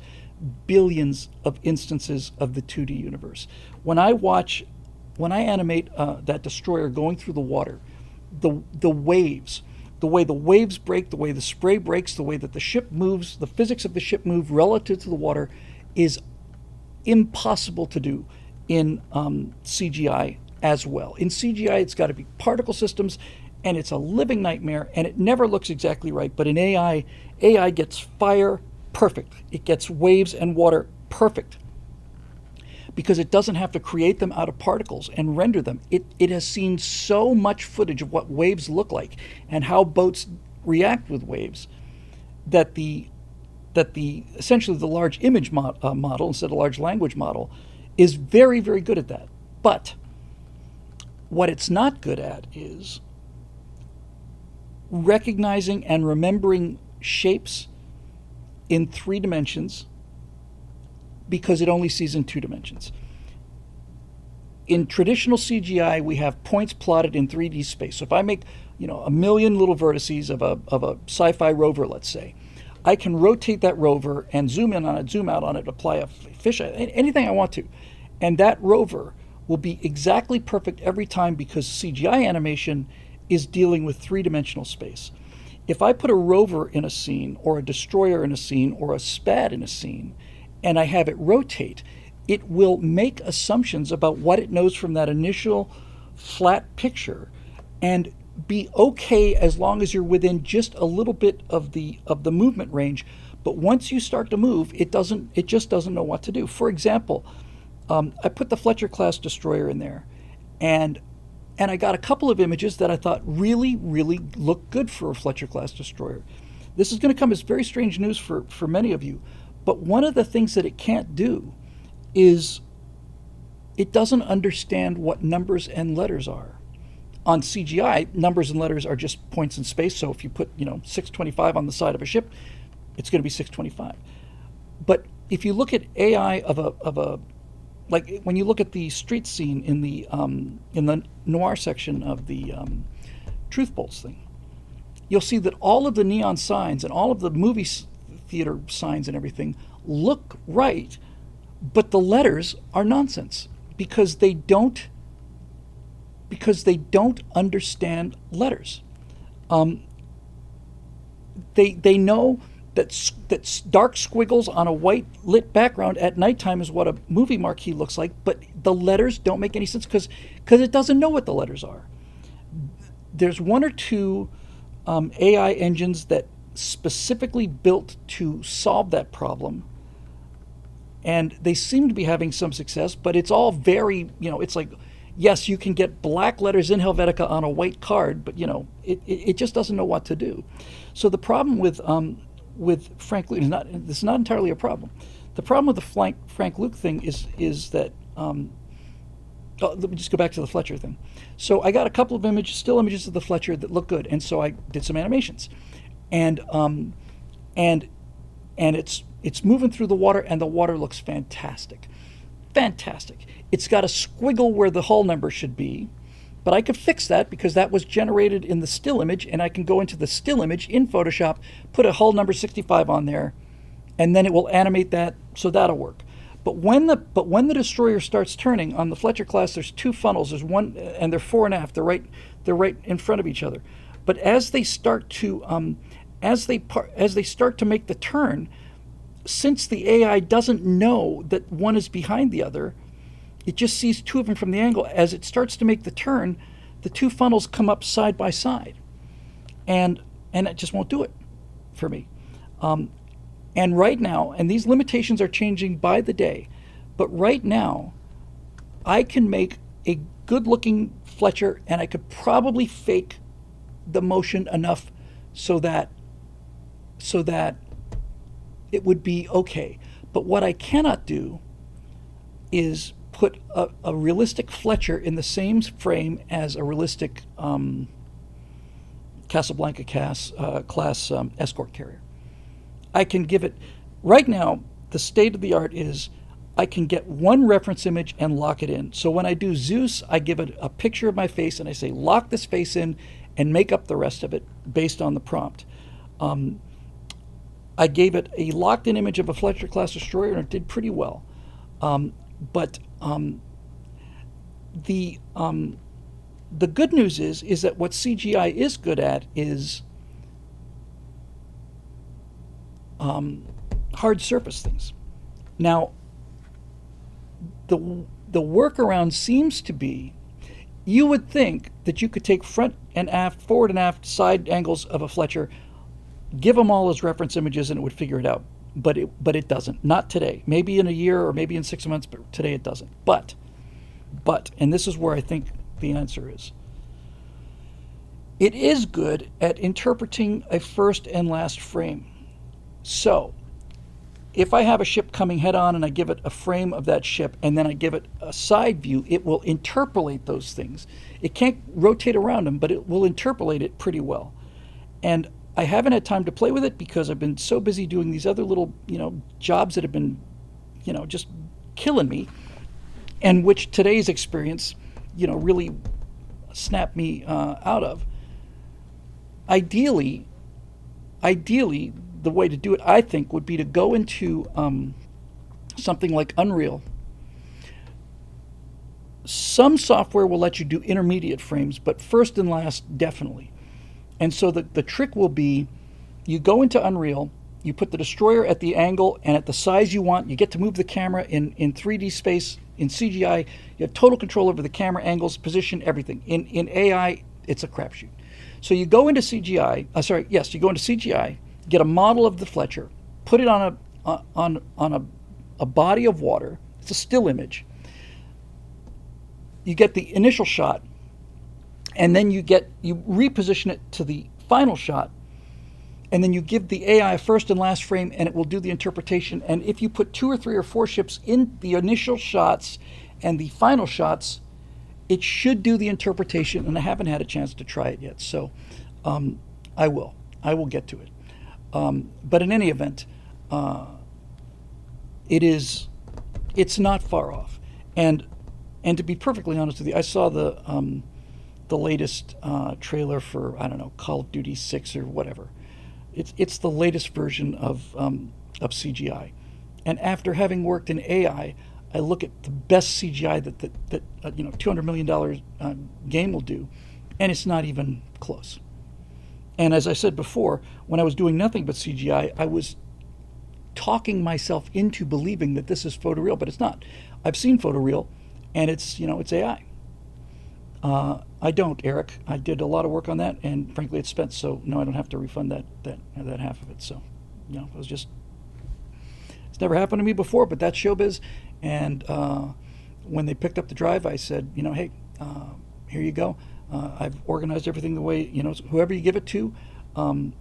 billions of instances of the 2D universe. When I animate that destroyer going through the water, the waves, the way the waves break, the way the spray breaks, the way that the ship moves, the physics of the ship move relative to the water is impossible to do in CGI as well. In CGI, it's got to be particle systems, and it's a living nightmare, and it never looks exactly right. But in AI gets fire perfect. It gets waves and water perfect because it doesn't have to create them out of particles and render them. It has seen so much footage of what waves look like and how boats react with waves that essentially the large image model instead of large language model is very, very good at that. But what it's not good at is recognizing and remembering shapes in 3 dimensions because it only sees in 2 dimensions. In traditional CGI, we have points plotted in 3D space. So if I make, a million little vertices of a sci-fi rover, let's say, I can rotate that rover and zoom in on it, zoom out on it, apply a fisheye, anything I want to. And that rover will be exactly perfect every time because CGI animation is dealing with 3-dimensional space. If I put a rover in a scene, or a destroyer in a scene, or a SPAD in a scene, and I have it rotate, it will make assumptions about what it knows from that initial flat picture and be okay as long as you're within just a little bit of the movement range. But once you start to move, it just doesn't know what to do. For example, I put the Fletcher class destroyer in there, and I got a couple of images that I thought really, really looked good for a Fletcher class destroyer. This is going to come as very strange news for many of you, but one of the things that it can't do is it doesn't understand what numbers and letters are. On CGI, numbers and letters are just points in space, so if you put 625 on the side of a ship, it's going to be 625. But if you look at AI of a like when you look at the street scene in the noir section of the Truth Bolts thing, you'll see that all of the neon signs and all of the movie theater signs and everything look right, but the letters are nonsense because they don't understand letters. They know that dark squiggles on a white lit background at nighttime is what a movie marquee looks like, but the letters don't make any sense because it doesn't know what the letters are. There's 1 or 2 AI engines that specifically built to solve that problem, and they seem to be having some success, but it's all very, it's like, yes, you can get black letters in Helvetica on a white card, but it just doesn't know what to do. So the problem with Frank Luke this is not entirely a problem. The problem with the Frank Luke thing is that let me just go back to the Fletcher thing. So I got a couple of still images of the Fletcher that look good, and so I did some animations, and it's moving through the water, and the water looks fantastic. It's got a squiggle where the hull number should be, but I could fix that because that was generated in the still image, and I can go into the still image in Photoshop, put a hull number 65 on there, and then it will animate that, so that'll work. But when the destroyer starts turning on the Fletcher class, there's two funnels. There's one, and they're fore and aft. They're right in front of each other. But as they start to start to make the turn, since the AI doesn't know that one is behind the other, it just sees two of them from the angle. As it starts to make the turn, the two funnels come up side by side, and it just won't do it for me. And right now, and these limitations are changing by the day, but right now, I can make a good-looking Fletcher, and I could probably fake the motion enough so that it would be okay. But what I cannot do is put a realistic Fletcher in the same frame as a realistic Casablanca class escort carrier. I can give it, right now, the state of the art is I can get one reference image and lock it in. So when I do Zeus, I give it a picture of my face and I say, lock this face in and make up the rest of it based on the prompt. I gave it a locked in image of a Fletcher class destroyer and it did pretty well. But the good news is that what CGI is good at is hard surface things. Now, the workaround seems to be, you would think that you could take front and aft, forward and aft side angles of a Fletcher, give them all as reference images, and it would figure it out. But it doesn't. Not today. Maybe in a year or maybe in 6 months, but today it doesn't. But, and this is where I think the answer is, it is good at interpreting a first and last frame. So, if I have a ship coming head on and I give it a frame of that ship and then I give it a side view, it will interpolate those things. It can't rotate around them, but it will interpolate it pretty well. And I haven't had time to play with it because I've been so busy doing these other little, jobs that have been, just killing me, and which today's experience, really snapped me out of. Ideally, the way to do it, I think, would be to go into something like Unreal. Some software will let you do intermediate frames, but first and last, definitely. And so the trick will be, you go into Unreal, you put the destroyer at the angle and at the size you want, you get to move the camera in 3D space, in CGI, you have total control over the camera angles, position, everything. In AI, it's a crapshoot. So you go into CGI, you go into CGI, get a model of the Fletcher, put it on a body of water, it's a still image. You get the initial shot, and then you reposition it to the final shot, and then you give the AI a first and last frame, and it will do the interpretation. And if you put 2 or 3 or 4 ships in the initial shots and the final shots, it should do the interpretation, and I haven't had a chance to try it yet. So I will get to it. But in any event, it's not far off. And to be perfectly honest with you, I saw the latest trailer for, I don't know, Call of Duty 6 or whatever. It's the latest version of CGI. And after having worked in AI, I look at the best CGI that $200 million game will do, and it's not even close. And as I said before, when I was doing nothing but CGI, I was talking myself into believing that this is photoreal, but it's not. I've seen photoreal, and it's AI. I don't, Eric. I did a lot of work on that, and frankly, it's spent. So no, I don't have to refund that half of it. So, it was just, it's never happened to me before, but that's showbiz. And when they picked up the drive, I said, hey, here you go. I've organized everything the way, whoever you give it to.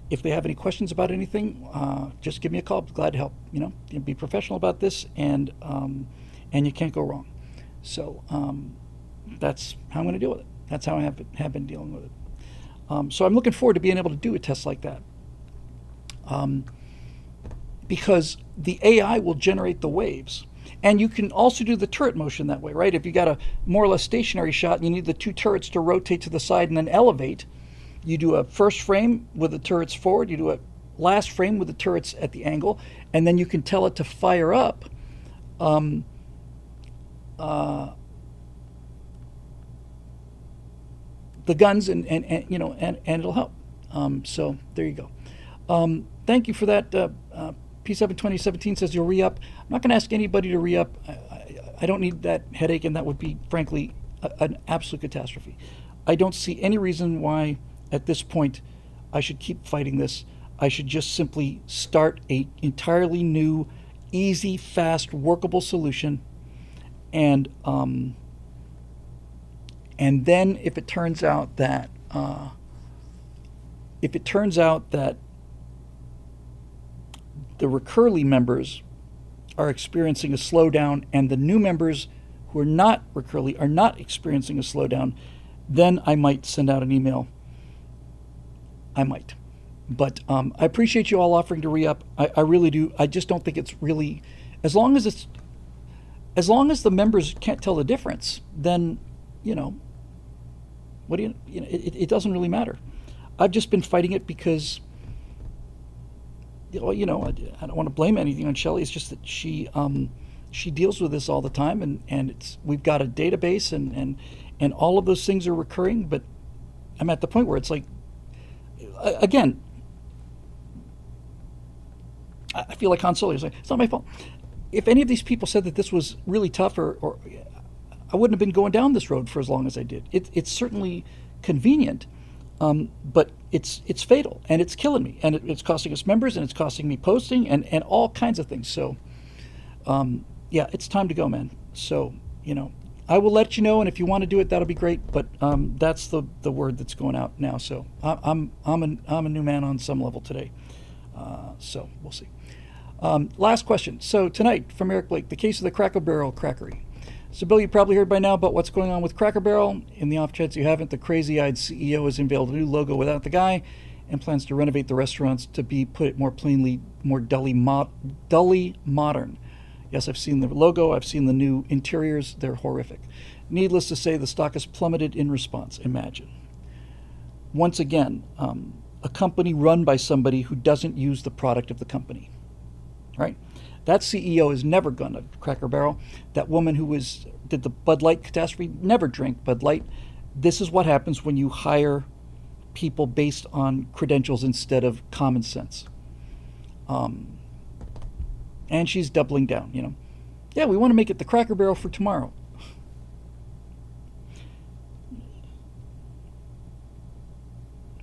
If they have any questions about anything, just give me a call. I'm glad to help. Be professional about this, and you can't go wrong. So that's how I'm going to deal with it. That's how I have been dealing with it. So I'm looking forward to being able to do a test like that, because the AI will generate the waves. And you can also do the turret motion that way, right? If you got a more or less stationary shot and you need the 2 turrets to rotate to the side and then elevate, you do a first frame with the turrets forward, you do a last frame with the turrets at the angle, and then you can tell it to fire up the guns, and you know, and it'll help. So there you go. Thank you for that. P7 2017 says you'll re-up. I'm not going to ask anybody to re-up. I don't need that headache, and that would be, frankly, an absolute catastrophe. I don't see any reason why, at this point, I should keep fighting this. I should just simply start a entirely new, easy, fast, workable solution, and then if it turns out that the Recurly members are experiencing a slowdown and the new members who are not Recurly are not experiencing a slowdown, then I might send out an email. I might. But I appreciate you all offering to re-up. I really do. I just don't think it's really, as long as the members can't tell the difference, then, you know, what do you know, it doesn't really matter. I've just been fighting it because, you know, I don't want to blame anything on Shelley. It's just that she deals with this all the time, and we've got a database, and all of those things are recurring. But I'm at the point where it's like, again, I feel like Han Solo. It's like, it's not my fault. If any of these people said that this was really tough, or I wouldn't have been going down this road for as long as I did. It's certainly convenient, but it's fatal, and it's killing me, and it's costing us members, and it's costing me posting, and all kinds of things. So, yeah, it's time to go, man. So, you know, I will let you know, and if you want to do it, that'll be great. But that's the word that's going out now. So I'm a new man on some level today. So we'll see. Last question. So tonight from Eric Blake, the case of the Cracker Barrel crackery. So, Bill, you probably heard by now about what's going on with Cracker Barrel. In the off chance you haven't, the crazy-eyed CEO has unveiled a new logo without the guy and plans to renovate the restaurants to be, put it more plainly, more dully modern. Yes, I've seen the logo. I've seen the new interiors. They're horrific. Needless to say, the stock has plummeted in response. Imagine. Once again, a company run by somebody who doesn't use the product of the company, right? That CEO has never gone to Cracker Barrel. That woman who did the Bud Light catastrophe never drank Bud Light. This is what happens when you hire people based on credentials instead of common sense. And she's doubling down, you know. Yeah, we want to make it the Cracker Barrel for tomorrow.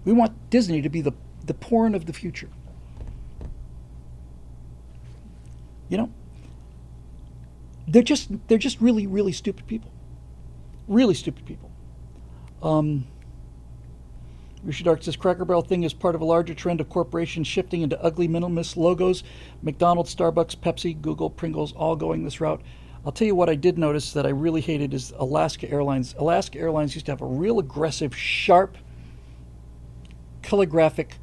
We want Disney to be the porn of the future. You know, they're just really, really stupid people. Really stupid people. Rishi Dark says Cracker Barrel thing is part of a larger trend of corporations shifting into ugly minimalist logos. McDonald's, Starbucks, Pepsi, Google, Pringles, all going this route. I'll tell you what I did notice that I really hated is Alaska Airlines. Alaska Airlines used to have a real aggressive, sharp, calligraphic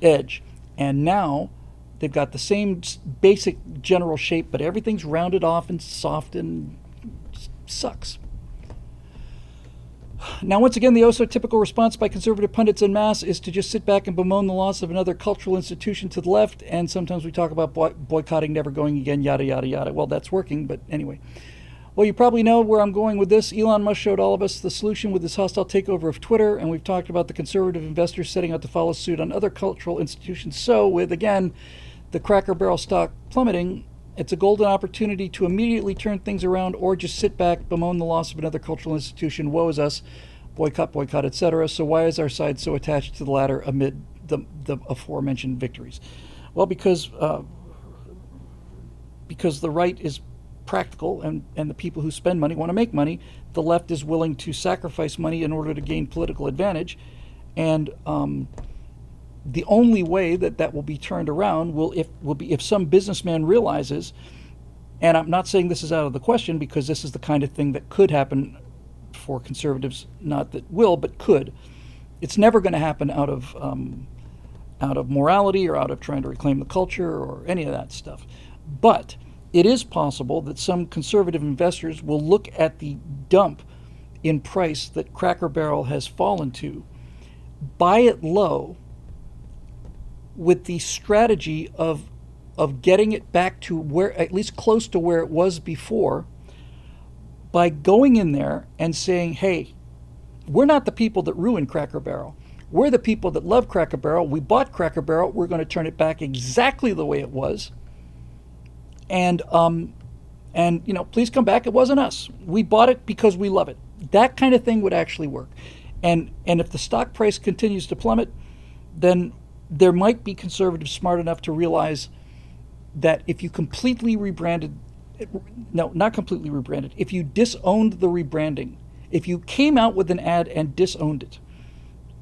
edge, and now they've got the same basic general shape, but everything's rounded off and soft and sucks. Now, once again, the oh-so-typical response by conservative pundits en masse is to just sit back and bemoan the loss of another cultural institution to the left, and sometimes we talk about boycotting, never going again, yada, yada, yada. Well, that's working, but anyway. Well, you probably know where I'm going with this. Elon Musk showed all of us the solution with this hostile takeover of Twitter, and we've talked about the conservative investors setting out to follow suit on other cultural institutions. So, with, again, the Cracker Barrel stock plummeting, it's a golden opportunity to immediately turn things around or just sit back, bemoan the loss of another cultural institution. Woe is us, boycott, etc. So why is our side so attached to the latter amid the aforementioned victories? Well, because the right is practical and the people who spend money want to make money. The left is willing to sacrifice money in order to gain political advantage. And the only way that will be turned around will be if some businessman realizes, and I'm not saying this is out of the question because this is the kind of thing that could happen for conservatives, not that will, but could. It's never going to happen out of morality or out of trying to reclaim the culture or any of that stuff. But it is possible that some conservative investors will look at the dump in price that Cracker Barrel has fallen to, buy it low, with the strategy of of getting it back to where, at least close to where it was before, by going in there and saying, hey, we're not the people that ruined Cracker Barrel. We're the people that love Cracker Barrel. We bought Cracker Barrel. We're going to turn it back exactly the way it was. And please come back. It wasn't us. We bought it because we love it. That kind of thing would actually work. And if the stock price continues to plummet, then there might be conservatives smart enough to realize that if you completely rebranded, no, not completely rebranded, if you disowned the rebranding, if you came out with an ad and disowned it,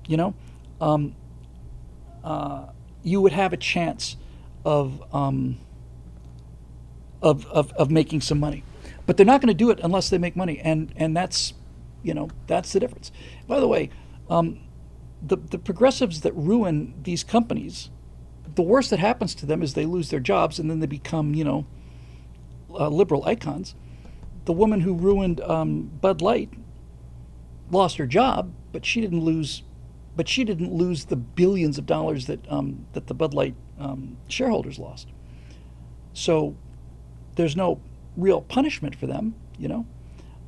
you would have a chance of making some money. But they're not going to do it unless they make money, and that's that's the difference. By the way, the progressives that ruin these companies, the worst that happens to them is they lose their jobs and then they become liberal icons. The woman who ruined Bud Light lost her job, but she didn't lose the billions of dollars that the Bud Light shareholders lost. So there's no real punishment for them,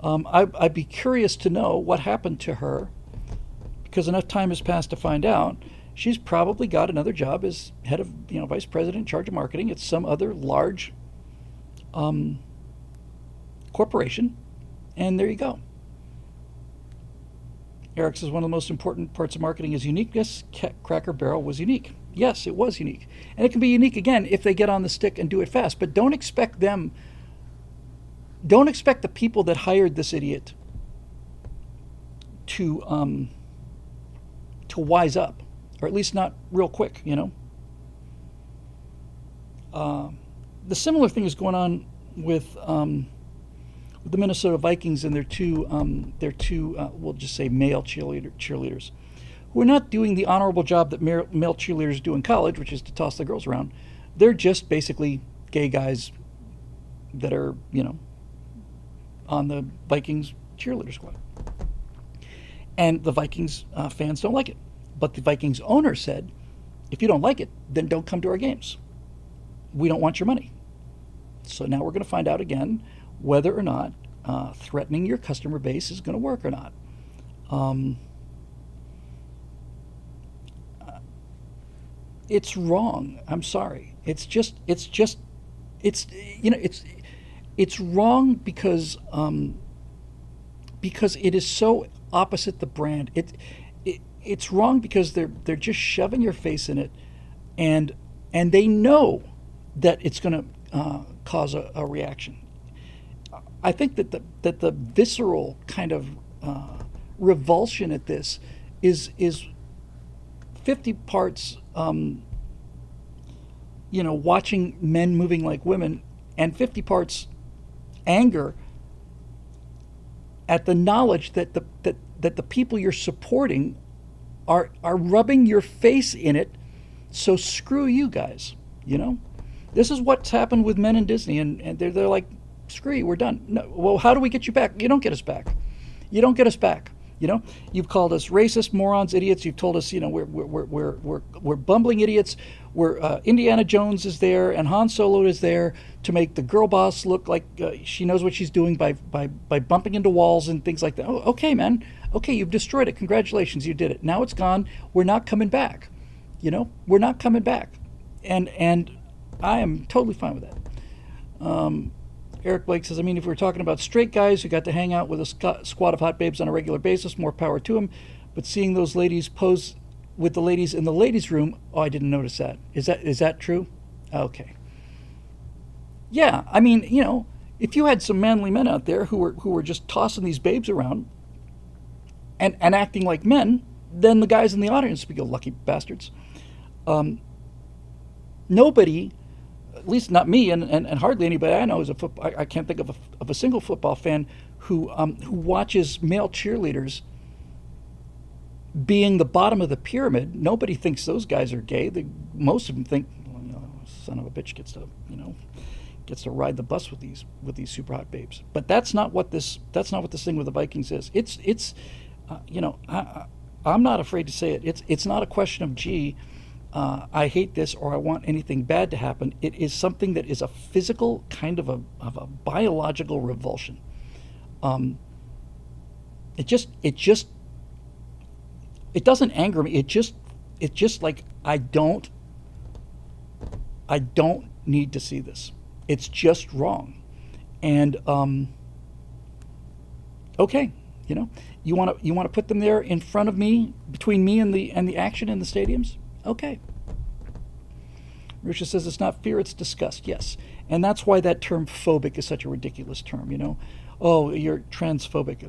I'd be curious to know what happened to her, because enough time has passed to find out. She's probably got another job as head of, vice president in charge of marketing at some other large corporation, and there you go. Eric says one of the most important parts of marketing is uniqueness. Cracker Barrel was unique. Yes, it was unique. And it can be unique again if they get on the stick and do it fast. But don't expect the people that hired this idiot to wise up, or at least not real quick, The similar thing is going on with the Minnesota Vikings and their two we'll just say male cheerleaders, who are not doing the honorable job that male cheerleaders do in college, which is to toss the girls around. They're just basically gay guys that are, on the Vikings cheerleader squad. And the Vikings fans don't like it. But the Vikings owner said, if you don't like it, then don't come to our games. We don't want your money. So now we're going to find out again whether or not threatening your customer base is going to work or not. It's wrong. I'm sorry. It's wrong because it is so opposite the brand. It's wrong because they're just shoving your face in it, and they know that it's going to cause a reaction. I think that the visceral kind of revulsion at this is 50 parts watching men moving like women, and 50 parts anger at the knowledge that the people you're supporting are rubbing your face in it. So screw you guys. This is what's happened with men in Disney, and they're like, screw you, we're done. No, well, how do we get you back? You don't get us back. You don't get us back. You've called us racist, morons, idiots. You've told us, we're bumbling idiots. We're Indiana Jones is there and Han Solo is there to make the girl boss look like she knows what she's doing by bumping into walls and things like that. Oh, okay, man. Okay, you've destroyed it. Congratulations, you did it. Now it's gone. We're not coming back. We're not coming back, and I am totally fine with that. Eric Blake says, if we're talking about straight guys who got to hang out with a squad of hot babes on a regular basis, more power to them. But seeing those ladies pose with the ladies in the ladies' room, oh, I didn't notice that. Is that true? Okay. Yeah, if you had some manly men out there who were just tossing these babes around and acting like men, then the guys in the audience would go, lucky bastards. Nobody, at least not me, and hardly anybody I know is a football. I can't think of a single football fan who watches male cheerleaders being the bottom of the pyramid. Nobody thinks those guys are gay. Most of them think, son of a bitch gets to ride the bus with these super hot babes. But that's not what this thing with the Vikings is. I'm not afraid to say it. It's not a question of, gee, I hate this or I want anything bad to happen. It is something that is a physical kind of a biological revulsion. It doesn't anger me. It just like I don't need to see this. It's just wrong. And okay, you want to put them there in front of me, between me and the action in the stadiums? Okay. Risha says it's not fear, it's disgust. Yes. And that's why that term phobic is such a ridiculous term, Oh, you're transphobic.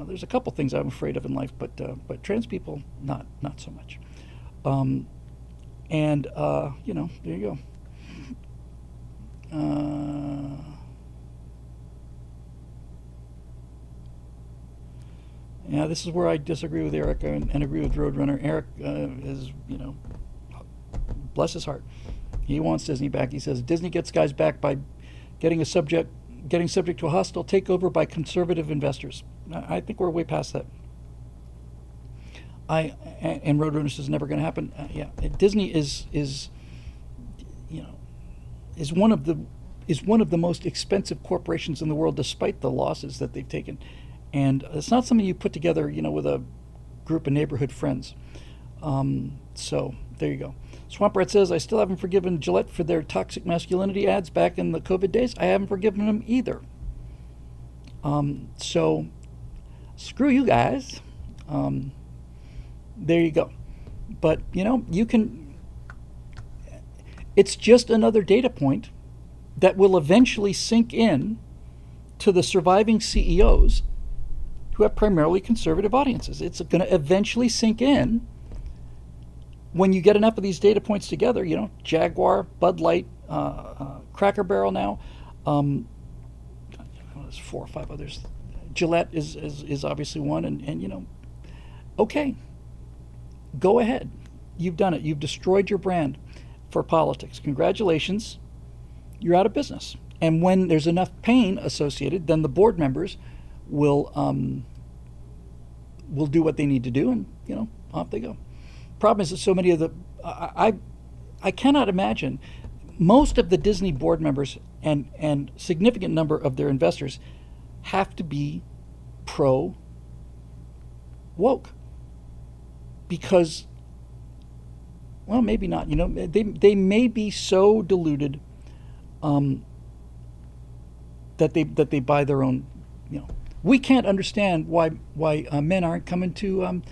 There's a couple things I'm afraid of in life, but trans people, not so much. There you go. Yeah, this is where I disagree with Eric and agree with Roadrunner. Eric is, bless his heart. He wants Disney back. He says Disney gets guys back by getting subject to a hostile takeover by conservative investors. I think we're way past that. And Roadrunner says never going to happen. Disney is one of the most expensive corporations in the world, despite the losses that they've taken. And it's not something you put together, with a group of neighborhood friends. So there you go. Swamp Rat says, I still haven't forgiven Gillette for their toxic masculinity ads back in the COVID days. I haven't forgiven them either. So screw you guys. There you go. But, it's just another data point that will eventually sink in to the surviving CEOs who have primarily conservative audiences. It's going to eventually sink in when you get enough of these data points together. Jaguar, Bud Light, Cracker Barrel now. There's 4 or 5 others. Gillette is obviously one, and okay, go ahead. You've done it. You've destroyed your brand for politics. Congratulations. You're out of business. And when there's enough pain associated, then the board members will do what they need to do, and off they go. Problem is that so many of the I cannot imagine most of the Disney board members and significant number of their investors have to be pro woke, because, well, maybe not. They may be so deluded that they buy their own. We can't understand why men aren't coming to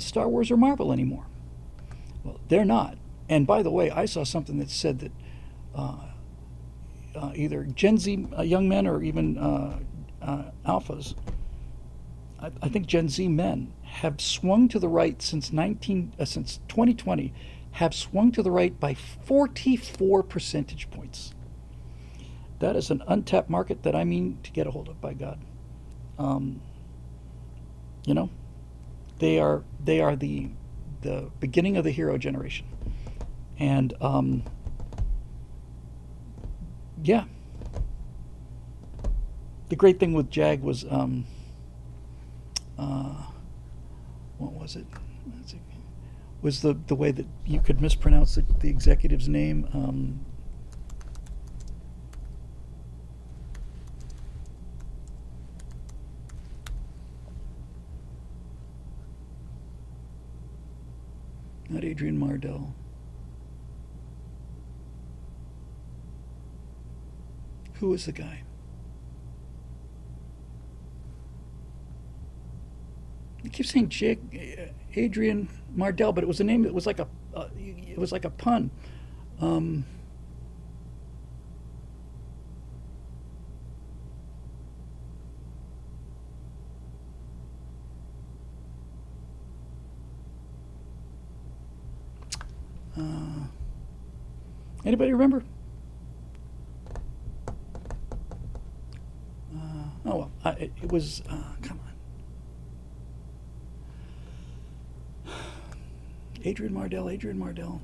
Star Wars or Marvel anymore. Well, they're not. And by the way, I saw something that said that either Gen Z young men or even alphas, I think Gen Z men have swung to the right since 2020, have swung to the right by 44 percentage points. That is an untapped market that I mean to get a hold of, by God. They are the beginning of the hero generation. And the great thing with Jag was what was it? Was the way that you could mispronounce the executive's name. Not Adrian Mardell. Who was the guy? I keep saying Adrian Mardell, but it was a name that was like a pun. Anybody remember? It was, come on. Adrian Mardell.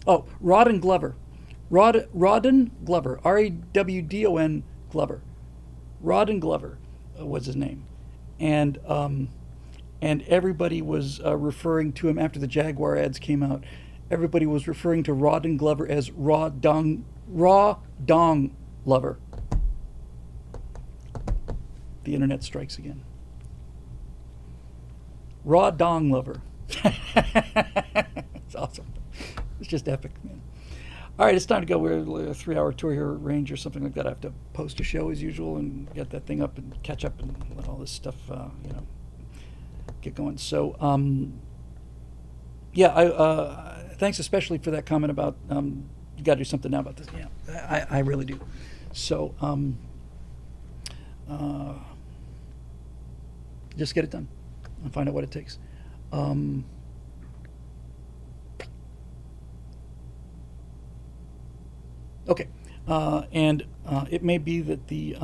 Oh, Rawdon Glover. Rawdon Glover. Rawdon Glover. Rawdon Glover was his name. And and everybody was referring to him after the Jaguar ads came out. Everybody was referring to Rawdon Glover as Raw Dong Lover. The internet strikes again. Raw Dong Lover. It's awesome. It's just epic, man. All right, it's time to go. We're a 3-hour tour here at Range or something like that. I have to post a show as usual and get that thing up and catch up and let all this stuff, get going. So, thanks especially for that comment about you got to do something now about this. Yeah, I really do. So, just get it done and find out what it takes. Okay, and it may be that the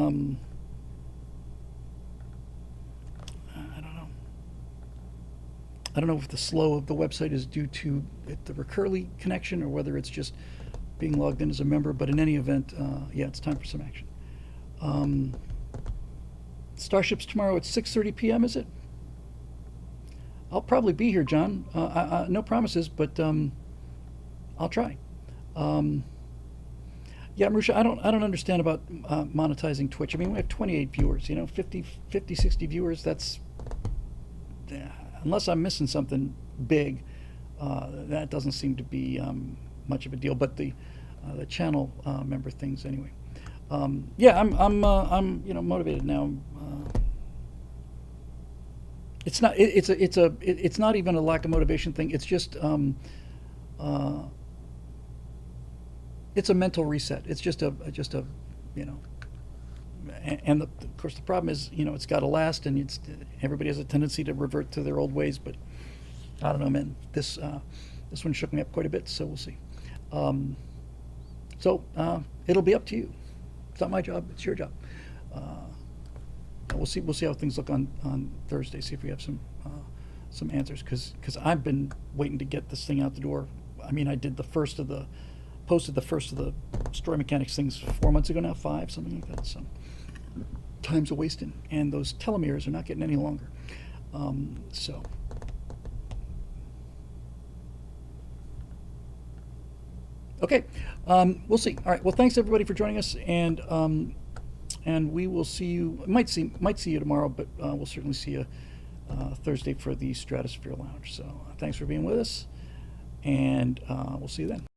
I don't know if the slow of the website is due to the Recurly connection or whether it's just being logged in as a member. But in any event, it's time for some action. Starships tomorrow at 6:30 p.m. Is it? I'll probably be here, John. No promises, but I'll try. Yeah, Marusha, I don't understand about monetizing Twitch. I mean, we have 28 viewers, 50, 60 viewers. That's, unless I'm missing something big, that doesn't seem to be much of a deal. But the channel member things anyway. I'm motivated now. It's not. It's not even a lack of motivation thing. It's just. It's a mental reset. It's just a, and of course the problem is, it's got to last, and everybody has a tendency to revert to their old ways. But I don't know, man. This one shook me up quite a bit, so we'll see. It'll be up to you. It's not my job. It's your job. We'll see. We'll see how things look on Thursday. See if we have some answers, because I've been waiting to get this thing out the door. I mean, I did posted the first of the story mechanics things 4 months ago now, 5, something like that. So time's a wasting, and those telomeres are not getting any longer. Okay, we'll see. All right. Well, thanks everybody for joining us, and we will see you. Might see you tomorrow, but we'll certainly see you Thursday for the Stratosphere Lounge. So thanks for being with us, and we'll see you then.